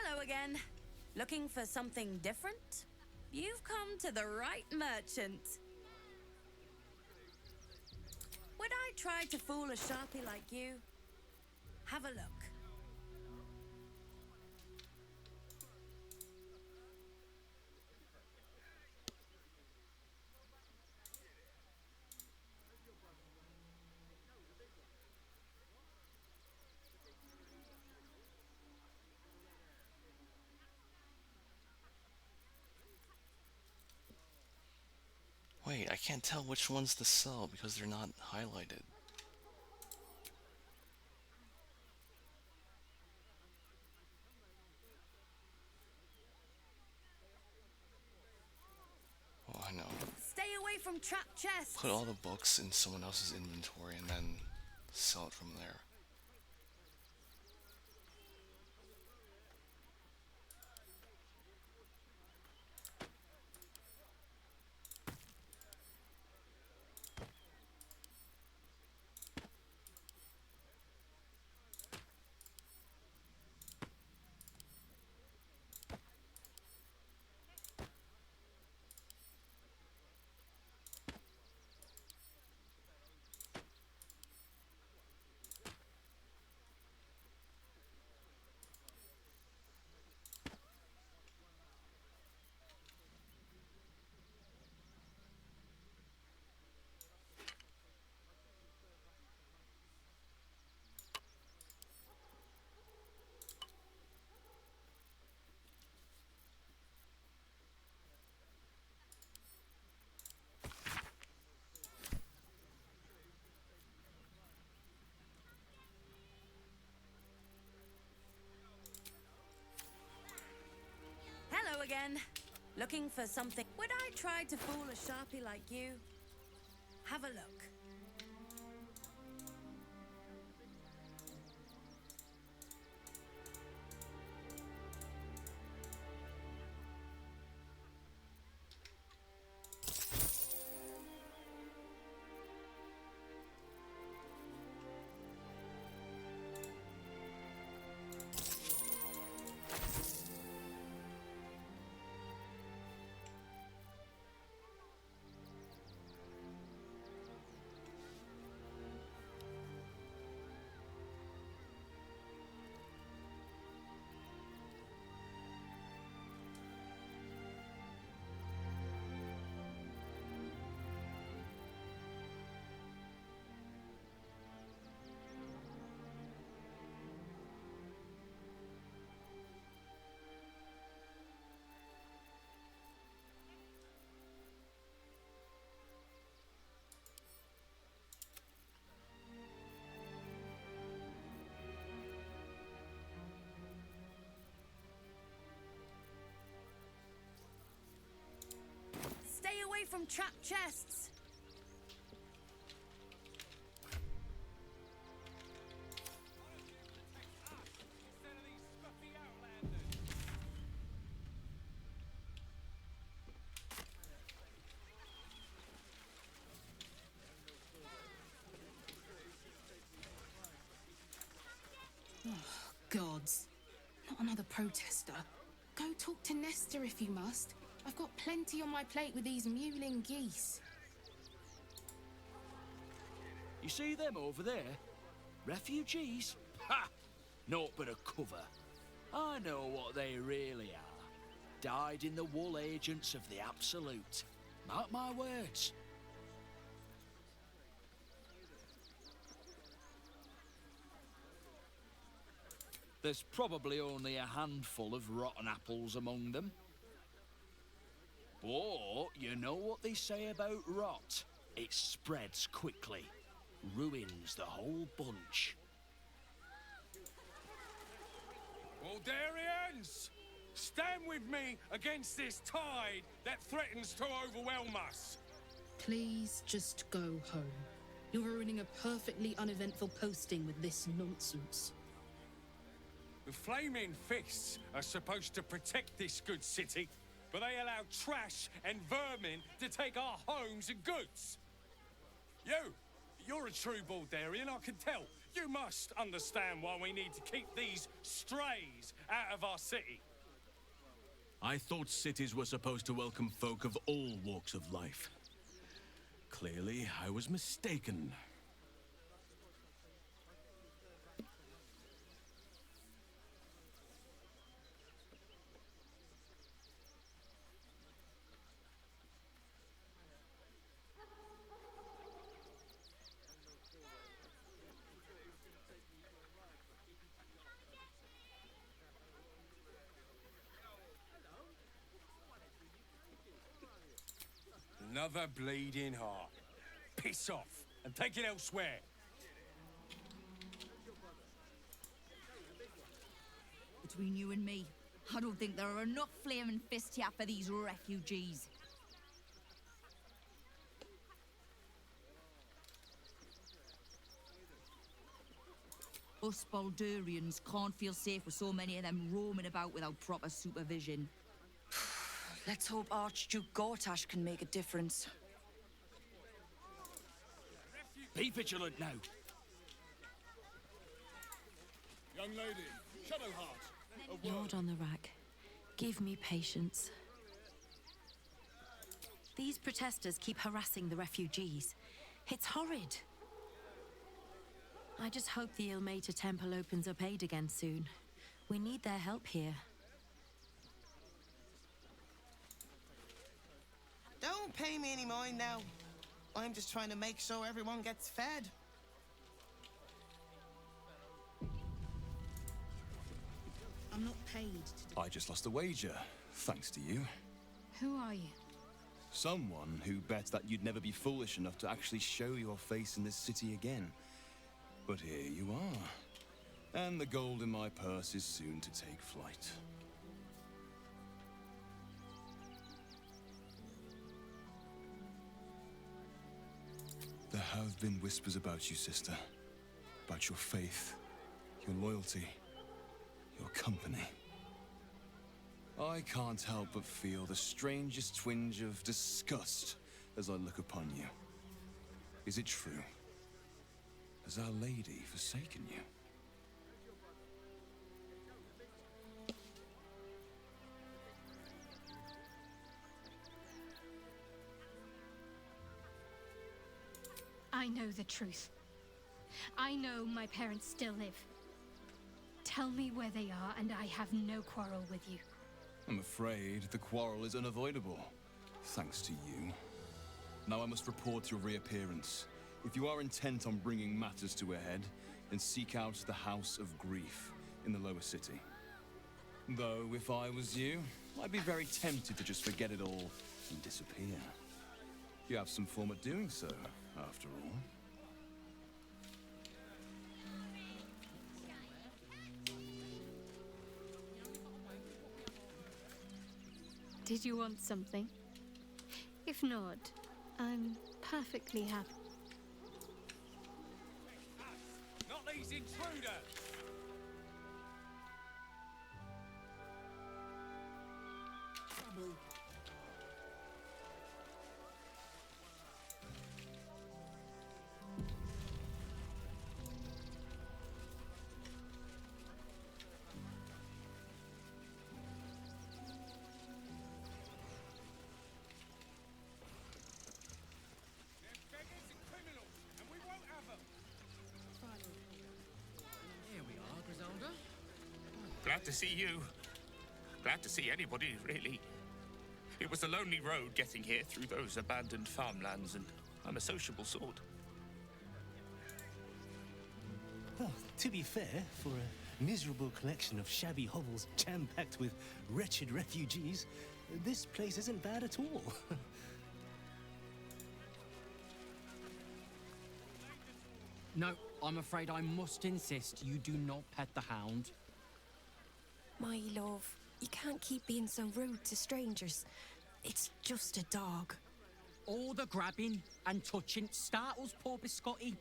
Hello again. Looking for something different? You've come to the right merchant. Would I try to fool a sharpie like you? Have a look. Wait, I can't tell which ones to sell because they're not highlighted. Oh, I know. Stay away from trapped chests. Put all the books in someone else's inventory and then sell it from there. again. Looking for something. Would I try to fool a sharpie like you? Have a look. Stay away from trapped chests. Oh, gods. Not another protester. Go talk to Nestor if you must. I've got plenty on my plate with these mewling geese. You see them over there? Refugees? Ha! Naught but a cover. I know what they really are. Dyed-in-the-wool agents of the Absolute. Mark my words. There's probably only a handful of rotten apples among them. But you know what they say about rot? It spreads quickly. Ruins the whole bunch. Baldurians! Stand with me against this tide that threatens to overwhelm us. Please just go home. You're ruining a perfectly uneventful posting with this nonsense. The flaming fists are supposed to protect this good city, but they allow trash and vermin to take our homes and goods. You're a true Baldurian, I can tell. You must understand why we need to keep these strays out of our city. I thought cities were supposed to welcome folk of all walks of life. Clearly, I was mistaken. Another bleeding heart. Piss off and take it elsewhere. Between you and me, I don't think there are enough flaming fists here for these refugees. Us Baldurians can't feel safe with so many of them roaming about without proper supervision. Let's hope Archduke Gortash can make a difference. Be vigilant now. Young lady, Shadowheart. Lord on the rack, give me patience. These protesters keep harassing the refugees. It's horrid. I just hope the Ilmater Temple opens up aid again soon. We need their help here. Don't pay me any mind now. I'm just trying to make sure everyone gets fed. I'm not paid to... I just lost a wager, thanks to you. Who are you? Someone who bet that you'd never be foolish enough to actually show your face in this city again. But here you are. And the gold in my purse is soon to take flight. have been whispers about you, sister. About your faith, your loyalty, your company. I can't help but feel the strangest twinge of disgust as I look upon you. Is it true? Has Our Lady forsaken you? I know the truth. I know my parents still live. Tell me where they are, and I have no quarrel with you. I'm afraid the quarrel is unavoidable, thanks to you. Now I must report your reappearance. If you are intent on bringing matters to a head, then seek out the House of Grief in the lower city. Though, if I was you, I'd be very tempted to just forget it all and disappear. You have some form at doing so, after all. Did you want something? If not, I'm perfectly happy. Not these intruders! Glad to see you. Glad to see anybody, really. It was a lonely road getting here through those abandoned farmlands, and I'm a sociable sort. Well, to be fair, for a miserable collection of shabby hovels jam-packed with wretched refugees, this place isn't bad at all. No, I'm afraid I must insist you do not pet the hound. My love, you can't keep being so rude to strangers. It's just a dog. All the grabbing and touching startles poor Biscotti.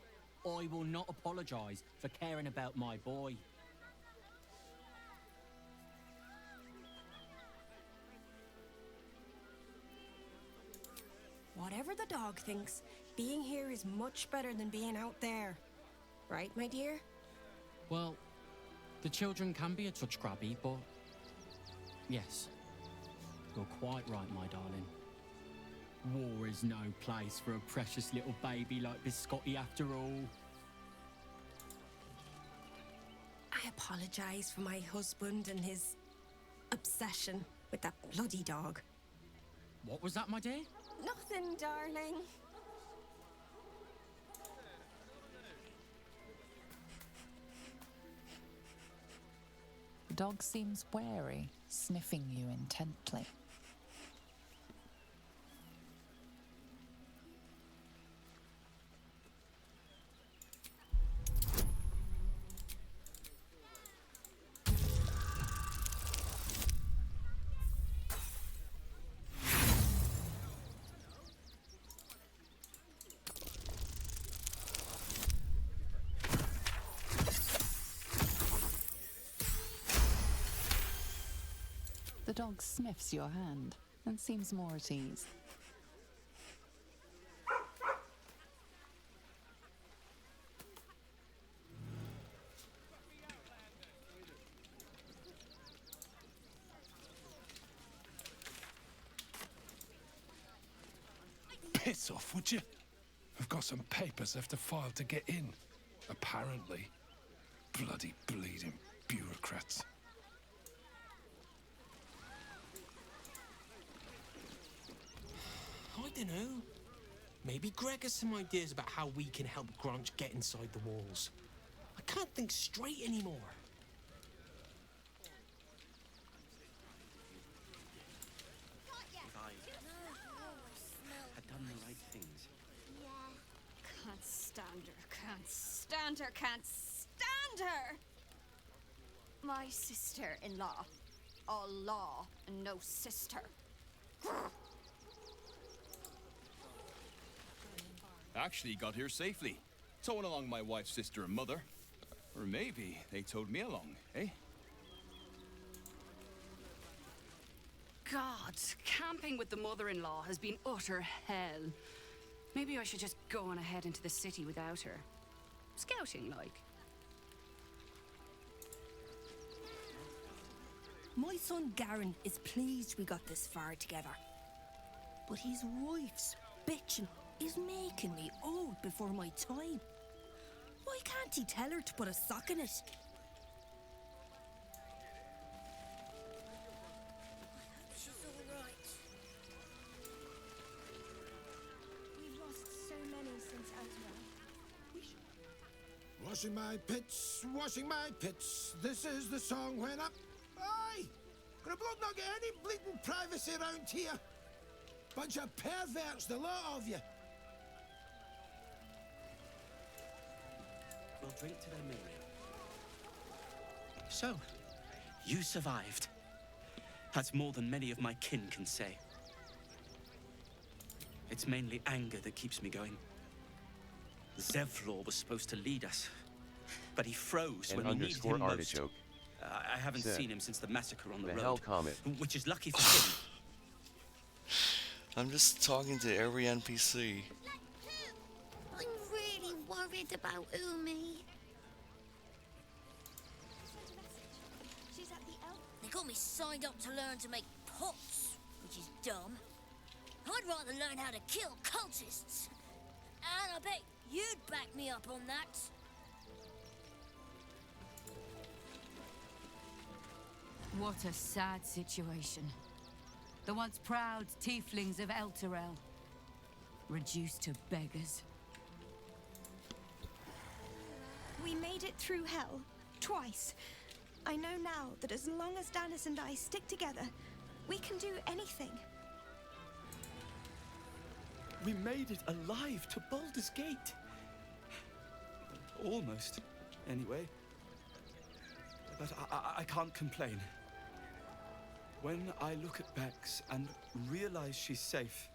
I will not apologise for caring about my boy. Whatever the dog thinks, being here is much better than being out there. Right, my dear? Well, the children can be a touch grabby, but yes, you're quite right, my darling. War is no place for a precious little baby like Biscotti after all. I apologise for my husband and his obsession with that bloody dog. What was that, my dear? Nothing, darling. The dog seems wary, sniffing you intently. The dog sniffs your hand and seems more at ease. Piss off, would you? I've got some papers I have to file to get in. Apparently. Bloody bleeding bureaucrats. I don't know. Maybe Greg has some ideas about how we can help Grunch get inside the walls. I can't think straight anymore. If I had done the right things. Can't stand her, can't stand her, can't stand her! My sister-in-law. All law and no sister. Actually got here safely. Towing along my wife's sister and mother. Or maybe they towed me along, eh? God, camping with the mother-in-law has been utter hell. Maybe I should just go on ahead into the city without her. Scouting, like. My son Garen is pleased we got this far together. But his wife's bitching is making me old before my time. Why can't he tell her to put a sock in it? She's all right. We've lost so many since Elturel. Washing my pits. This is the song when up. Aye! Can a bloke not get any bleeding privacy around here? Bunch of perverts, the lot of you. We'll drink to their memory. So, you survived. That's more than many of my kin can say. It's mainly anger that keeps me going. Zevlor was supposed to lead us, but he froze when we needed him most. Artichoke. I haven't Sick. seen him since the massacre on the road. Hell Comet. Which is lucky for him. I'm just talking to every NPC. I'm really worried about Umi. They got me signed up to learn to make pots, which is dumb. I'd rather learn how to kill cultists. And I bet you'd back me up on that. What a sad situation. The once proud tieflings of Elturel, reduced to beggars. We made it through hell, twice. I know now that as long as Danis and I stick together, we can do anything. We made it alive to Baldur's Gate. Almost, anyway. But I can't complain. When I look at Bex and realize she's safe,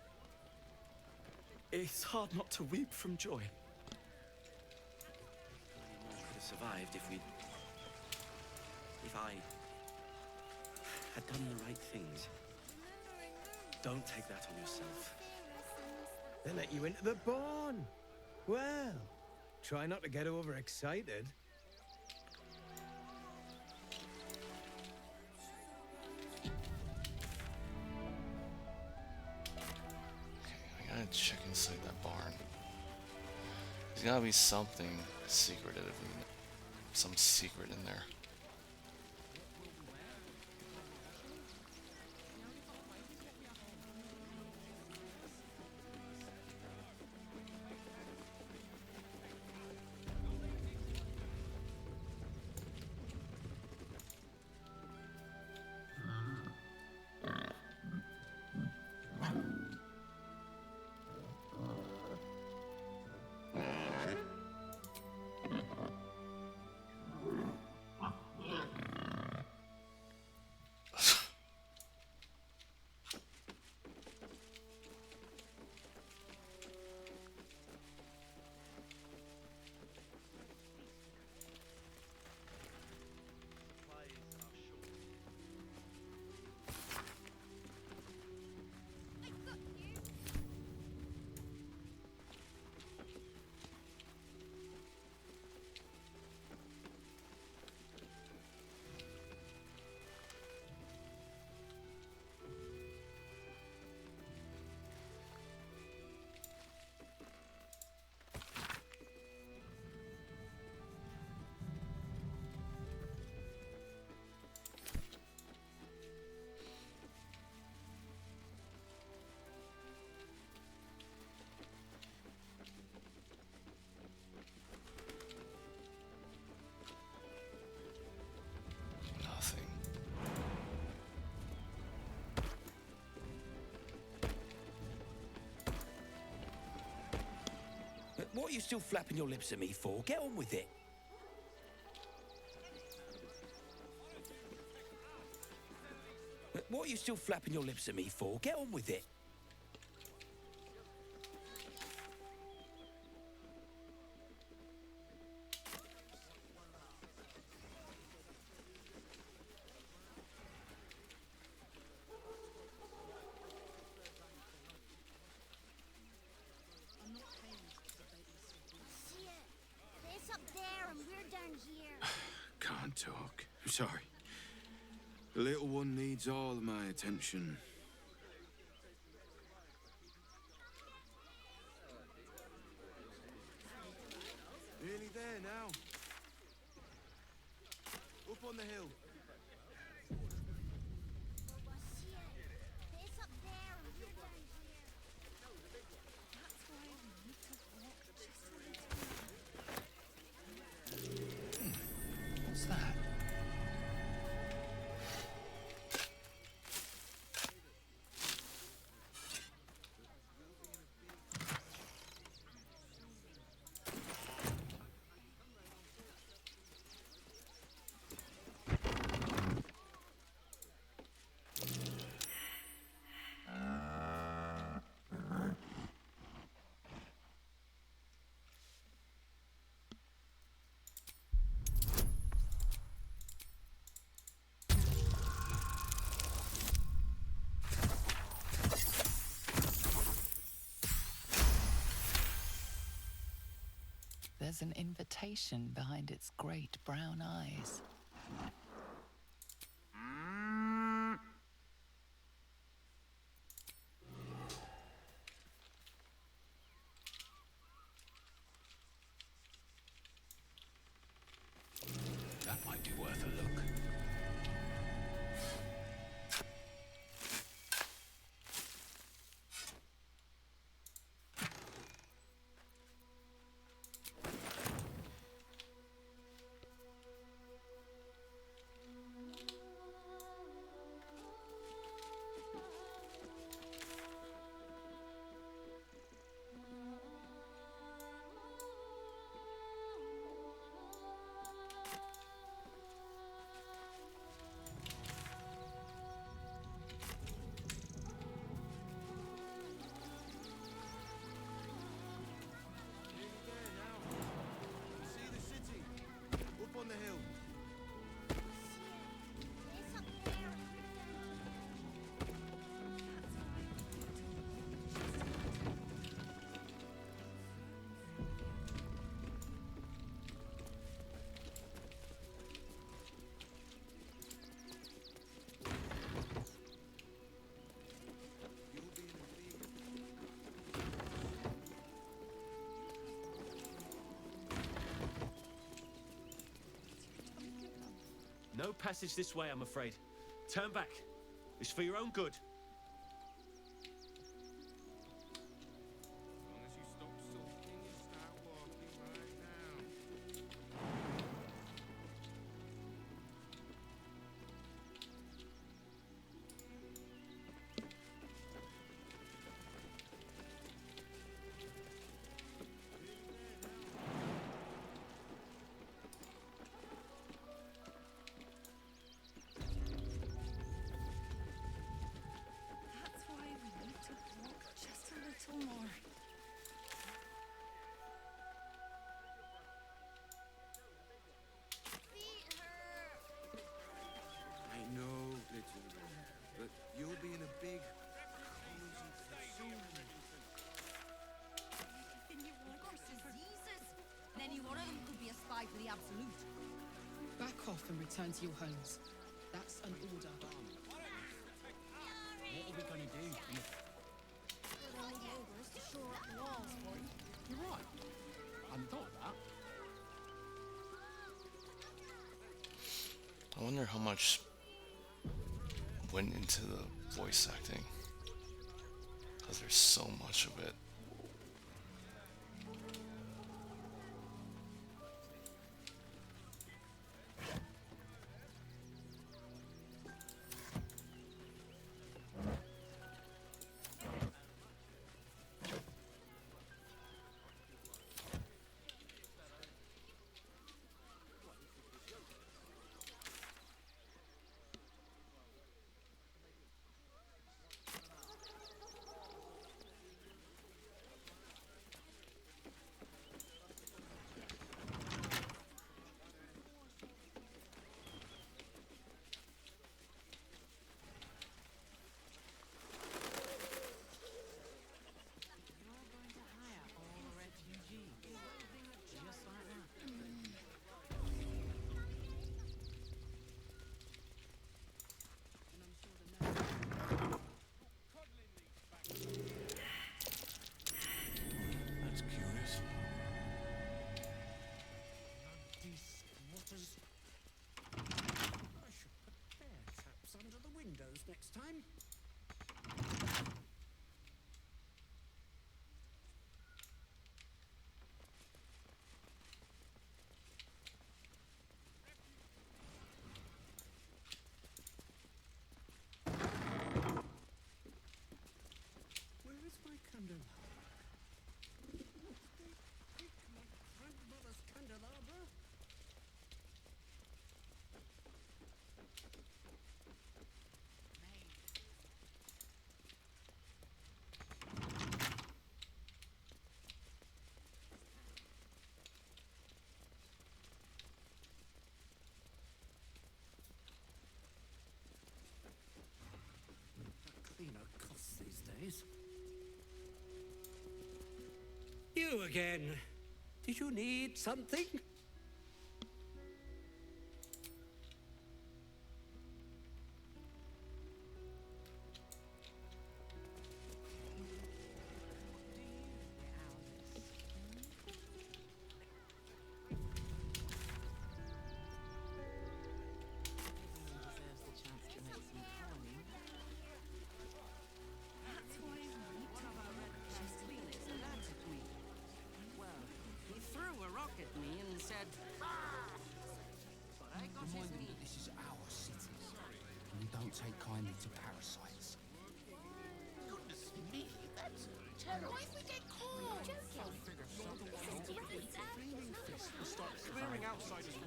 it's hard not to weep from joy. We could have survived if I had done the right things. Don't take that on yourself. They let you into the barn. Well, try not to get overexcited. I gotta check inside that barn. There's gotta be something secretive, some secret in there. What are you still flapping your lips at me for? Get on with it. What are you still flapping your lips at me for? Get on with it. Sorry. The little one needs all of my attention. Nearly there now. Up on the hill. What's that? There's an invitation behind its great brown eyes. That might be worth a look. See the city. Up on the hill. No passage this way, I'm afraid. Turn back. It's for your own good. That's why we need to walk just a little more. I know, little one, but you'll be in a big, cozy soon. Then you one of them could be a spy for the Absolute. Back off and return to your homes. That's an order. What are we gonna do? You're right. I hadn't thought of that. I wonder how much went into the voice acting. Because there's so much of it. you again. Did you need something? He threw a rock at me and said, "Ah!" But I got his Remind them knee. that this is our city, and we don't take kindly to parasites. Goodness me, that's terrible. Why if we get caught? Start clearing outsiders from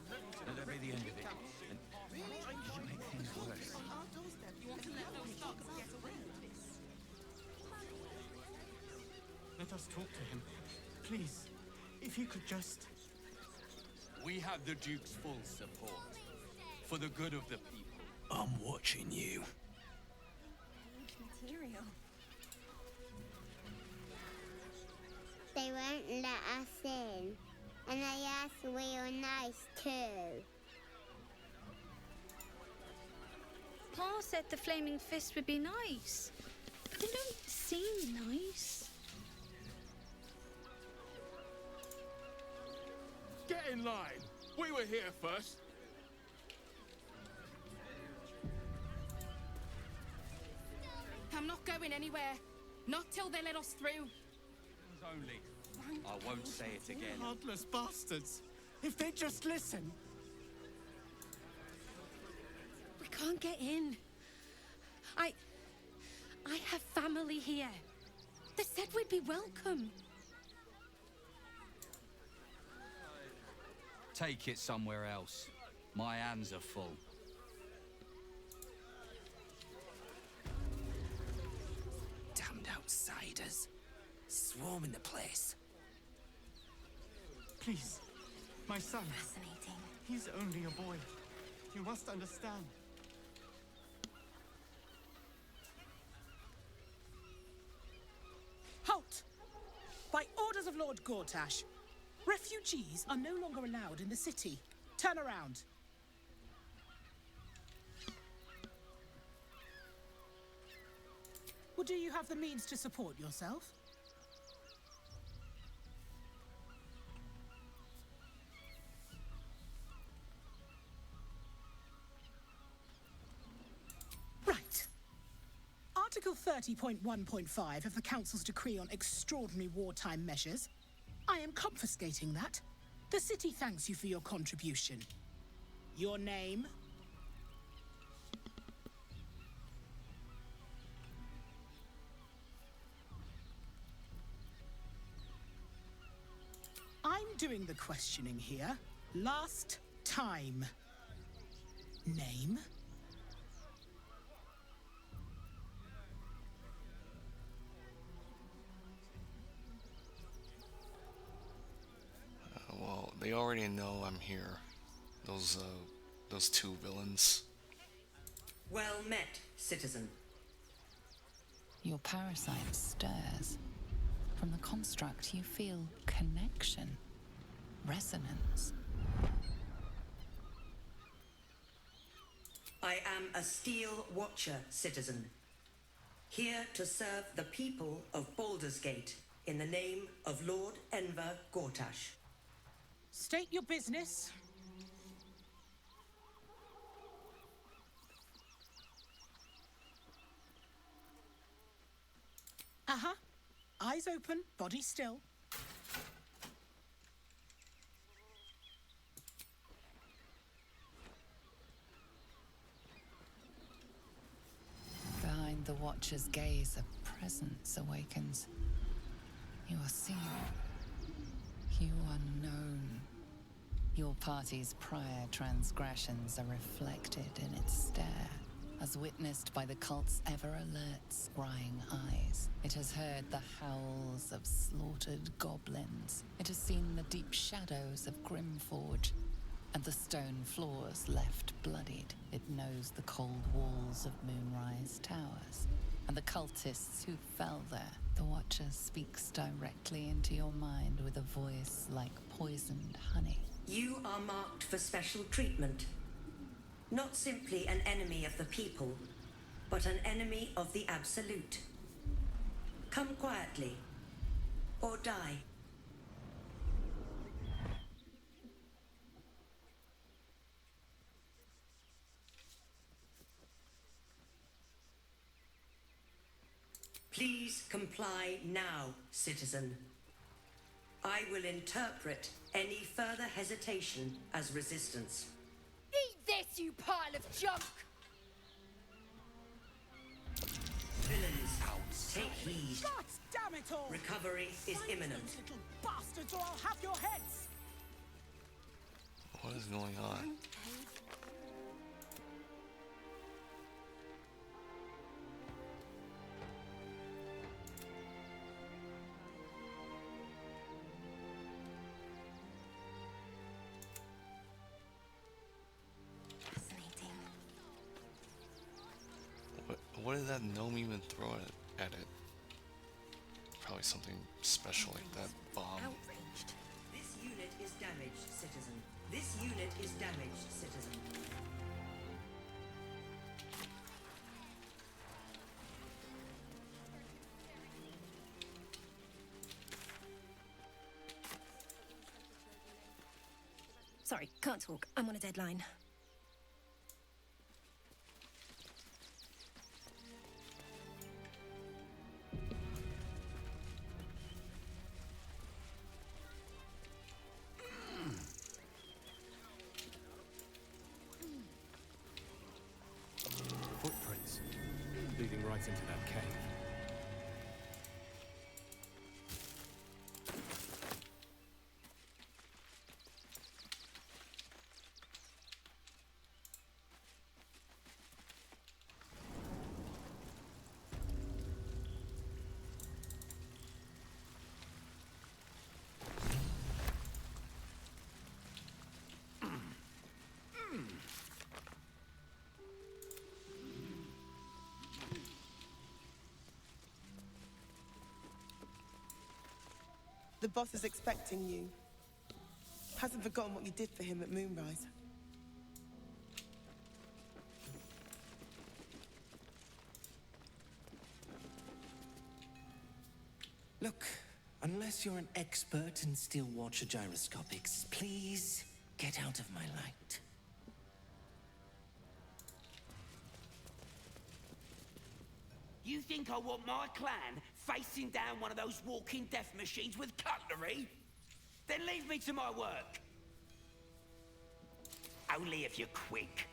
and that'll be the end of it. And you make things worse. Let us talk to him. Please, if you could just... We have the Duke's full support. For the good of the people. I'm watching you. Material. They won't let us in. And they ask we are nice too. Pa said the Flaming Fist would be nice. But they don't seem nice. Get in line. We were here first. I'm not going anywhere. Not till they let us through. Only. I won't say it again. Heartless bastards. If they'd just listen. We can't get in. I have family here. They said we'd be welcome. Take it somewhere else. My hands are full. Damned outsiders. Swarming the place. Please, my son. Fascinating. He's only a boy. You must understand. Halt! By orders of Lord Gortash, refugees are no longer allowed in the city. Turn around. Well, do you have the means to support yourself? Right. Article 30.1.5 of the Council's Decree on Extraordinary Wartime Measures. I am confiscating that. The city thanks you for your contribution. Your name? I'm doing the questioning here. Last time. Name? Well, they already know I'm here. Those two villains. Well met, citizen. Your parasite stirs. From the construct, you feel connection, resonance. I am a Steel Watcher, citizen. Here to serve the people of Baldur's Gate in the name of Lord Enver Gortash. State your business. Uh-huh. Eyes open, body still. Behind the Watcher's gaze, a presence awakens. You are seen. You are known. Your party's prior transgressions are reflected in its stare, as witnessed by the cult's ever-alert, scrying eyes. It has heard the howls of slaughtered goblins. It has seen the deep shadows of Grimforge, and the stone floors left bloodied. It knows the cold walls of Moonrise Towers, and the cultists who fell there, The Watcher speaks directly into your mind with a voice like poisoned honey. You are marked for special treatment. Not simply an enemy of the people, but an enemy of the Absolute. Come quietly, or die. Please comply now, citizen. I will interpret any further hesitation as resistance. Eat this, you pile of junk! Villains, take heed. God damn it all! Recovery is imminent. Those little bastards, or I'll have your heads! What is going on? What did that gnome even throw at it? Probably something special like that bomb. This unit is damaged, citizen. This unit is damaged, citizen. Sorry, can't talk. I'm on a deadline. Footprints leading right into that cave. The boss is expecting you. Hasn't forgotten what you did for him at Moonrise. Look, unless you're an expert in Steel Watcher gyroscopics, please get out of my light. You think I want my clan facing down one of those walking death machines with cutlery? Then leave me to my work. Only if you're quick.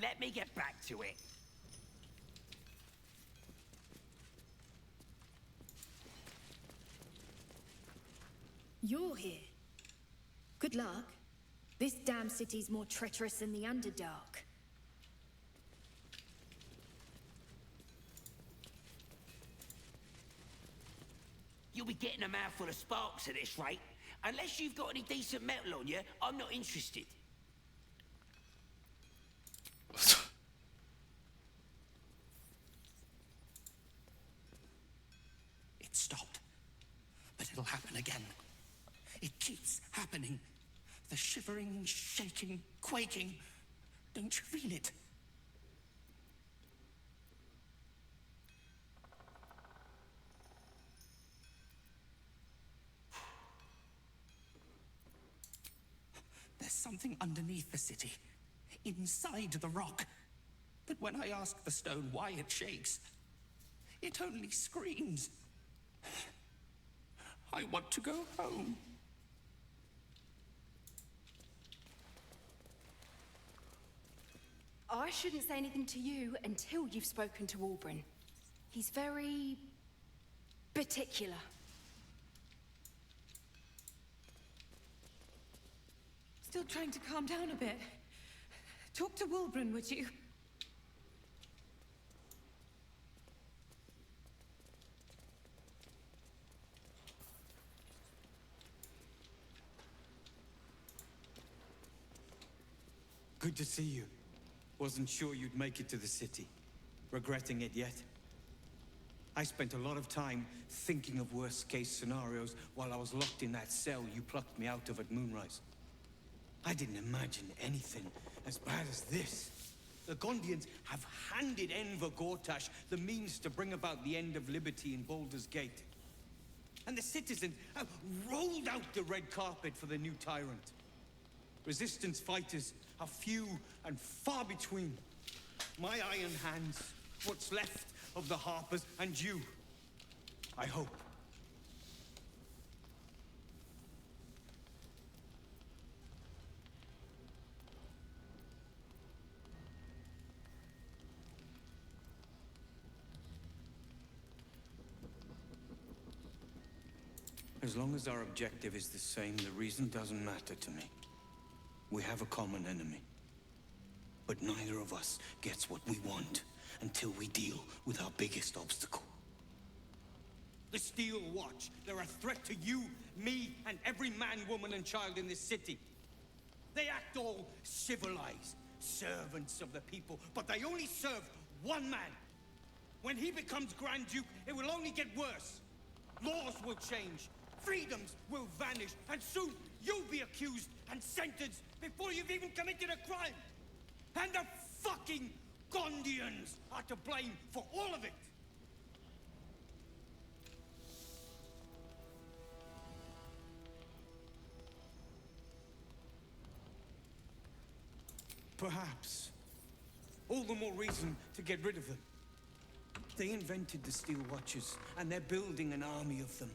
let me get back to it. You're here. Good luck. This damn city's more treacherous than the Underdark. You'll be getting a mouthful of sparks at this rate. Unless you've got any decent metal on you, I'm not interested. It stopped. But it'll happen again. It keeps happening. The shivering, shaking, quaking. Don't you feel it? There's something underneath the city, inside the rock. But when I ask the stone why it shakes, it only screams. I want to go home. I shouldn't say anything to you until you've spoken to Warbrin. He's very particular. Still trying to calm down a bit. Talk to Warbrin, would you? Good to see you. Wasn't sure you'd make it to the city. Regretting it yet? I spent a lot of time thinking of worst-case scenarios while I was locked in that cell you plucked me out of at Moonrise. I didn't imagine anything as bad as this. The Gondians have handed Enver Gortash the means to bring about the end of liberty in Baldur's Gate. And the citizens have rolled out the red carpet for the new tyrant. Resistance fighters are few and far between. My iron hands, what's left of the Harpers, and you. I hope. As long as our objective is the same, the reason doesn't matter to me. We have a common enemy. But neither of us gets what we want until we deal with our biggest obstacle. The Steel Watch. They're a threat to you, me, and every man, woman, and child in this city. They act all civilized, servants of the people, but they only serve one man. When he becomes Grand Duke, it will only get worse. Laws will change, freedoms will vanish, and soon you'll be accused and sentenced before you've even committed a crime. And the fucking Gondians are to blame for all of it. Perhaps. All the more reason to get rid of them. They invented the Steel Watchers, and they're building an army of them.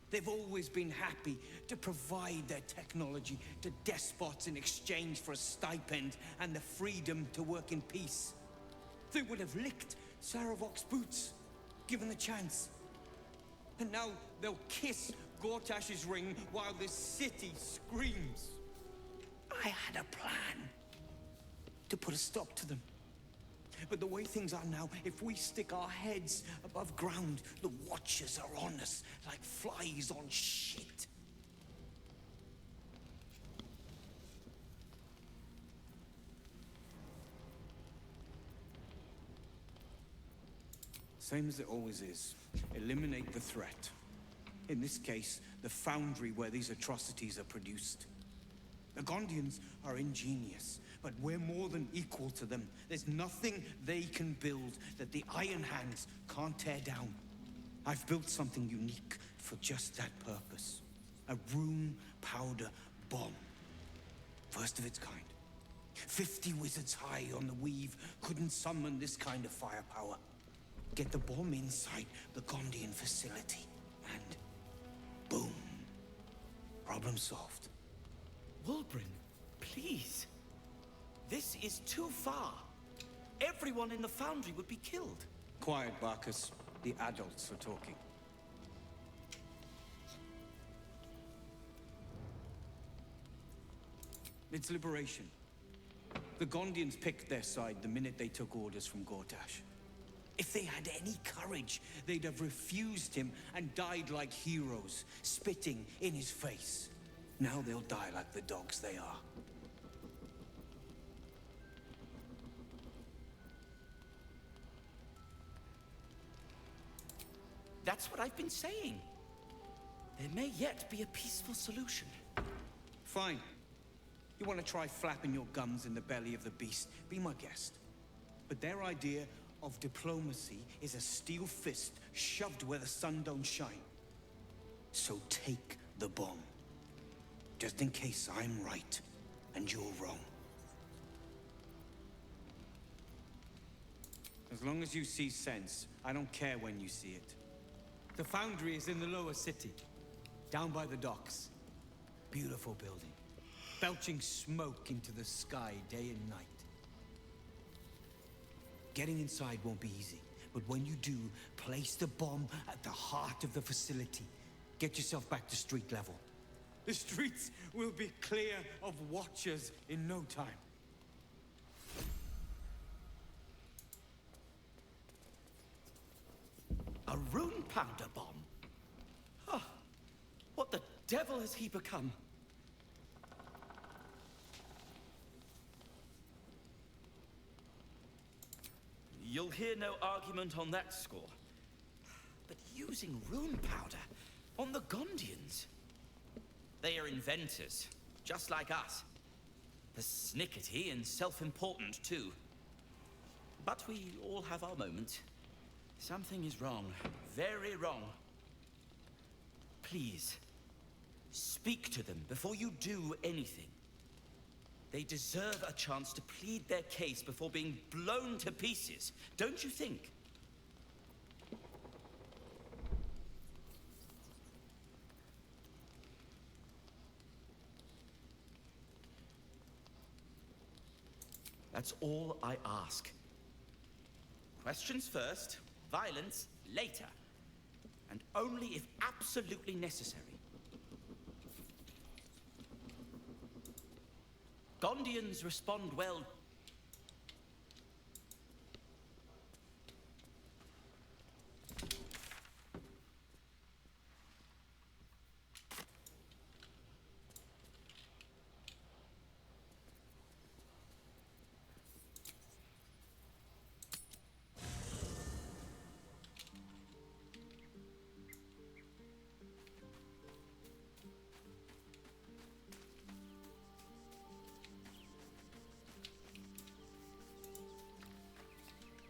They've always been happy to provide their technology to despots in exchange for a stipend and the freedom to work in peace. They would have licked Saravok's boots, given the chance. And now they'll kiss Gortash's ring while this city screams. I had a plan to put a stop to them. But the way things are now, if we stick our heads above ground, the Watchers are on us like flies on shit. Same as it always is. Eliminate the threat. In this case, the foundry where these atrocities are produced. The Gondians are ingenious, but we're more than equal to them. There's nothing they can build that the Iron Hands can't tear down. I've built something unique for just that purpose. A room powder bomb. First of its kind. 50 wizards high on the weave couldn't summon this kind of firepower. Get the bomb inside the Gondian facility, and boom. Problem solved. Warbrin, please. This is too far. Everyone in the foundry would be killed. Quiet, Barkus. The adults are talking. It's liberation. The Gondians picked their side the minute they took orders from Gortash. If they had any courage, they'd have refused him and died like heroes, spitting in his face. Now they'll die like the dogs they are. That's what I've been saying. There may yet be a peaceful solution. Fine. You want to try flapping your gums in the belly of the beast? Be my guest. But their idea of diplomacy is a steel fist shoved where the sun don't shine. So take the bomb. Just in case I'm right and you're wrong. As long as you see sense, I don't care when you see it. The foundry is in the lower city, down by the docks. Beautiful building, belching smoke into the sky day and night. Getting inside won't be easy, but when you do, place the bomb at the heart of the facility. Get yourself back to street level. The streets will be clear of watchers in no time. A rune pounder bomb? Ah, what the devil has he become? You'll hear no argument on that score. But using rune powder on the Gondians? They are inventors, just like us. Persnickety and self-important, too. But we all have our moments. Something is wrong. Very wrong. Please, speak to them before you do anything. They deserve a chance to plead their case before being blown to pieces, don't you think? That's all I ask. Questions first, violence later. And only if absolutely necessary. Gondians respond well.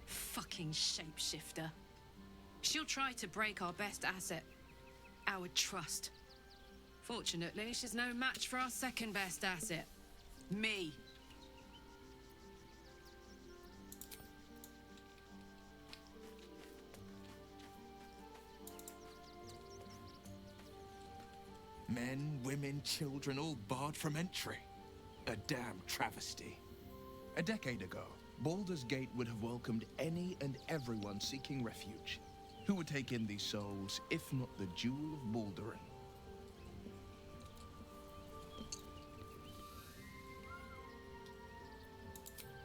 Fucking shapeshifter. She'll try to break our best asset, our trust. Fortunately, she's no match for our second best asset, me. Men, women, children, all barred from entry. A damn travesty. A decade ago, Baldur's Gate would have welcomed any and everyone seeking refuge. Who would take in these souls, if not the Jewel of Baldurin?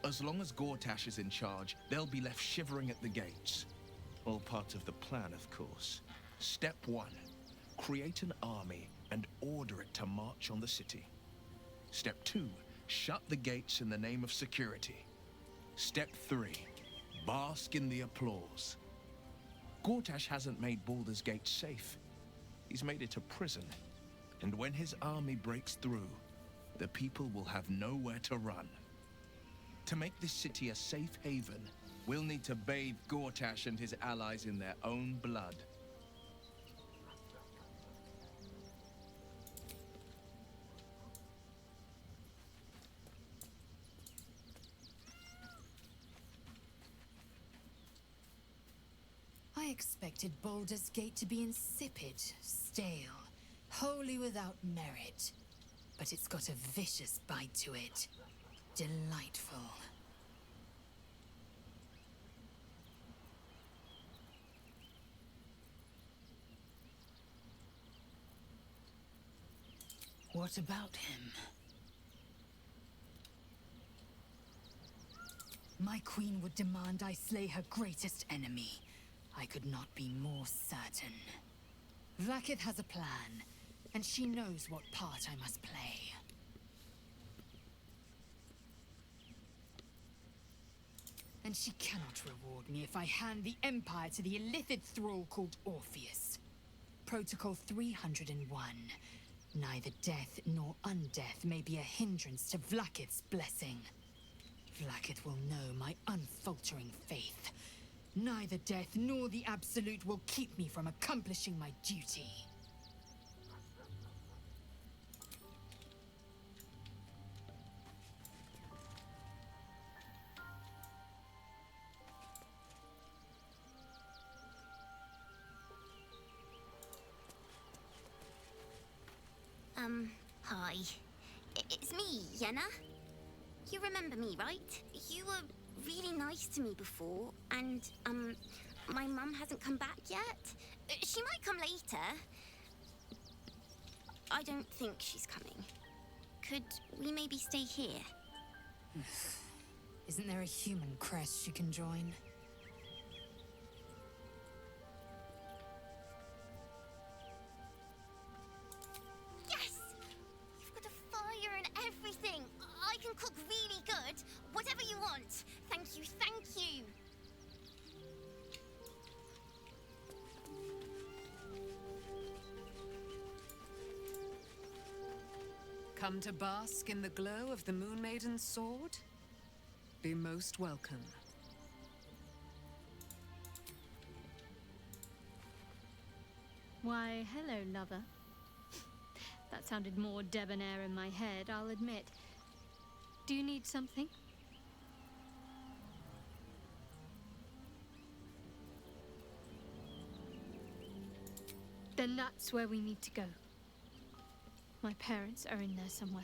As long as Gortash is in charge, they'll be left shivering at the gates. All part of the plan, of course. Step 1. Create an army and order it to march on the city. Step 2. Shut the gates in the name of security. Step 3. Bask in the applause. Gortash hasn't made Baldur's Gate safe. He's made it a prison. And when his army breaks through, the people will have nowhere to run. To make this city a safe haven, we'll need to bathe Gortash and his allies in their own blood. I expected Baldur's Gate to be insipid, stale, wholly without merit. But it's got a vicious bite to it. Delightful. What about him? My queen would demand I slay her greatest enemy. I could not be more certain. Vlaakith has a plan, and she knows what part I must play. And she cannot reward me if I hand the Empire to the illithid thrall called Orpheus. Protocol 301. Neither death nor undeath may be a hindrance to Vlaakith's blessing. Vlaakith will know my unfaltering faith. Neither death nor the Absolute will keep me from accomplishing my duty. Hi. It's me, Yenna. You remember me, right? You were really nice to me before, and, my mum hasn't come back yet. She might come later. I don't think she's coming. Could we maybe stay here? Isn't there a human crest she can join? Yes! You've got a fire and everything. I can cook really good. Whatever you want. Thank you, thank you. Come to bask in the glow of the Moon Maiden's sword? Be most welcome. Why, hello, lover. That sounded more debonair in my head, I'll admit. Do you need something? Then that's where we need to go. My parents are in there somewhere.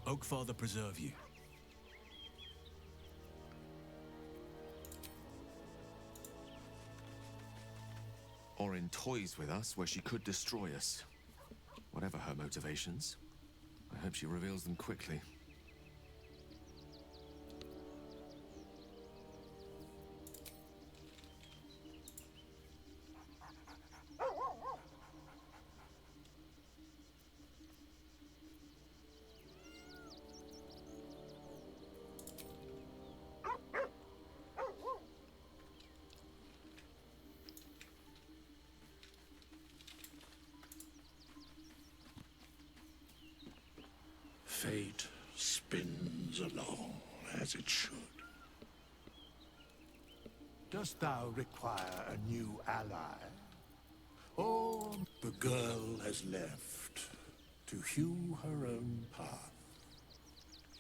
Oakfather preserve you. Or in toys with us where she could destroy us. Whatever her motivations, I hope she reveals them quickly. Fate spins along as it should. Dost thou require a new ally? Or the girl has left to hew her own path?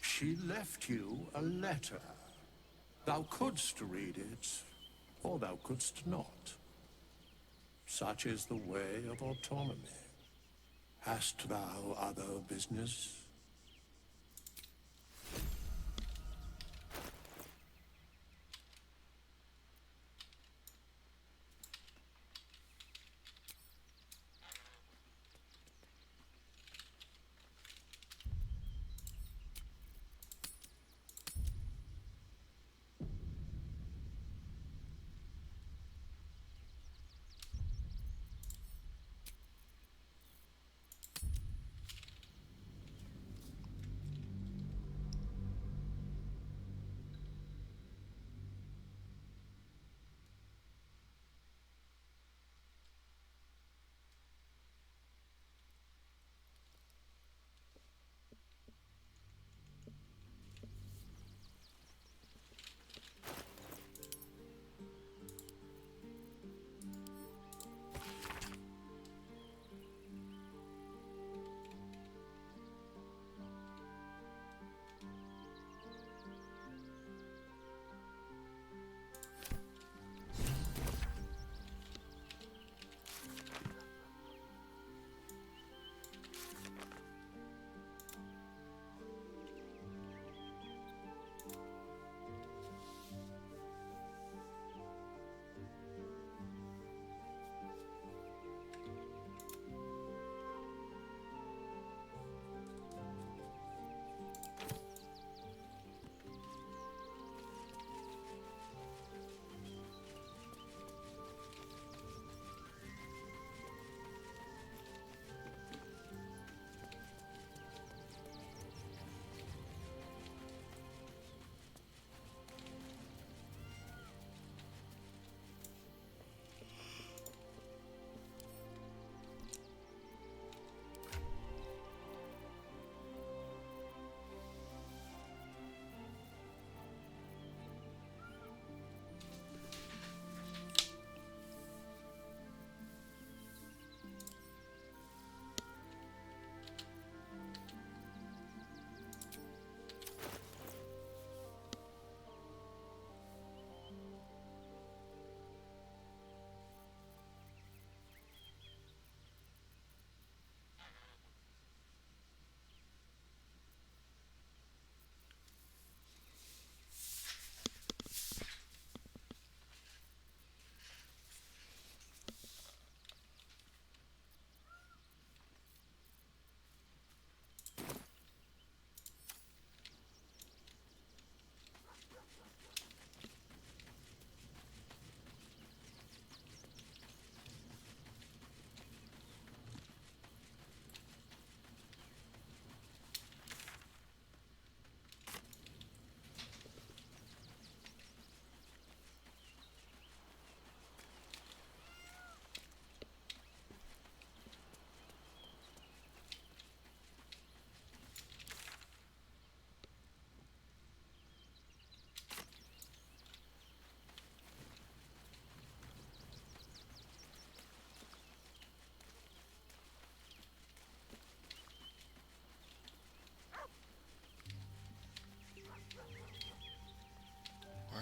She left you a letter. Thou couldst read it, or thou couldst not. Such is the way of autonomy. Hast thou other business?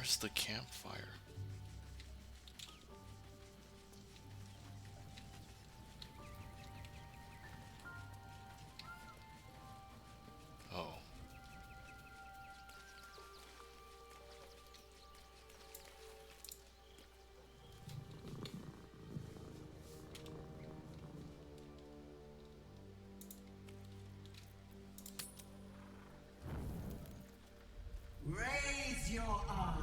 Where's the campfire? Oh. Raise your eyes.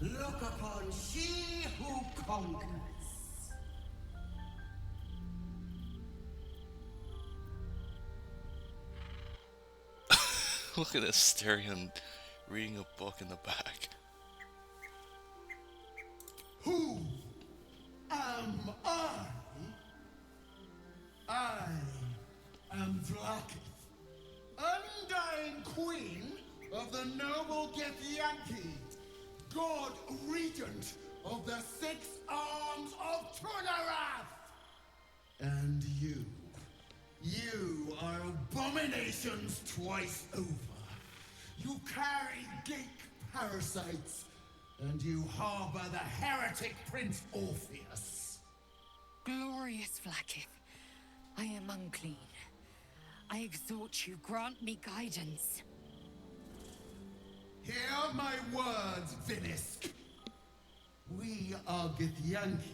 Look upon she who conquers. Look at Asterion reading a book in the back. Who am I? I am Vlaakith, undying queen of the noble Githyanki, god regent of the 6 arms of Tunarath. And you are abominations twice over. You carry geek parasites, and you harbor the heretic Prince Orpheus. Glorious Vlaakith, I am unclean. I exhort you, grant me guidance. Hear my words, Vinisk. We are Githyanki.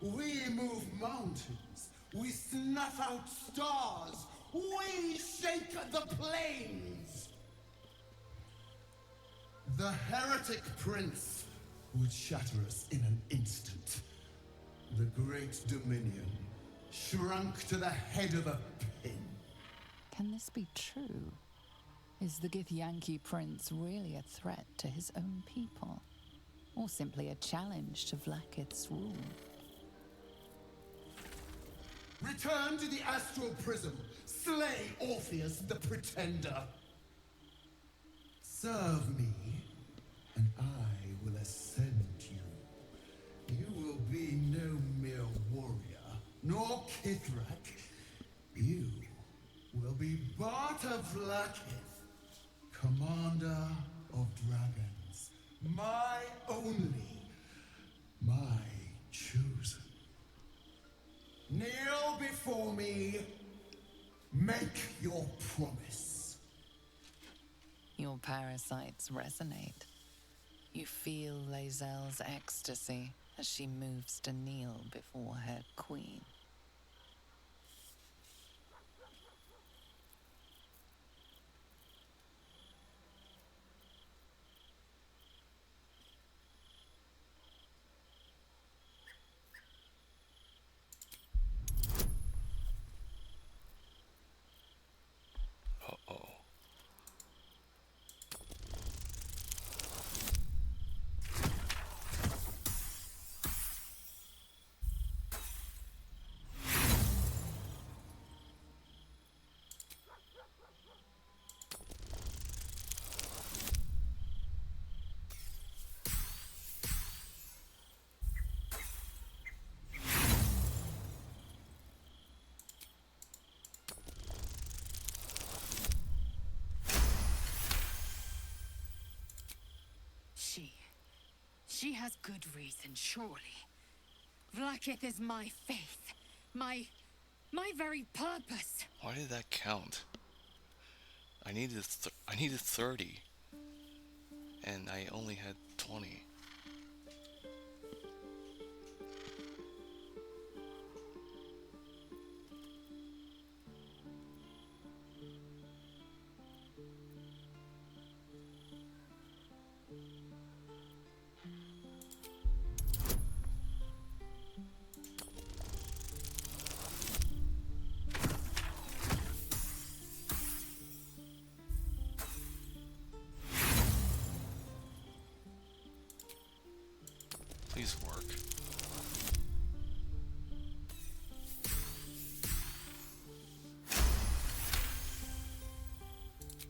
We move mountains. We snuff out stars. We shake the plains. The heretic prince would shatter us in an instant. The great dominion shrunk to the head of a pin. Can this be true? Is the Githyanki prince really a threat to his own people? Or simply a challenge to Vlaakith's rule? Return to the astral prism. Slay Orpheus the Pretender. Serve me, and I will ascend you. You will be no mere warrior, nor Kithrak. You will be Barta Vlaakith, commander of dragons. My only, my chosen. Kneel before me. Make your promise. Your parasites resonate. You feel Lae'zel's ecstasy as she moves to kneel before her queen. She has good reason, surely. Vlaakith is my faith. My very purpose. Why did that count? I needed 30. And I only had 20. Please work.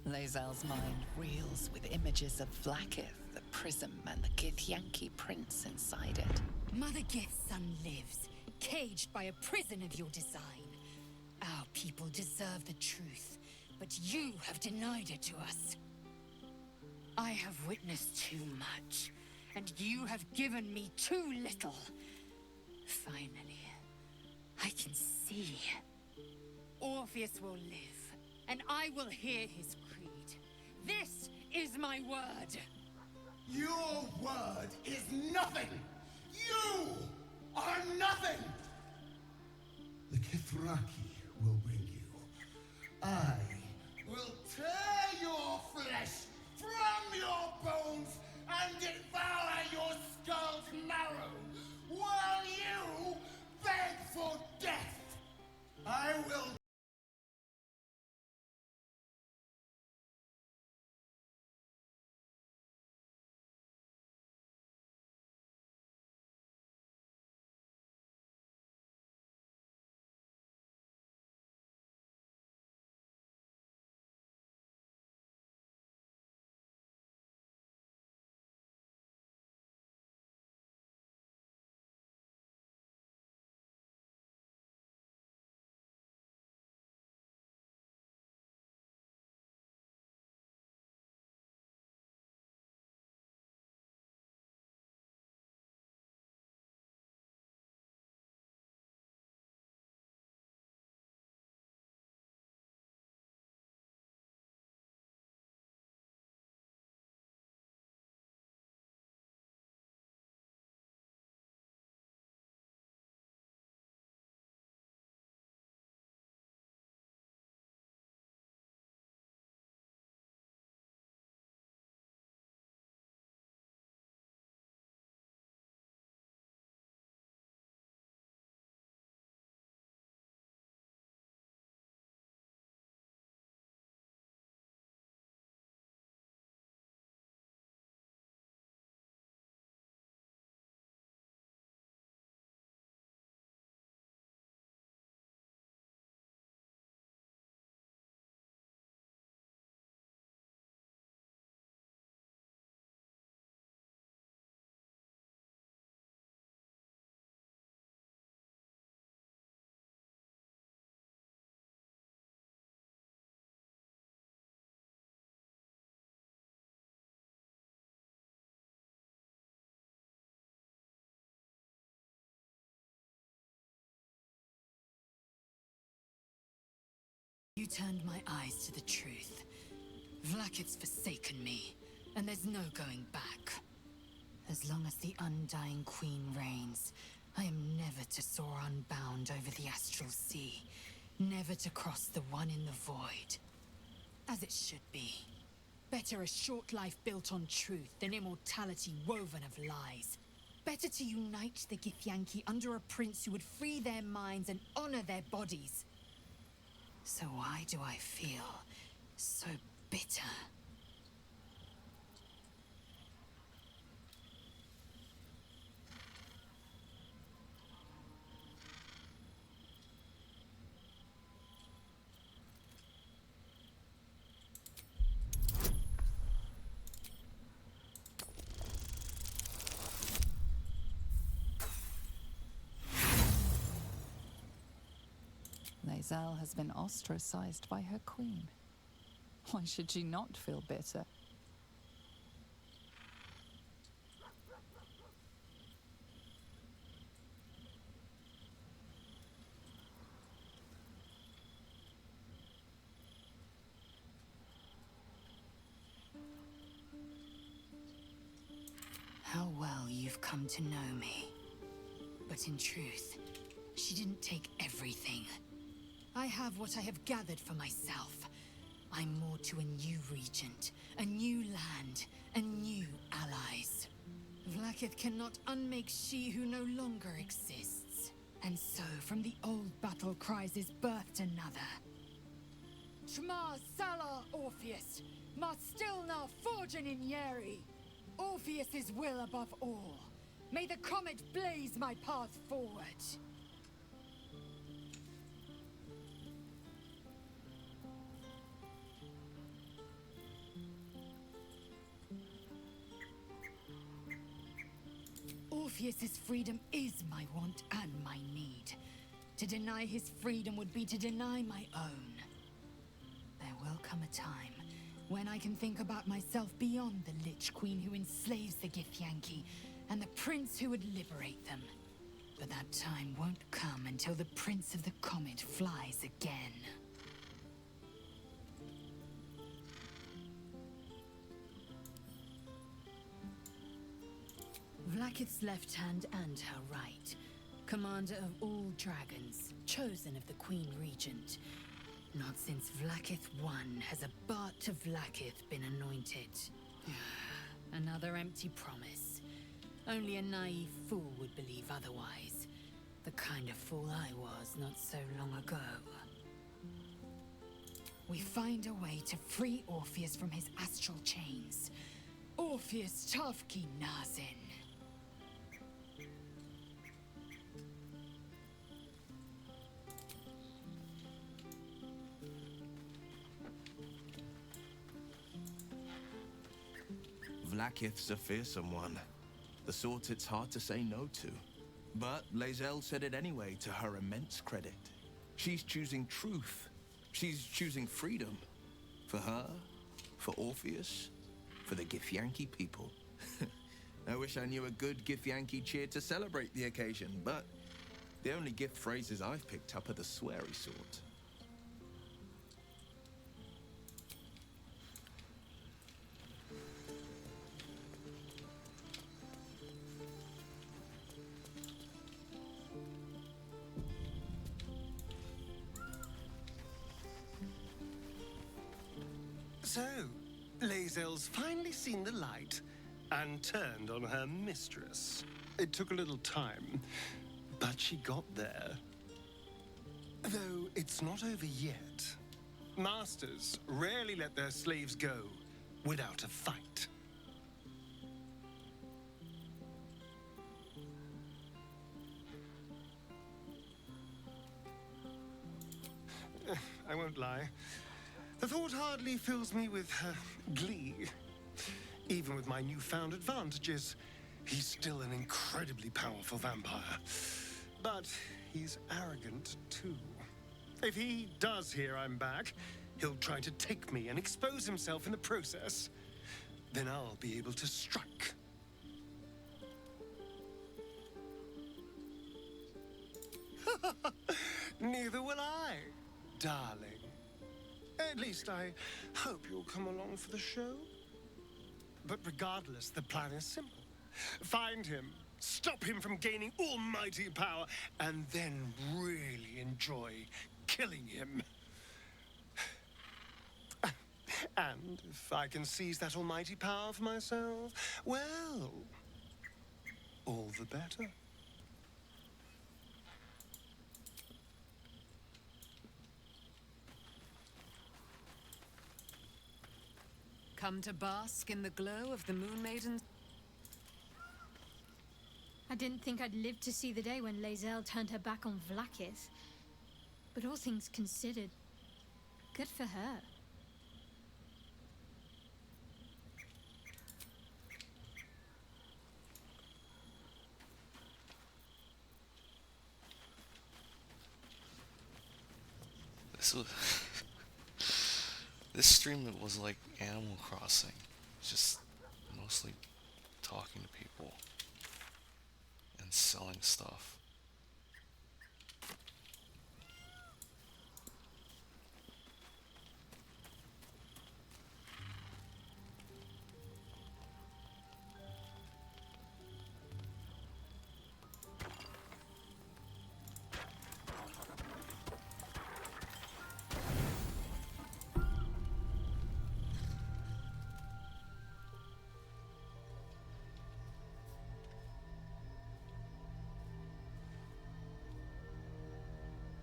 Lae'zel's mind reels with images of Vlaakith, the prism, and the Githyanki prince inside it. Mother Gith's son lives, caged by a prison of your design. Our people deserve the truth, but you have denied it to us. I have witnessed too much, and you have given me too little. Finally, I can see. Orpheus will live, and I will hear his creed. This is my word. Your word is nothing! You are nothing! The Kithraki will bring you. I will tear your flesh from your bones and devour your skull's marrow while you beg for death. I will. You turned my eyes to the truth. Vlakit's forsaken me, and there's no going back. As long as the Undying Queen reigns, I am never to soar unbound over the astral sea, never to cross the one in the void. As it should be. Better a short life built on truth than immortality woven of lies. Better to unite the Githyanki under a prince who would free their minds and honor their bodies. So why do I feel so bitter? Lae'zel has been ostracized by her queen. Why should she not feel bitter? How well you've come to know me. But in truth, she didn't take everything. I have what I have gathered for myself. I'm more to a new regent, a new land, and new allies. Vlakith cannot unmake she who no longer exists. And so, from the old battle cries is birthed another. Tmar Salar Orpheus, Marstilna Forgen in Yeri. Orpheus's will above all. May the comet blaze my path forward. Orpheus's freedom is my want and my need. To deny his freedom would be to deny my own. There will come a time When I can think about myself beyond the Lich Queen who enslaves the Githyanki, and the Prince who would liberate them. But that time won't come until the Prince of the Comet flies again. Vlaakith's left hand and her right. Commander of all dragons, chosen of the Queen Regent. Not since Vlaakith I has a Bart to Vlaakith been anointed. Another empty promise. Only a naive fool would believe otherwise. The kind of fool I was not so long ago. We find a way to free Orpheus from his astral chains. Orpheus Tavki Nazin. Vlaakith's a fearsome one. The sort it's hard to say no to. But Lae'zel said it anyway, to her immense credit. She's choosing truth. She's choosing freedom. For her, for Orpheus, for the Githyanki people. I wish I knew a good Githyanki cheer to celebrate the occasion, but the only gift phrases I've picked up are the sweary sort. So, Lae'zel's finally seen the light and turned on her mistress. It took a little time, but she got there. Though it's not over yet. Masters rarely let their slaves go without a fight. I won't lie. The thought hardly fills me with glee. Even with my newfound advantages, he's still an incredibly powerful vampire. But he's arrogant, too. If he does hear I'm back, he'll try to take me and expose himself in the process. Then I'll be able to strike. Neither will I, darling. At least I hope you'll come along for the show. But regardless, the plan is simple. Find him, stop him from gaining almighty power, and then really enjoy killing him. And if I can seize that almighty power for myself, well, all the better. Come to bask in the glow of the Moon Maiden's... I didn't think I'd live to see the day when Lae'zel turned her back on Vlaakith. But all things considered, good for her. This was... This stream was like Animal Crossing. Just mostly talking to people and selling stuff.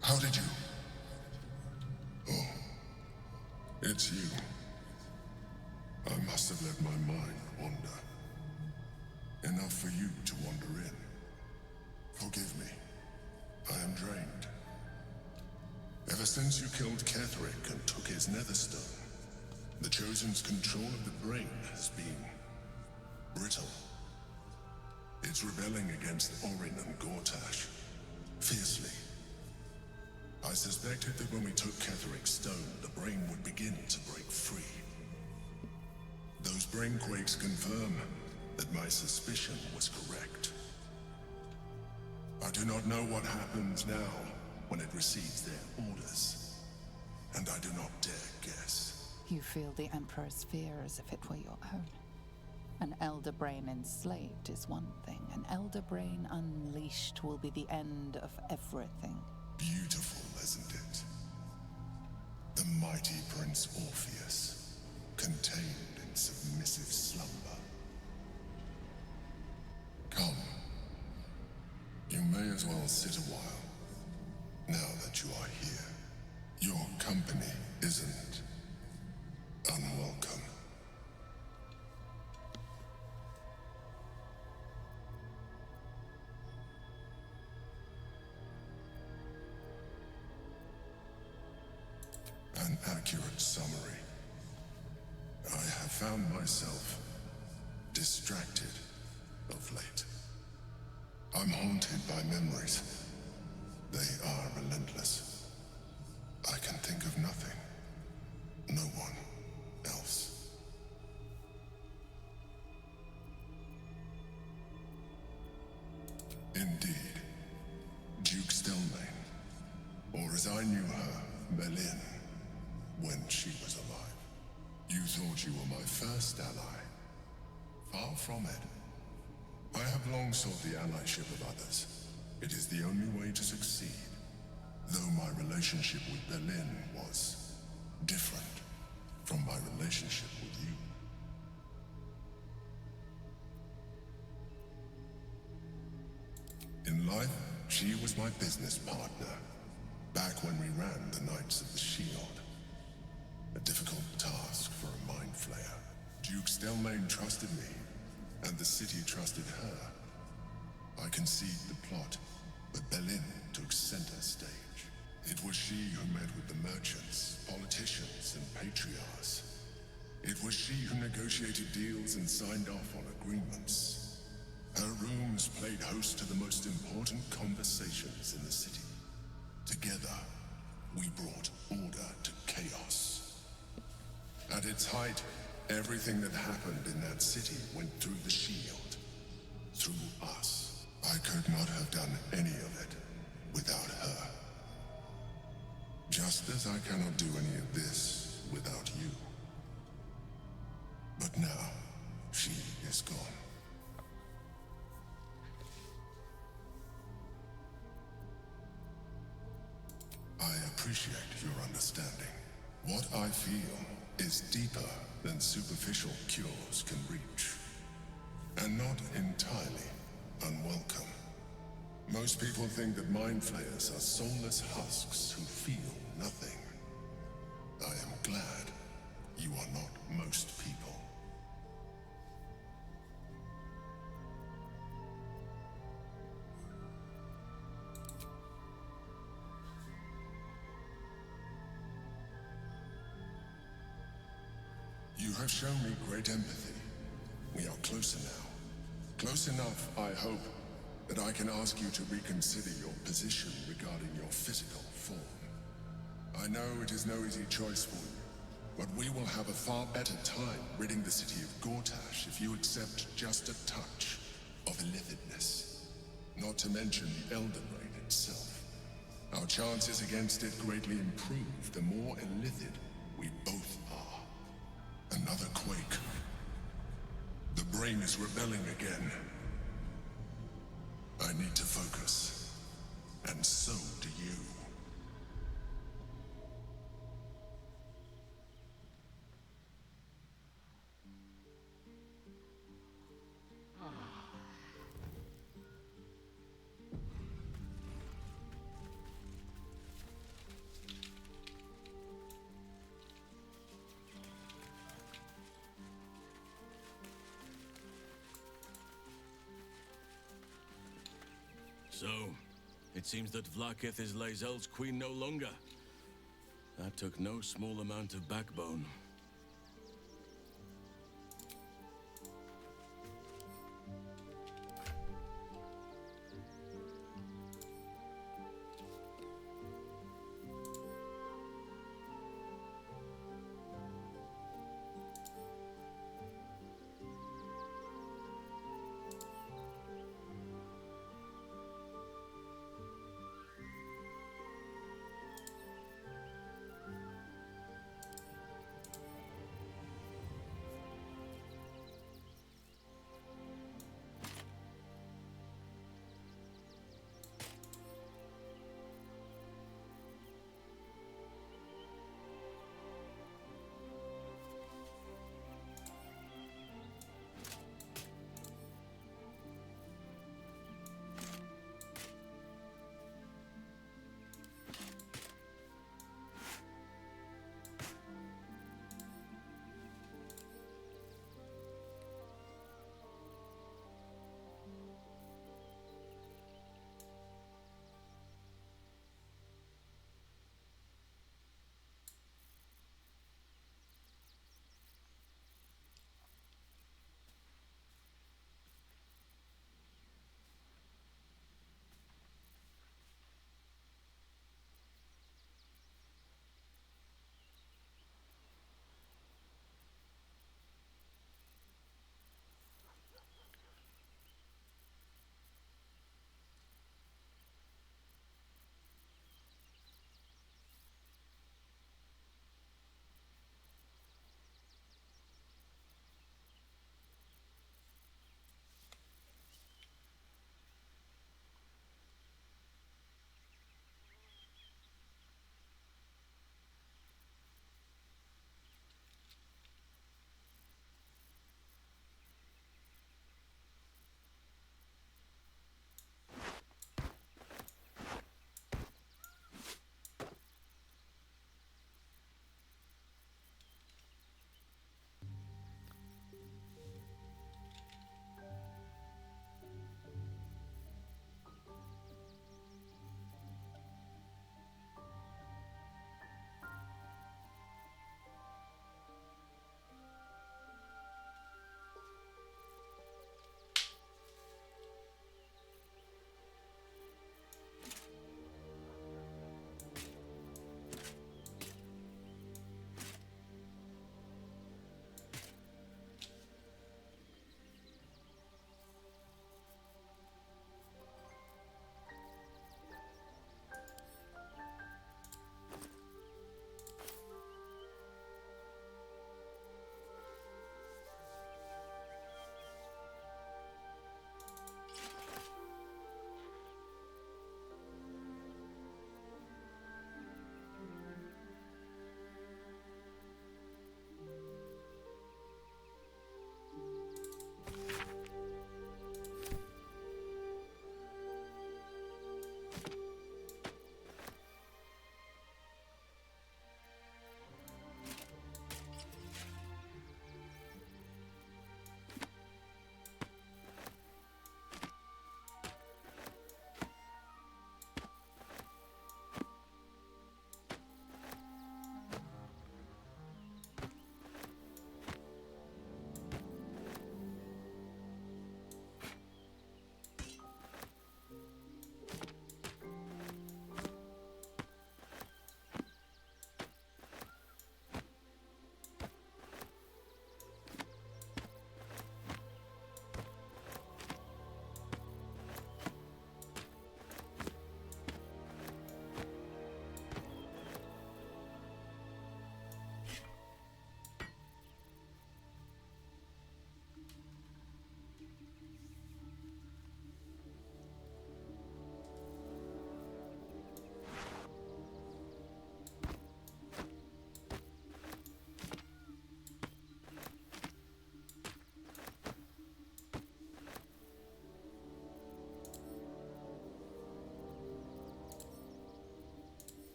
How did you? Oh, it's you. I must have let my mind wander. Enough for you to wander in. Forgive me. I am drained. Ever since you killed Ketheric and took his netherstone, the Chosen's control of the brain has been brittle. It's rebelling against Orin and Gortash fiercely. I suspected that when we took Ketheric's stone, the brain would begin to break free. spring quakes confirm that my suspicion was correct. I do not know what happens now when it receives their orders, and I do not dare guess. You feel the Emperor's fear as if it were your own. An elder brain enslaved is one thing. An elder brain unleashed will be the end of everything. Beautiful, isn't it? The mighty Prince Orpheus, contained in submissive slumber. Come. You may as well sit a while, now that you are here. Your company isn't unwelcome. An accurate summary. I have found myself distracted of late. I'm haunted by memories. They are relentless. I can think of nothing. No one else. Indeed. Duke Stelmane, or as I knew her, Melin, when she was alive. You thought you were my first ally. Far from it. I have long sought the allyship of others. It is the only way to succeed. Though my relationship with Berlin was different from my relationship with you. In life, she was my business partner, back when we ran the Knights of the Shield. A difficult task for a mind flayer. Duke Stelmane trusted me, and the city trusted her. I conceived the plot, but Berlin took center stage. It was she who met with the merchants, politicians, and patriarchs. It was she who negotiated deals and signed off on agreements. Her rooms played host to the most important conversations in the city. Together, we brought order to chaos. At its height, everything that happened in that city went through the shield. Through us. I could not have done any of it without her. Just as I cannot do any of this without you. But now, she is gone. I appreciate your understanding. What I feel is deeper than superficial cures can reach. And not entirely unwelcome. Most people think that mind flayers are soulless husks who feel nothing. I am glad you are not most people. You have shown me great empathy. We are closer now. Close enough, I hope, that I can ask you to reconsider your position regarding your physical form. I know it is no easy choice for you, but we will have a far better time ridding the city of Gortash if you accept just a touch of illithidness. Not to mention the Elden Ring itself. Our chances against it greatly improve the more illithid we both are. Another quake. The brain is rebelling again. I need to focus. And so do you. So, it seems that Vlaakith is Lae'zel's queen no longer. That took no small amount of backbone.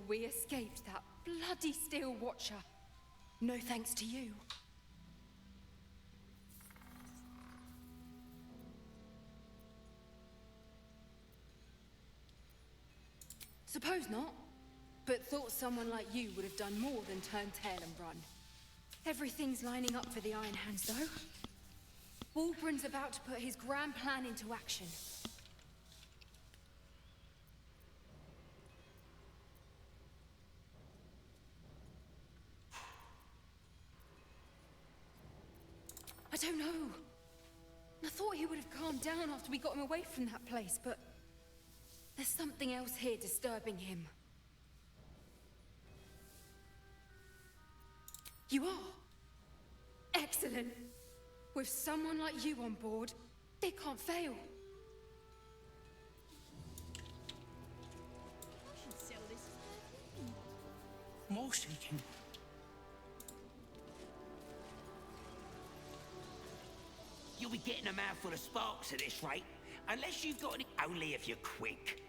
we escaped that bloody Steel Watcher. No thanks to you. Suppose not. But thought someone like you would have done more than turn tail and run. Everything's lining up for the Iron Hands, though. Walbran's about to put his grand plan into action. I don't know. I thought he would have calmed down after we got him away from that place, but there's something else here disturbing him. You are? Excellent. With someone like you on board, they can't fail. I should sell this as perfume. More seeking. You'll be getting a mouthful of sparks at this rate. Unless you've got any... Only if you're quick.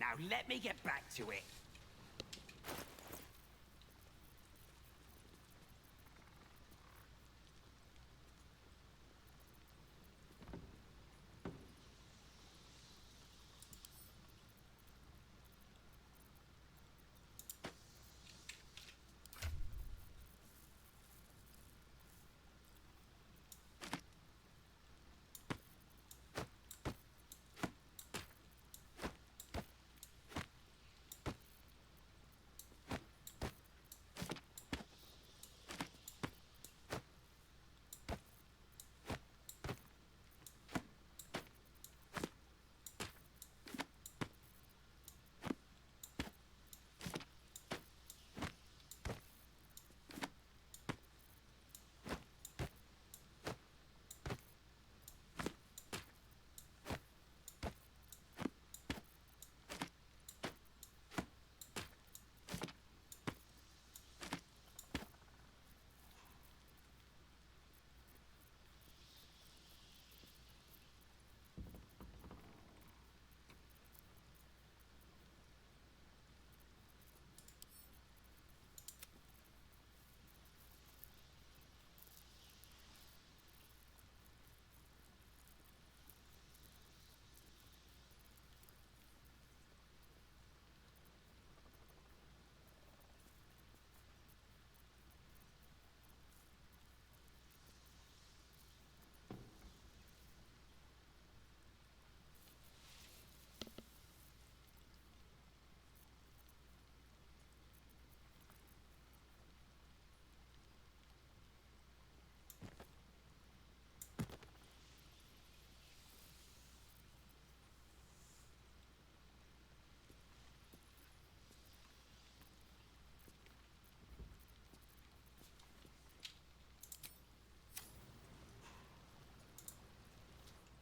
Now let me get back to it.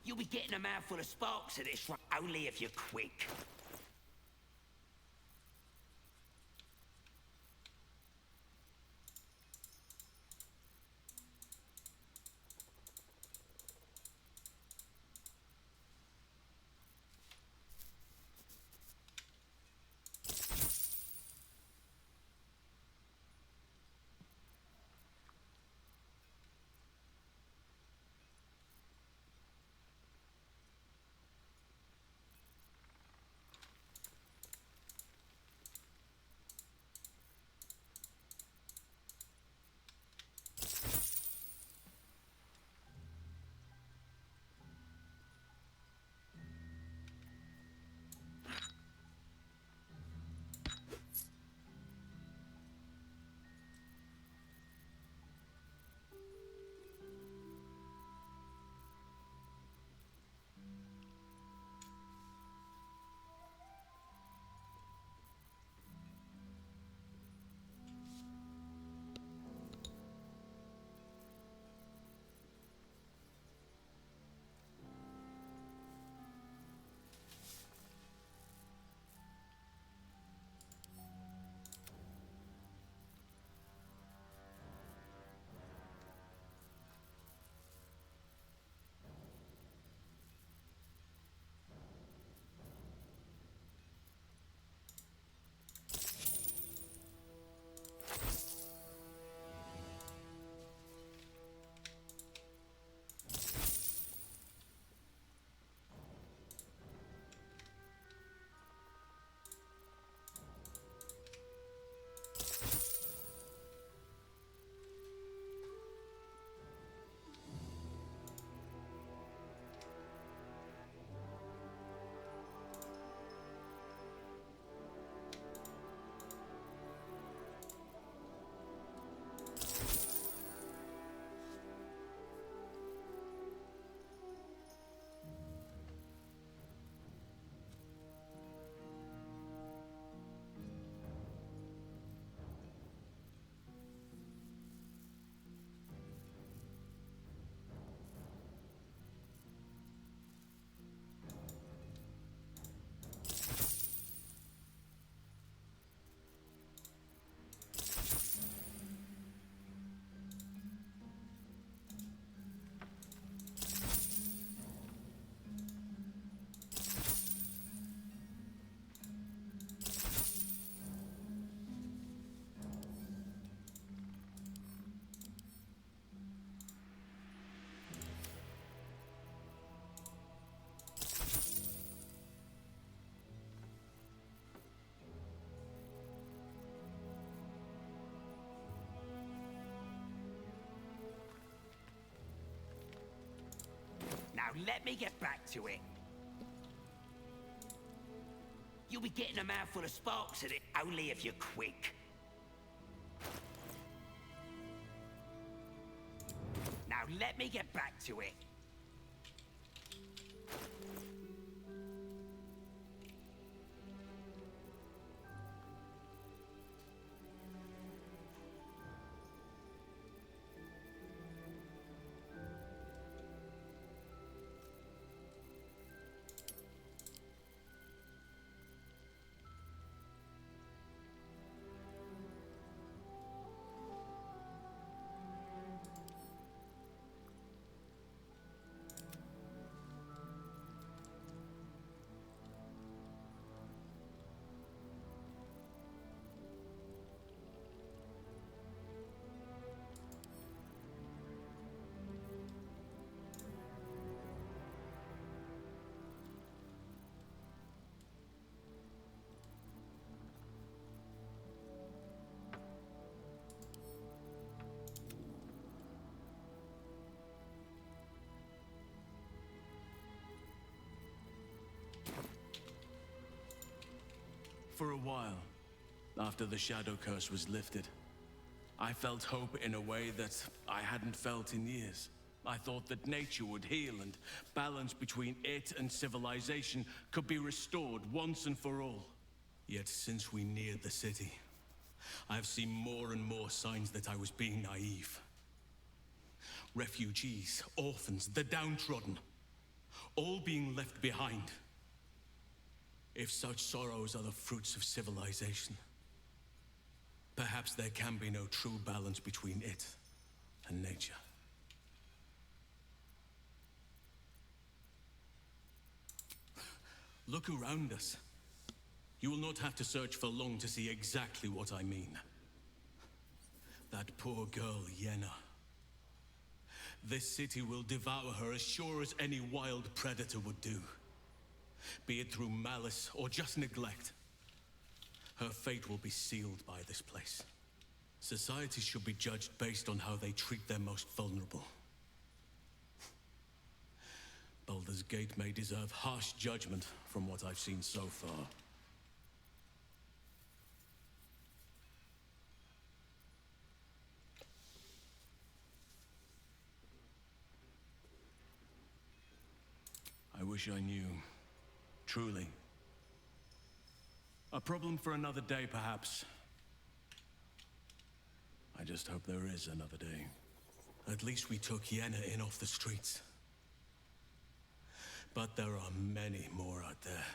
You'll be getting a mouthful of sparks at this, right? Only if you're quick. Now let me get back to it. You'll be getting a mouthful of sparks at it, only if you're quick. Now let me get back to it. For a while, after the Shadow Curse was lifted, I felt hope in a way that I hadn't felt in years. I thought that nature would heal and balance between it and civilization could be restored once and for all. Yet since we neared the city, I've seen more and more signs that I was being naive. Refugees, orphans, the downtrodden. all being left behind. If such sorrows are the fruits of civilization, perhaps there can be no true balance between it and nature. Look around us. You will not have to search for long to see exactly what I mean. That poor girl, Yenna. This city will devour her as sure as any wild predator would do. Be it through malice or just neglect. Her fate will be sealed by this place. Societies should be judged based on how they treat their most vulnerable. Baldur's Gate may deserve harsh judgment from what I've seen so far. I wish I knew. Truly. A problem for another day, perhaps. I just hope there is another day. At least we took Yenna in off the streets. But there are many more out there.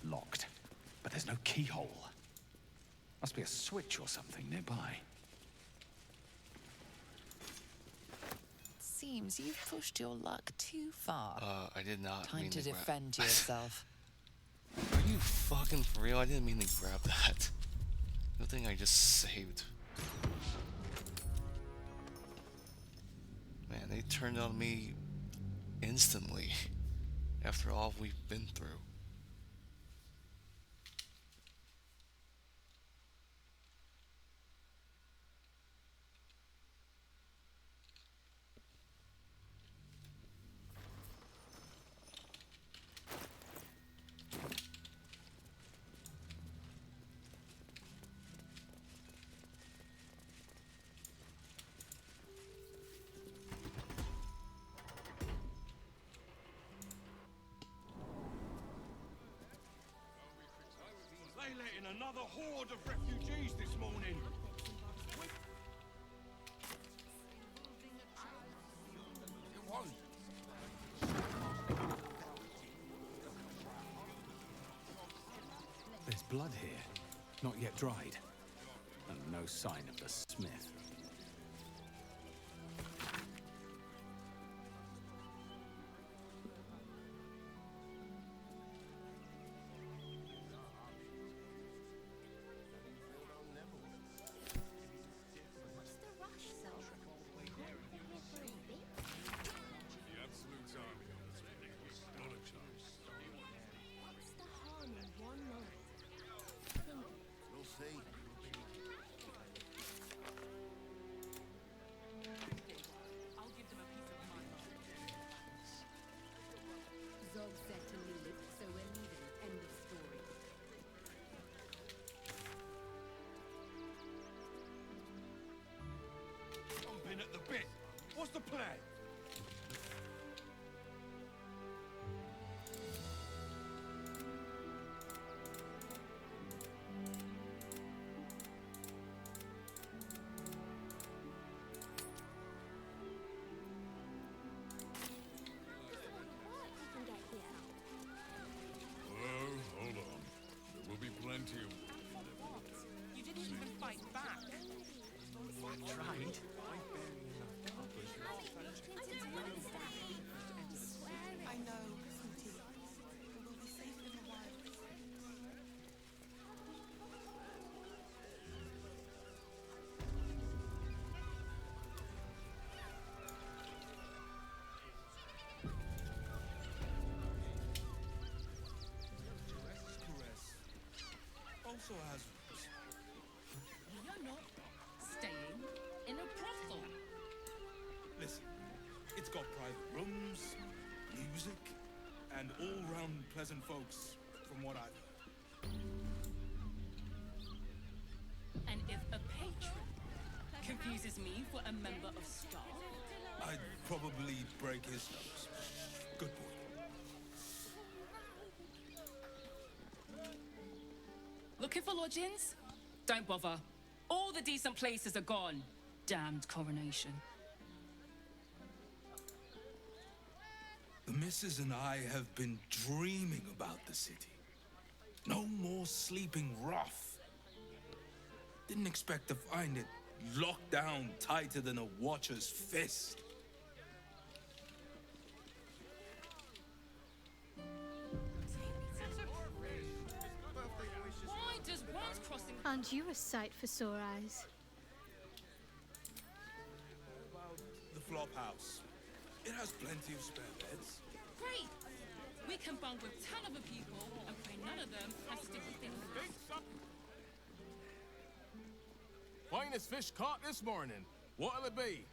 Locked, but there's no keyhole. Must be a switch or something nearby. Seems you've pushed your luck too far. I did not Time mean to grab- defend yourself. Are you fucking for real? I didn't mean to grab that. Good thing I just saved. Man, they turned on me instantly after all we've been through. They let in another horde of refugees this morning. There's blood here, not yet dried. And no sign of the smith. Chomping at the bit. What's the plan? also has rooms. We are not staying in a brothel. Listen, it's got private rooms, music, and all-round pleasant folks, from what I've heard. And if a patron confuses me for a member of staff, I'd probably break his nose. Good boy. looking for lodgings? Don't bother. All the decent places are gone. Damned coronation. The missus and I have been dreaming about the city. No more sleeping rough. Didn't expect to find it locked down tighter than a watcher's fist. Why does one's crossing... Aren't you a sight for sore eyes? The flop house. It has plenty of spare beds. Great! We can bunk with 10 other people and pray none of them has sticky things. Finest fish caught this morning. What'll it be?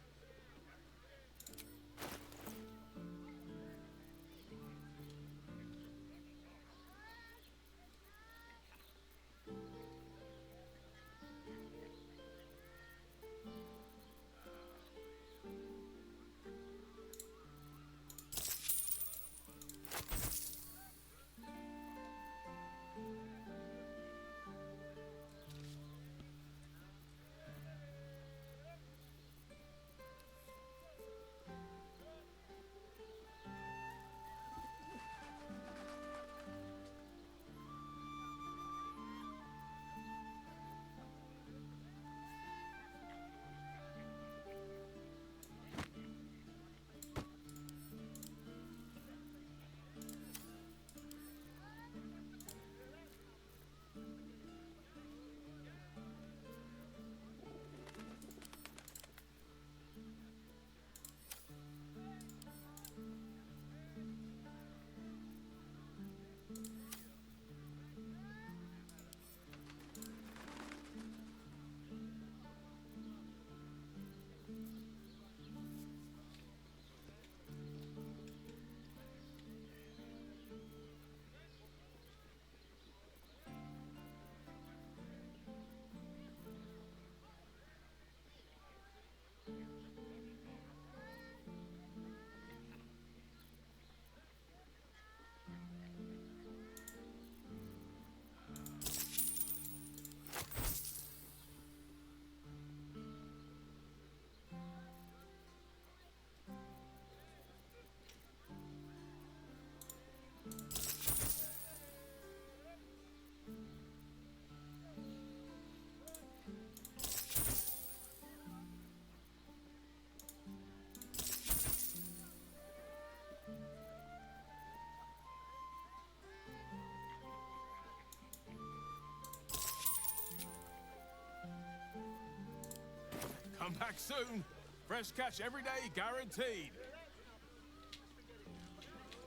Come back soon. Fresh catch every day, guaranteed.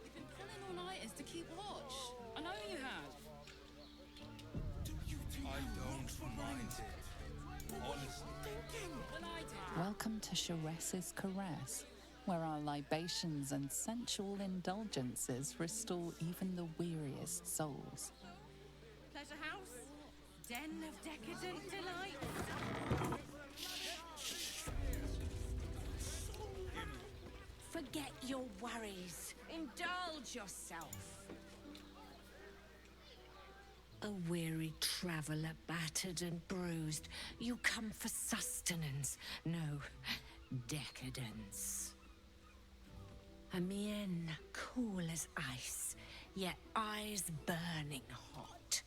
You've been pulling all-nighters to keep watch. I know you have. I don't mind it. Honestly. Well, I did. Welcome to Sharess's Caress, where our libations and sensual indulgences restore even the weariest souls. Pleasure house? Den of decadent delight? Forget your worries. Indulge yourself. A weary traveller, battered and bruised, you come for sustenance, no decadence. A mien cool as ice, yet eyes burning hot.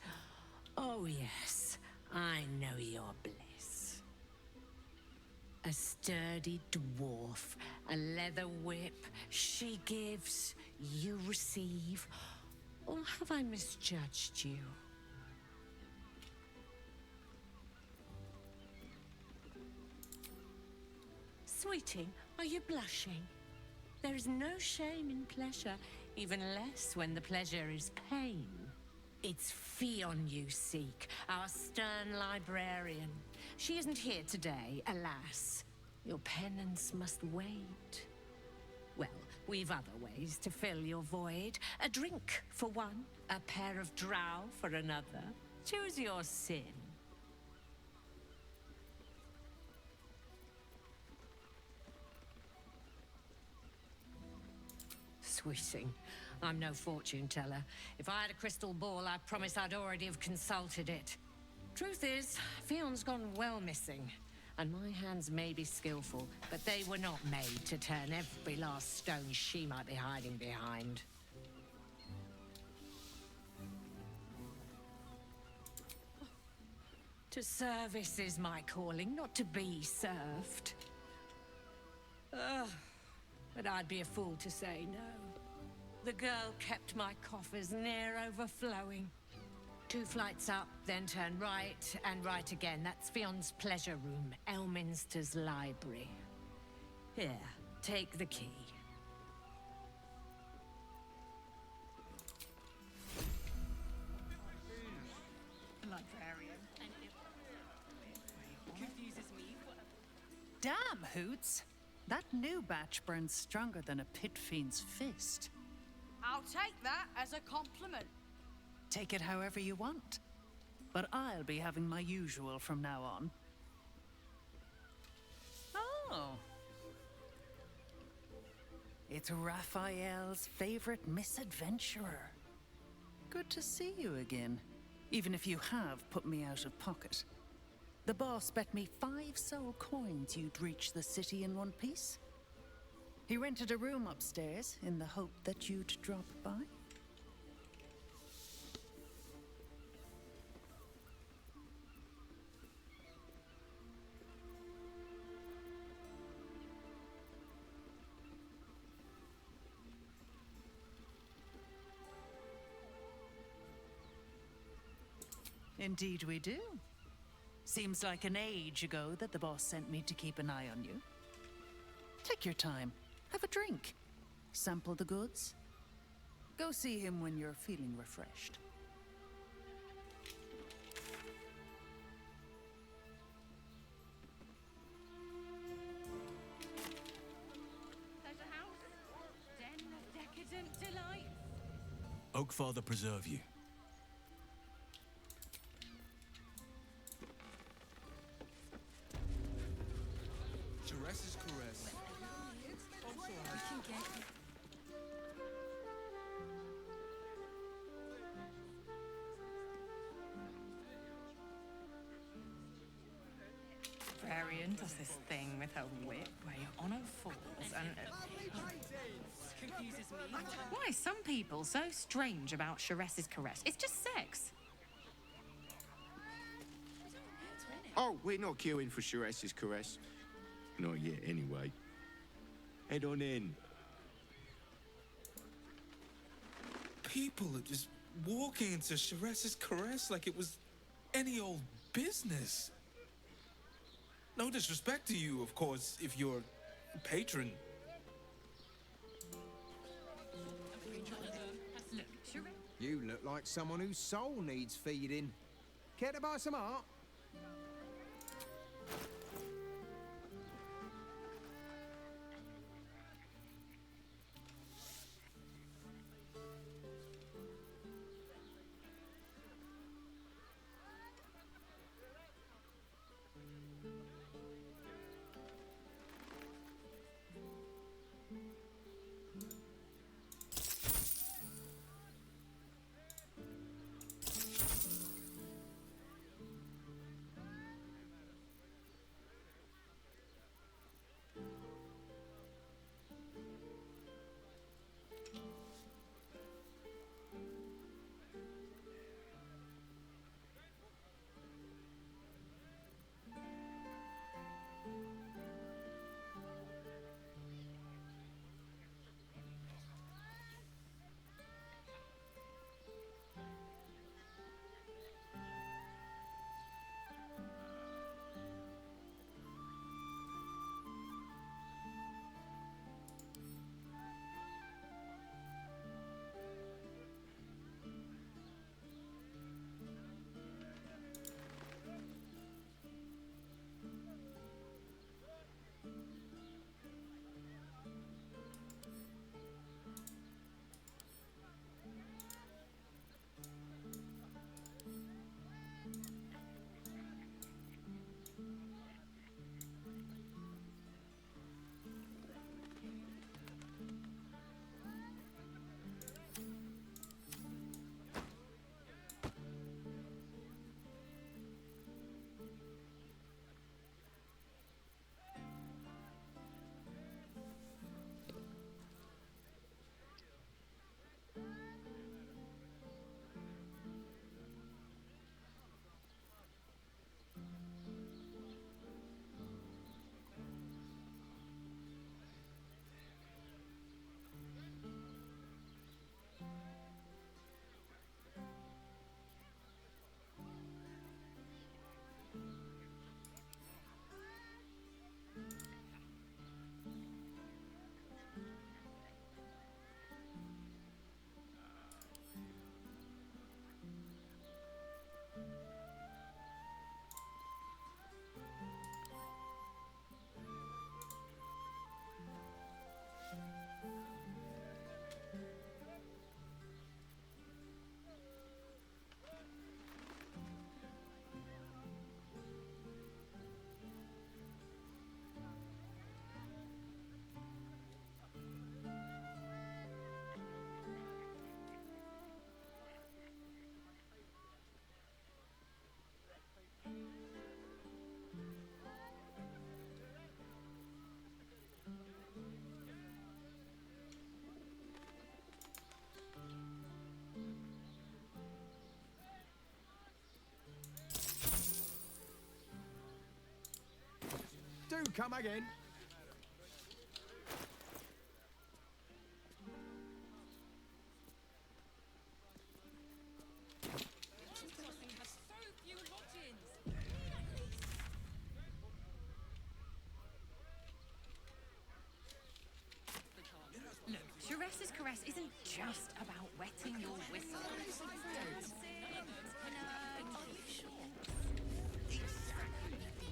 Oh yes, I know your bliss. A sturdy dwarf, a leather whip, she gives, you receive. Or have I misjudged you? Sweeting, are you blushing? There is no shame in pleasure, even less when the pleasure is pain. It's Fionn you seek, our stern librarian. She isn't here today, alas. Your penance must wait. Well, we've other ways to fill your void. A drink for one, a pair of drow for another. Choose your sin. Sweeting. I'm no fortune teller. If I had a crystal ball, I promise I'd already have consulted it. Truth is, Fionn's gone well missing. And my hands may be skillful, but they were not made to turn every last stone she might be hiding behind. To service is my calling, not to be served. Ugh, but I'd be a fool to say no. The girl kept my coffers near overflowing. 2 flights up, then turn right, and right again. That's Fionn's pleasure room, Elminster's library. Here, take the key. Librarian. Confuses me. Damn, Hoots! That new batch burns stronger than a pit fiend's fist. I'll take that as a compliment. Take it however you want. But I'll be having my usual from now on. Oh. It's Raphael's favorite misadventurer. Good to see you again, even if you have put me out of pocket. The boss bet me 5 soul coins you'd reach the city in one piece. He rented a room upstairs in the hope that you'd drop by. Indeed we do. Seems like an age ago that the boss sent me to keep an eye on you. Take your time. Have a drink. Sample the goods. Go see him when you're feeling refreshed. Pleasure house. Den of decadent delight. Oakfather preserve you. Jerez's caress. We can get... Librarian does this thing with her whip where your honor falls and... Confuses me. Why are some people so strange about Jerez's caress? It's just sex. Oh, we're not queuing for Jerez's caress. Not yet, anyway. Head on in. People are just walking into Jerez's caress like it was any old business. No disrespect to you, of course, if you're a patron. You look like someone whose soul needs feeding. Care to buy some art? come again. Look, Sharess's caress isn't just about wetting your whistle.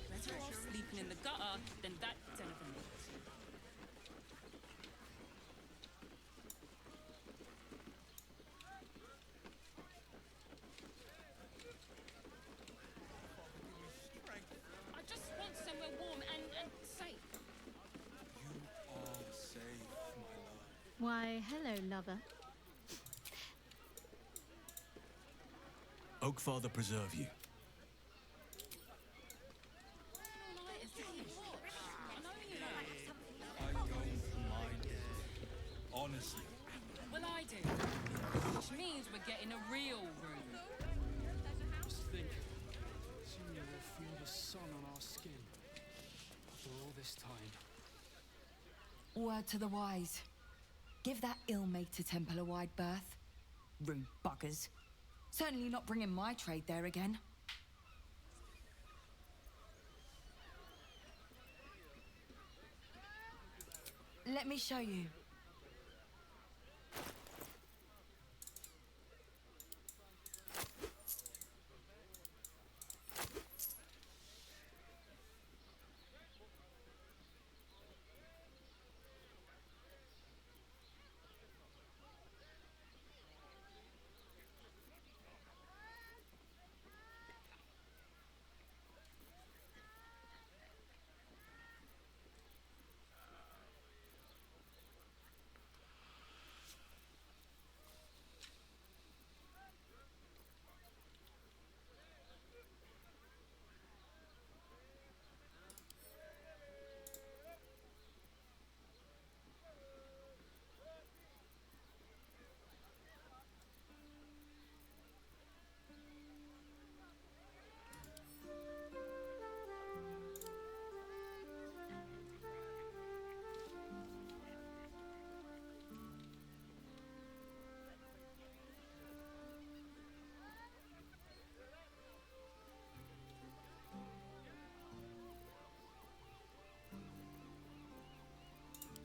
Better off sleeping in the gutter than that telephone. I just want somewhere warm and safe. You are safe, my love. Why, hello, lover. Oakfather preserve you. I don't mind it. Honestly. Well, I do. Which means we're getting a real room. Just think, soon we will feel the sun on our skin. After all this time. Word to the wise. Give that ill-mated temple a wide berth. Rude buggers. Certainly not bringing my trade there again. Let me show you.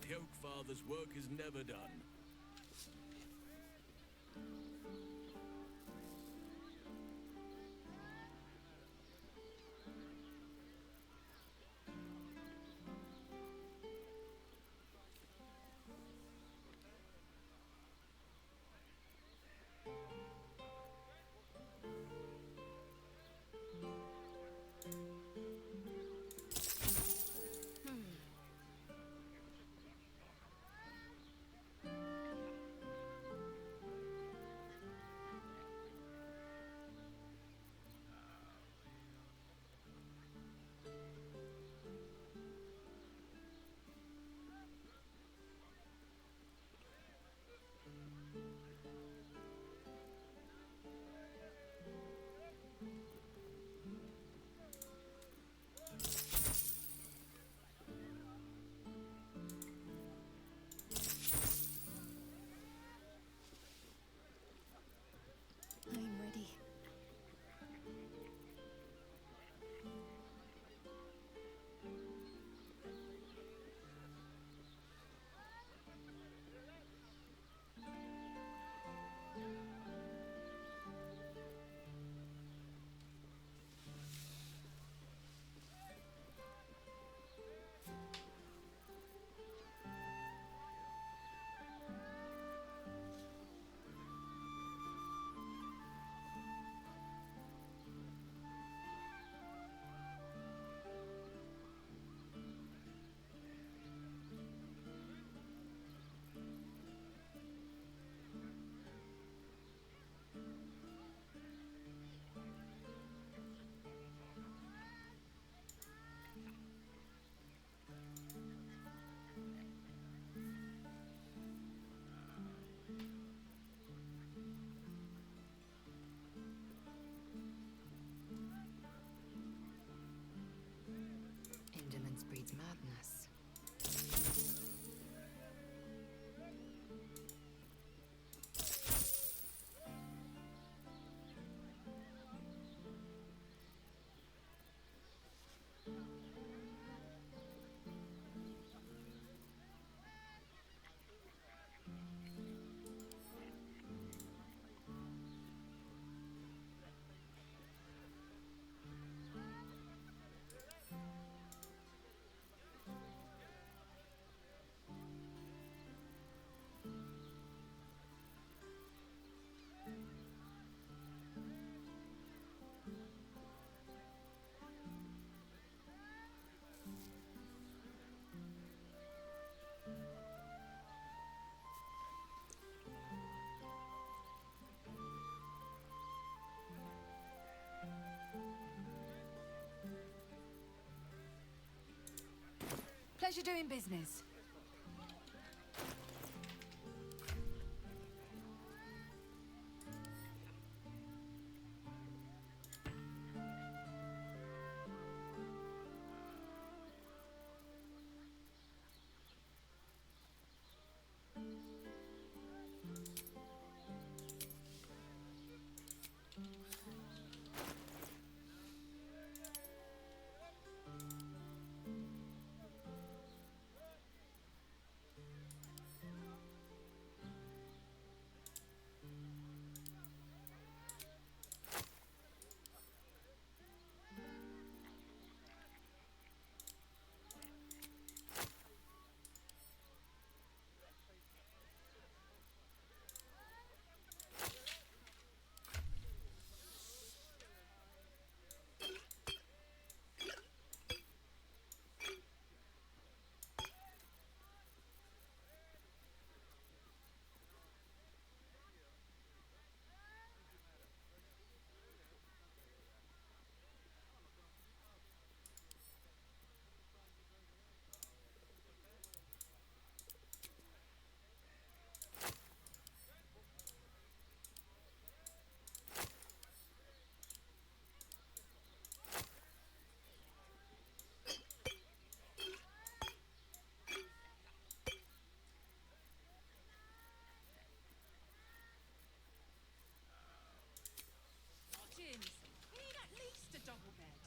The Oakfather's work is never done. Pleasure doing business. Jins, we need at least a double bed.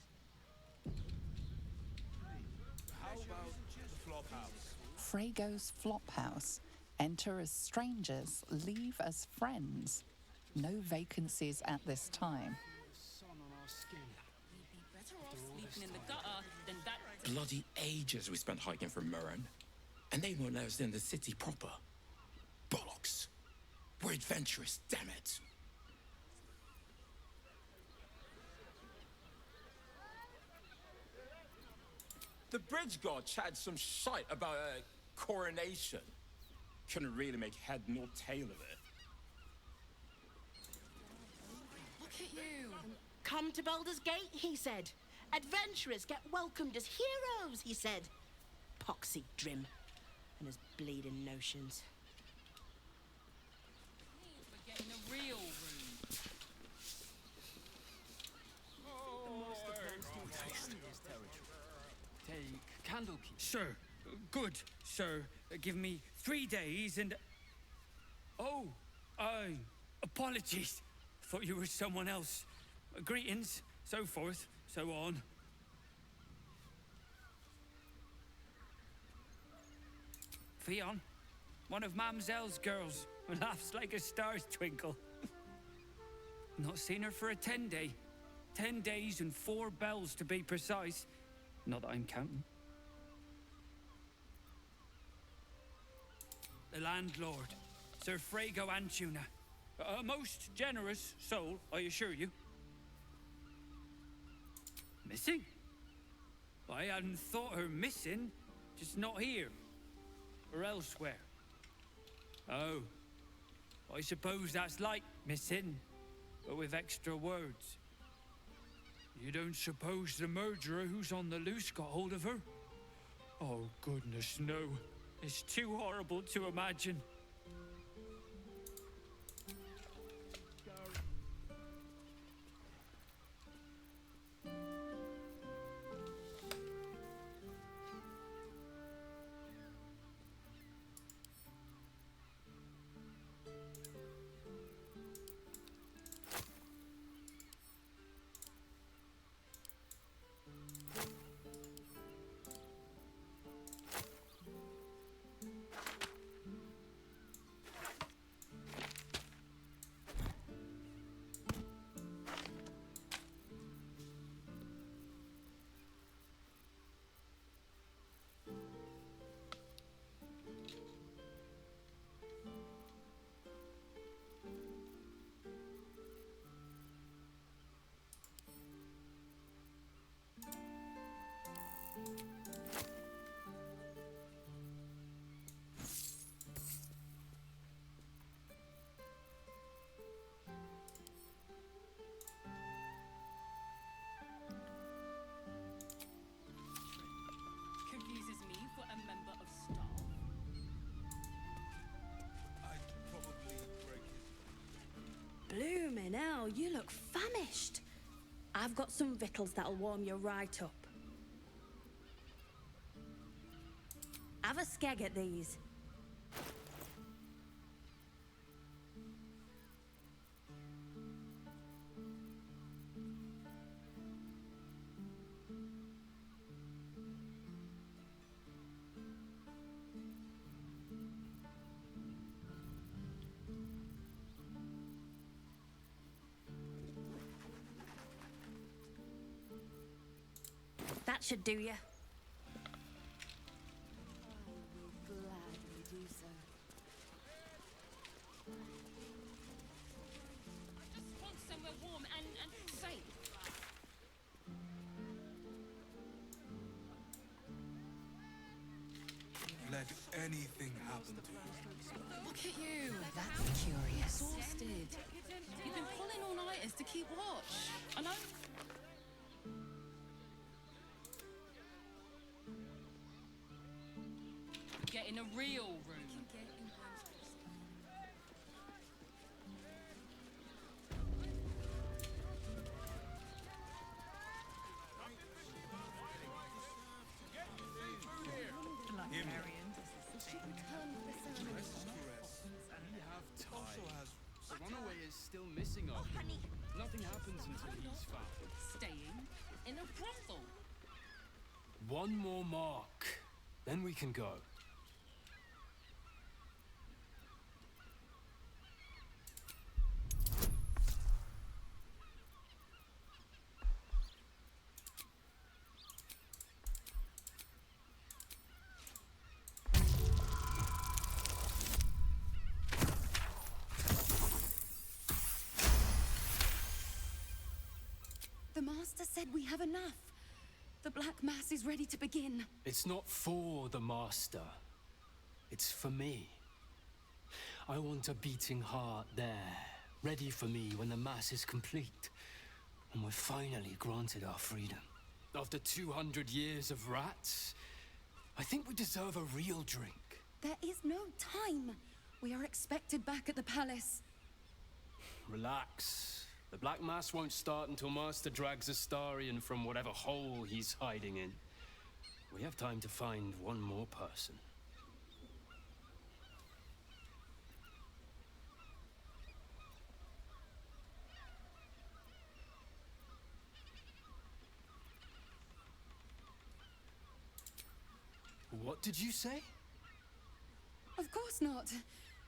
How about the flophouse? Frago's Flophouse. Enter as strangers, leave as friends. No vacancies at this time. Sun on our skin. We'd be better off sleeping in the gutter than that. Bloody ages we spent hiking from Murren. And they won't let us in the city proper. Bollocks. We're adventurous, damn it. The bridge god chatted some shite about a coronation. Couldn't really make head nor tail of it. Look at you. Come to Baldur's Gate, he said. Adventurers get welcomed as heroes, he said. Poxy Drim and his bleeding notions. We're getting a real room. Take Candlekeep. Sir, good, sir. Give me 3 days and... Oh, apologies. Thought you were someone else. Greetings, so forth, so on. Fionn, one of Mamselle's girls, who laughs like a star's twinkle. Not seen her for a 10-day. 10 days and 4 bells to be precise. Not that I'm counting. The landlord, Sir Frago Antuna. A most generous soul, I assure you. Missing? I hadn't thought her missing, just not here. Or elsewhere. Oh, I suppose that's like missing, but with extra words. You don't suppose the murderer who's on the loose got hold of her? Oh, goodness, no. It's too horrible to imagine. Bloomin' hell, you look famished. I've got some victuals that'll warm you right up. Have a skeg at these. That should do you. Gladly do so. I just want somewhere warm and safe. Let anything happen to you. Look at you. That's curious. Exhausted. You've been pulling all-nighters to keep watch. I know. Get in a real room. Still missing our honey. Nothing happens until he's found. Staying in a brothel. One more mark, then we can go. The Master said we have enough. The Black Mass is ready to begin. It's not for the Master. It's for me. I want a beating heart there, ready for me when the Mass is complete. And we're finally granted our freedom. After 200 years of rats, I think we deserve a real drink. There is no time. We are expected back at the palace. Relax. The Black Mass won't start until Master drags Astarion from whatever hole he's hiding in. We have time to find one more person. What did you say? Of course not.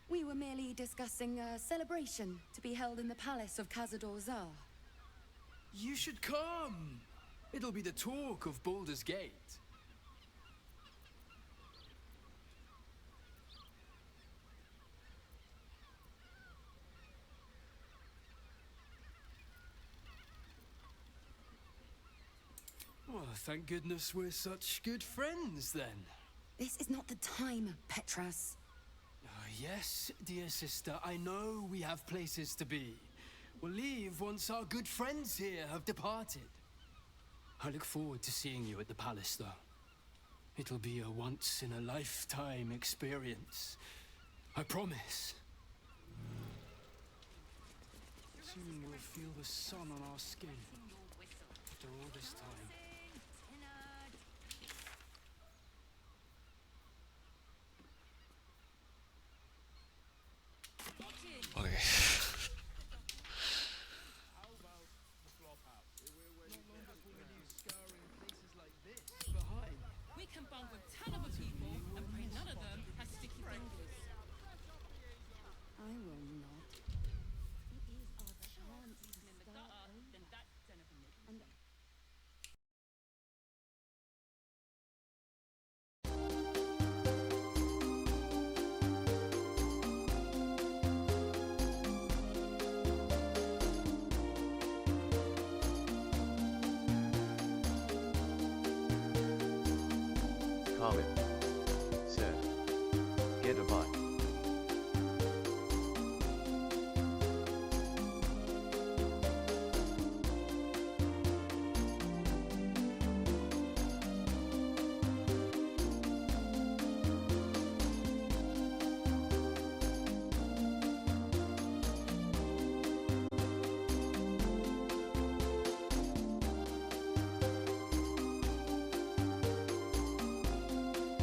We were merely discussing a celebration to be held in the palace of Cazador Zar. You should come! It'll be the talk of Baldur's Gate. Oh, thank goodness we're such good friends, then. This is not the time, Petras. Yes, dear sister, I know we have places to be. We'll leave once our good friends here have departed. I look forward to seeing you at the palace, though. It'll be a once-in-a-lifetime experience. I promise. Soon we'll feel the sun on our skin. After all this time. Okay. We can bond with ton of people and pray none of them has sticky fingers. I will not. It is our chance to start then that and Comment.